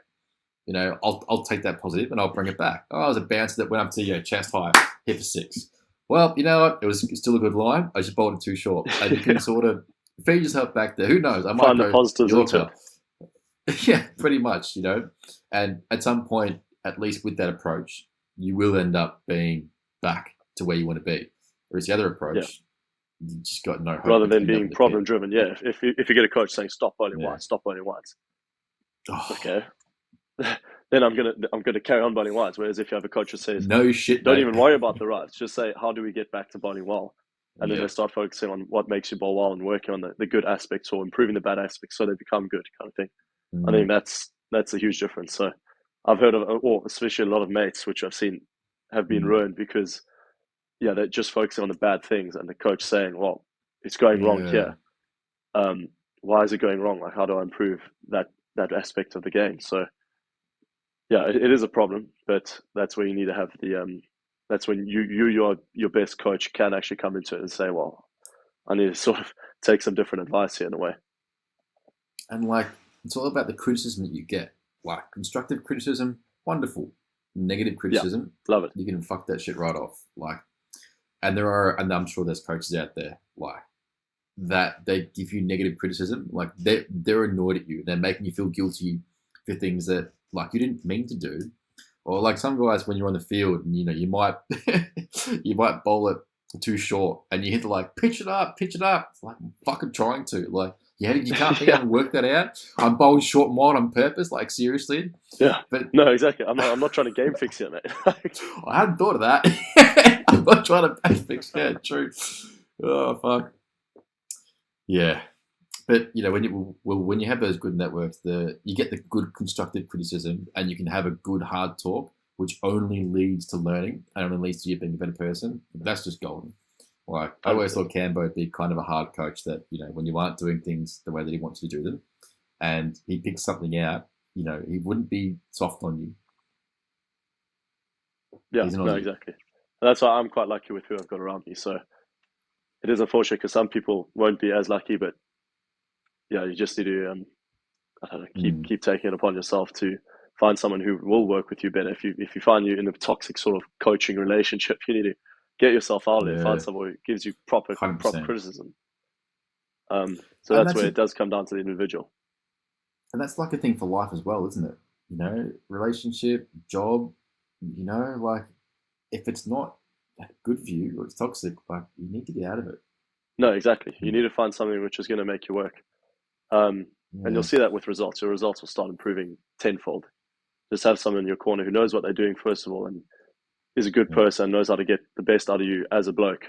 You know, I'll take that positive and I'll bring it back. Oh, it was a bouncer that went up to chest high, hit for 6. Well, you know what? It was still a good line. I just bowled it too short. And you can sort of feed yourself back there. Who knows? I might find the positives into it. Yeah, pretty much, you know. And at some point, at least with that approach, you will end up being back to where you want to be. Whereas the other approach, you just got no hope. Rather than being problem driven, if you get a coach saying stop bowling wides, stop bowling wides. Oh. Okay. Then I'm gonna carry on bowling wides. Whereas if you have a coach that says no shit, don't even worry about the rides, just say how do we get back to bowling well, and then they start focusing on what makes you bowl well and working on the good aspects or improving the bad aspects so they become good, kind of thing. I think that's a huge difference. So I've heard of, or especially a lot of mates which I've seen have been ruined because they're just focusing on the bad things, and the coach saying, well, it's going wrong here. Why is it going wrong? Like, how do I improve that aspect of the game? So it is a problem, but that's where you need to have that's when your best coach can actually come into it and say, well, I need to sort of take some different advice here in a way. And like, it's all about the criticism that you get. Like, constructive criticism, wonderful. Negative criticism, love it. You can fuck that shit right off. Like, and I'm sure there's coaches out there like that. They give you negative criticism, like they're annoyed at you. They're making you feel guilty for things that like you didn't mean to do. Or like some guys, when you're on the field, and you might bowl it too short, and you hit the like pitch it up. It's like, I'm fucking trying to, like, you can't think I can work that out. I'm bowling short and wide on purpose, like, seriously. Yeah, but no, exactly. I'm not trying to game fix it, mate. I hadn't thought of that. I'm not trying to game fix. Yeah, true. Oh fuck. Yeah. But when you have those good networks, you get the good constructive criticism, and you can have a good hard talk, which only leads to learning and only leads to you being a better person. That's just golden. Like, I always thought Cambo would be kind of a hard coach that when you aren't doing things the way that he wants you to do them, and he picks something out, he wouldn't be soft on you. Yeah, no, exactly. And that's why I'm quite lucky with who I've got around me. So it is unfortunate because some people won't be as lucky, but you just need to, I don't know, keep taking it upon yourself to find someone who will work with you better. If you find you in a toxic sort of coaching relationship, you need to get yourself out of there. Find someone who gives you proper criticism. So that's where it does come down to the individual. And that's like a thing for life as well, isn't it? Relationship, job. Like, if it's not good for you or it's toxic, like, you need to get out of it. No, exactly. You need to find something which is going to make you work. And you'll see that with results. Your results will start improving tenfold. Just have someone in your corner who knows what they're doing, first of all, and is a good person, knows how to get the best out of you as a bloke,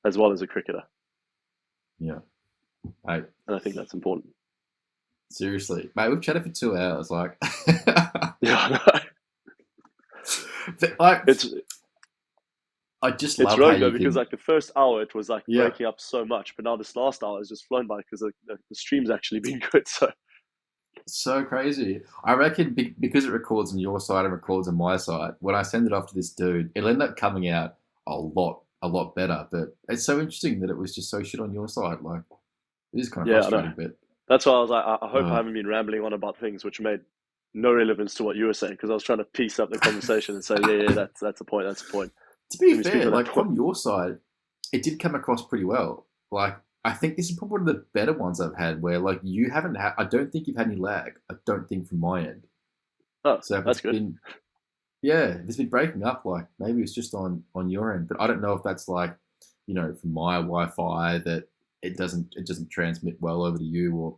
as well as a cricketer. Yeah. And I think that's important. Seriously. Mate, we've chatted for 2 hours. Like, yeah, I just love really good because like the first hour it was like breaking up so much, but now this last hour has just flown by because the stream's actually been good. So crazy. I reckon because it records on your side and records on my side, when I send it off to this dude, it'll end up coming out a lot better. But it's so interesting that it was just so shit on your side. Like, it is kind of frustrating, but That's why I was like, I hope I Uh, haven't been rambling on about things which made no relevance to what you were saying, because I was trying to piece up the conversation and say, yeah, that's a point, that's a point. to be Let me speak fair, on that like point. from your side, it did come across pretty well. Like I think this is probably one of the better ones I've had where like you haven't had. I don't think you've had any lag. I don't think from my end. Oh, So if it's that's good. been yeah, if it's been breaking up, like maybe it's just on your end. But I don't know if that's like from my Wi-Fi that it doesn't transmit well over to you, or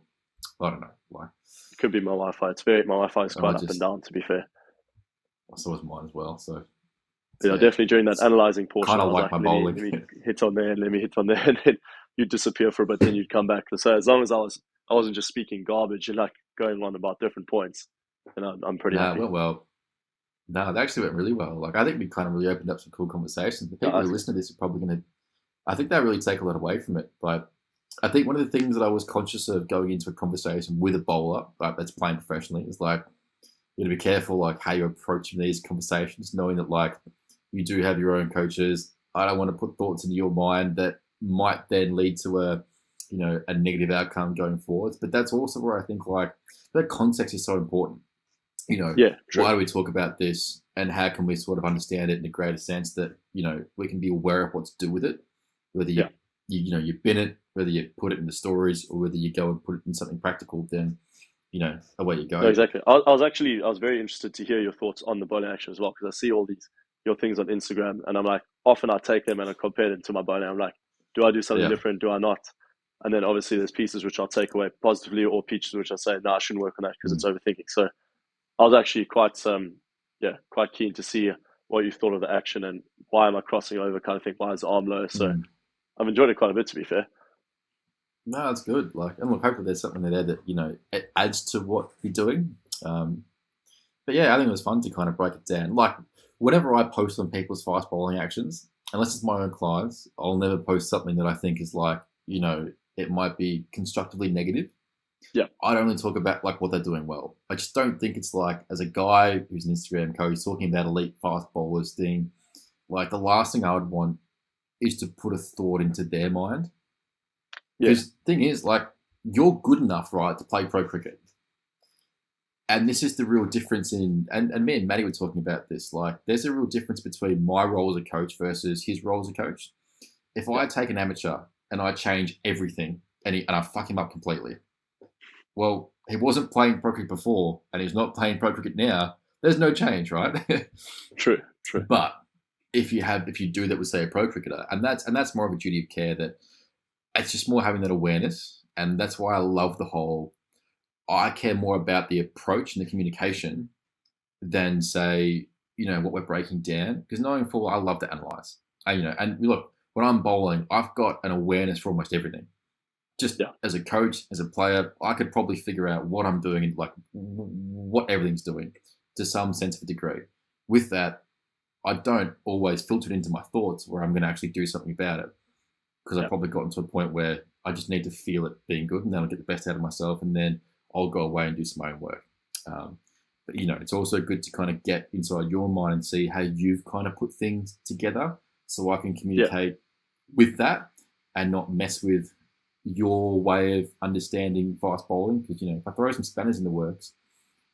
I don't know. Like It could be my Wi-Fi. My Wi-Fi is I quite up and just down, to be fair. so was mine as well. So But yeah, yeah, definitely during that it's analyzing portion, kind I of was like like, my let bowling. me hit on there, let me hit on there, and then you'd disappear for a bit, then you'd come back. So as long as I wasn't just speaking garbage and like going on about different points, and I'm pretty Nah, it happy. went well. No, they actually went really well. Like I think we kind of really opened up some cool conversations. The No, people who that's good. listen to this are probably going to. I think they really take a lot away from it. But I think one of the things that I was conscious of going into a conversation with a bowler, like that's playing professionally, is like you got to be careful, like how you're approaching these conversations, knowing that like you do have your own coaches. I don't want to put thoughts into your mind that might then lead to a negative outcome going forwards. But that's also where I think like that context is so important. Yeah, true. Why do we talk about this and how can we sort of understand it in a greater sense that, we can be aware of what to do with it, whether Yeah, you bin it, whether you put it in the stories or whether you go and put it in something practical, then, away you no, go. exactly. I was very interested to hear your thoughts on the bowling action as well, because I see all these your things on Instagram, and I'm like, often I take them and I compare them to my bowling. I'm like, do I do something Yeah. different? Do I not? And then obviously there's pieces which I'll take away positively, or pieces which I say, no, I shouldn't work on that because Mm. it's overthinking. So I was actually quite keen to see what you thought of the action and why am I crossing over kind of thing. Why is the arm low? So Mm. I've enjoyed it quite a bit, to be fair. No, it's good. Like, and look, hopefully there's something there that, it adds to what you're doing. Um, but yeah, I think it was fun to kind of break it down. Like, whenever I post on people's fast bowling actions, unless it's my own clients, I'll never post something that I think is like, it might be constructively negative. Yeah, I'd only talk about like what they're doing well. I just don't think it's like as a guy who's an Instagram coach talking about elite fast bowlers thing, like the last thing I would want is to put a thought into their mind. yeah, Because the thing is, like, you're good enough, right, to play pro cricket. And this is the real difference and me and Matty were talking about this, like, there's a real difference between my role as a coach versus his role as a coach. If yeah, I take an amateur and I change everything and I fuck him up completely, well, he wasn't playing pro cricket before and he's not playing pro cricket now. There's no change, right? true, true. But if you do that with say a pro cricketer, and that's more of a duty of care that it's just more having that awareness, and that's why I love the whole. I care more about the approach and the communication than say what we're breaking down because knowing full, I love to analyze. And look when I'm bowling, I've got an awareness for almost everything. Just Yeah, as a coach, as a player, I could probably figure out what I'm doing and like what everything's doing to some sense of a degree. With that, I don't always filter it into my thoughts where I'm going to actually do something about it because I've yeah, probably gotten to a point where I just need to feel it being good and then I'll get the best out of myself and then I'll go away and do some own work. Um, but it's also good to kind of get inside your mind and see how you've kind of put things together so I can yeah. communicate with that and not mess with your way of understanding fast bowling. Because, if I throw some spanners in the works,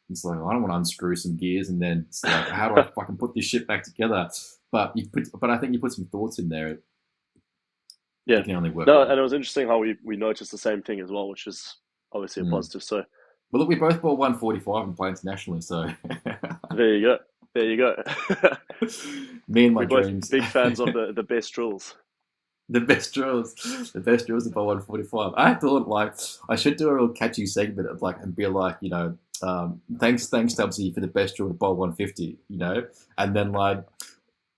it's like, I don't want to unscrew some gears and then it's like, how do I fucking put this shit back together? But I think you put some thoughts in there. Yeah. It can only work No, and well. it was interesting how we noticed the same thing as well, which is obviously a Mm. positive. So But look, we both bought 145 and play internationally, so there you go. There you go. me and my We're both dreams. big fans of the best drills. The best drills, the best drills about 145. I thought like I should do a real catchy segment of like and be like, thanks Stubbzy for the best drill to bowl 150, and then like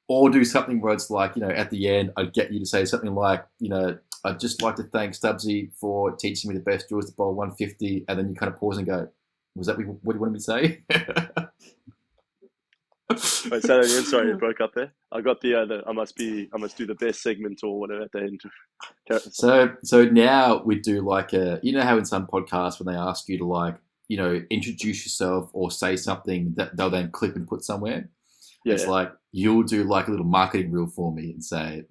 or do something where it's like, at the end I'd get you to say something like, I'd just like to thank Stubbzy for teaching me the best drills to bowl 150, and then you kind of pause and go, was that what you wanted me to say? Wait, say that again. Sorry, it broke up there. I got I must do the best segment or whatever at the end. So now we do like how in some podcasts when they ask you to like, introduce yourself or say something that they'll then clip and put somewhere. Yeah, It's yeah, like you'll do like a little marketing reel for me and say,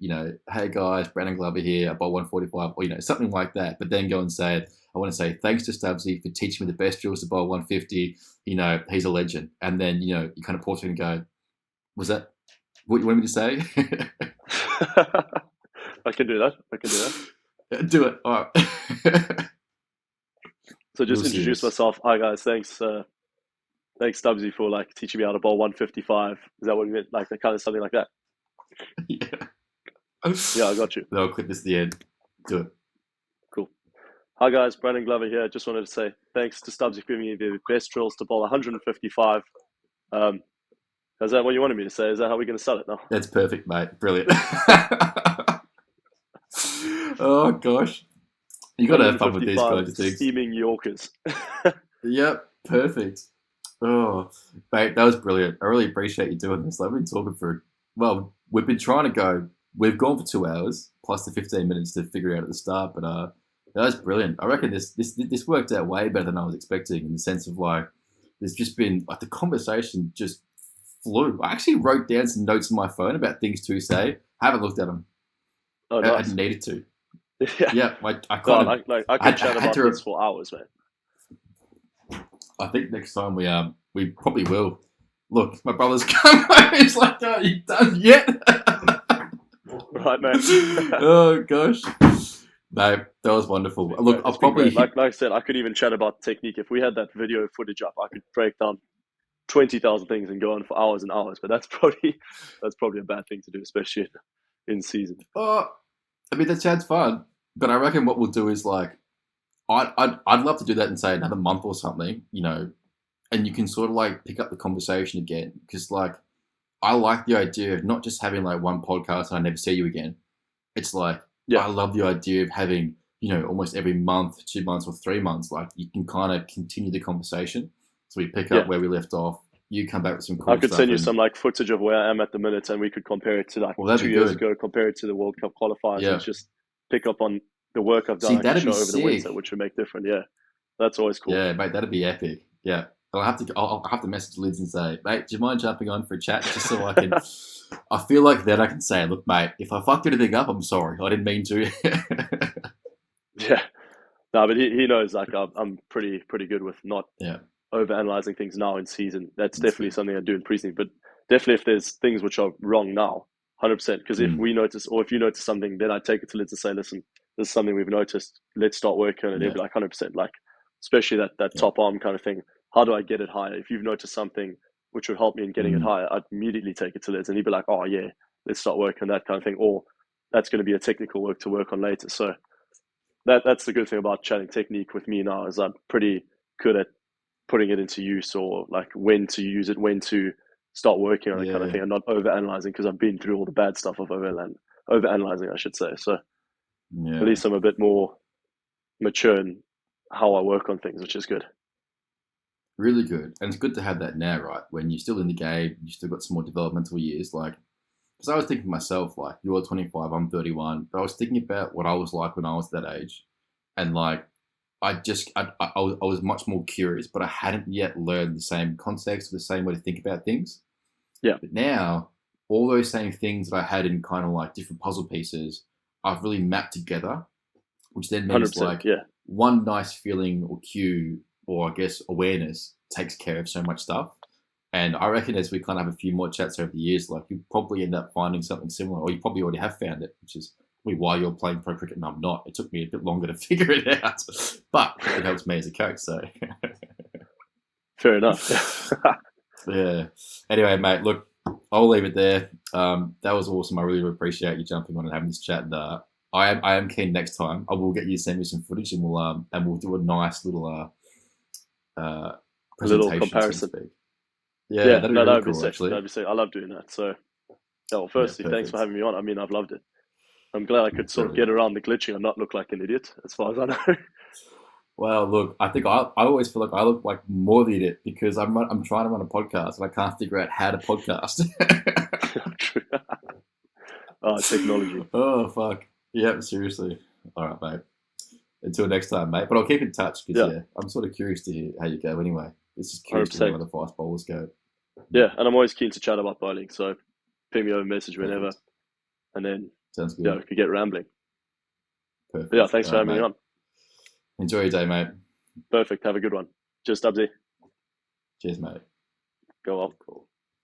hey guys, Brandon Glover here, I bought 145, or something like that. But then go and say, I want to say thanks to Stubbzy for teaching me the best drills to bowl 150. You know, he's a legend. And then, you know, you kind of pause and go, was that what you wanted me to say? I can do that. Do it. All right. So just introduce myself. Hi guys, thanks Stubbzy for like teaching me how to bowl 155. Is that what you meant? Like that kind of something like that? Yeah. Yeah, I got you. I'll clip this at the end. Do it. Cool. Hi guys, Brandon Glover here. Just wanted to say thanks to Stubbzy for giving me the best drills to bowl 155. Is that what you wanted me to say? Is that how we're going to sell it now? That's perfect, mate. Brilliant. Oh gosh. You got to have fun with these kinds of things. Steaming Yorkers. Yep, perfect. Oh, mate, that was brilliant. I really appreciate you doing this. I've been talking for, well, we've been trying to go, we've gone for 2 hours plus the 15 minutes to figure it out at the start, but that was brilliant. I reckon this worked out way better than I was expecting in the sense of like, there's just been, like the conversation just flew. I actually wrote down some notes on my phone about things to say. I haven't looked at them. Oh, nice. I needed to. Yeah, I could chat about this for hours, man. I think next time we probably will. Look, my brother's come home. He's like, "Oh, you done yet?" Right, man. Oh gosh, no, that was wonderful. Look, I'll probably like I said, I could even chat about technique. If we had that video footage up, I could break down 20,000 things and go on for hours and hours. But that's probably a bad thing to do, especially in season. Oh, I mean that sounds fun, but I reckon what we'll do is like, I'd love to do that in say another month or something, you know, and you can sort of like pick up the conversation again because like I like the idea of not just having like one podcast and I never see you again. It's like I love the idea of having, you know, almost every month, 2 months or 3 months, like you can kind of continue the conversation. So we pick up where we left off. You come back with some cool stuff. I could send you some like footage of where I am at the minute and we could compare it to like 2 years ago, compare it to the World Cup qualifiers and just pick up on the work I've done that'd be over sick. the winter, which would make different. Yeah, that's always cool. Yeah, mate, that'd be epic. Yeah, I'll have to message Lids and say, mate, do you mind jumping on for a chat just so I can? I feel like then I can say, look, mate, if I fucked anything up, I'm sorry. I didn't mean to. Yeah, no, but he knows like I'm pretty good with not overanalyzing things now in season. That's definitely something I do in preseason. But definitely, if there's things which are wrong now, 100%. Because if we notice, or if you notice something, then I take it to Lids and say, listen, this is something we've noticed. Let's start working on it. He'll be like 100%. Like, especially that top arm kind of thing. How do I get it higher? If you've noticed something which would help me in getting it higher, I'd immediately take it to Lids, and he'd be like, oh yeah, let's start working on that kind of thing. Or that's going to be a technical work to work on later. So that's the good thing about chatting technique with me now is I'm pretty good at putting it into use, or like when to use it, when to start working on it kind of thing, and not overanalyzing because I've been through all the bad stuff of overanalyzing, I should say. So at least I'm a bit more mature in how I work on things, which is good. Really good. And it's good to have that now, right? When you're still in the game, you still got some more developmental years. Like, because I was thinking to myself, like, you're 25, I'm 31. But I was thinking about what I was like when I was that age. And like, I was much more curious, but I hadn't yet learned the same context or the same way to think about things. Yeah. But now, all those same things that I had in kind of like different puzzle pieces, I've really mapped together, which then means like one nice feeling or cue, or I guess awareness takes care of so much stuff. And I reckon as we kind of have a few more chats over the years, like you probably end up finding something similar, or you probably already have found it, which is why you're playing pro cricket and I'm not. It took me a bit longer to figure it out, but it helps me as a coach. So fair enough. Yeah. Anyway, mate, look, I'll leave it there. That was awesome. I really appreciate you jumping on and having this chat. And, I am keen next time. I will get you to send me some footage, and we'll do a nice little presentation, comparison. So to speak. Yeah, that'd be really cool, sick. actually. That'd be sick. I love doing that. So, firstly, thanks for having me on. I mean, I've loved it. I'm glad I could sort of get around the glitching and not look like an idiot, as far as I know. Well, look, I think I always feel like I look like more the idiot because I'm trying to run a podcast and I can't figure out how to podcast. Oh, technology. Oh, fuck. Yeah, seriously. All right, mate. Until next time, mate. But I'll keep in touch because, I'm sort of curious to hear how you go anyway. This is curious to hear how the fast bowlers go. Yeah, and I'm always keen to chat about bowling, so ping me over a message whenever. And then, sounds good. We could get rambling. Perfect. But thanks for having me on. Enjoy your day, mate. Perfect. Have a good one. Cheers, Stubbzy. Cheers, mate. Go off. Cool.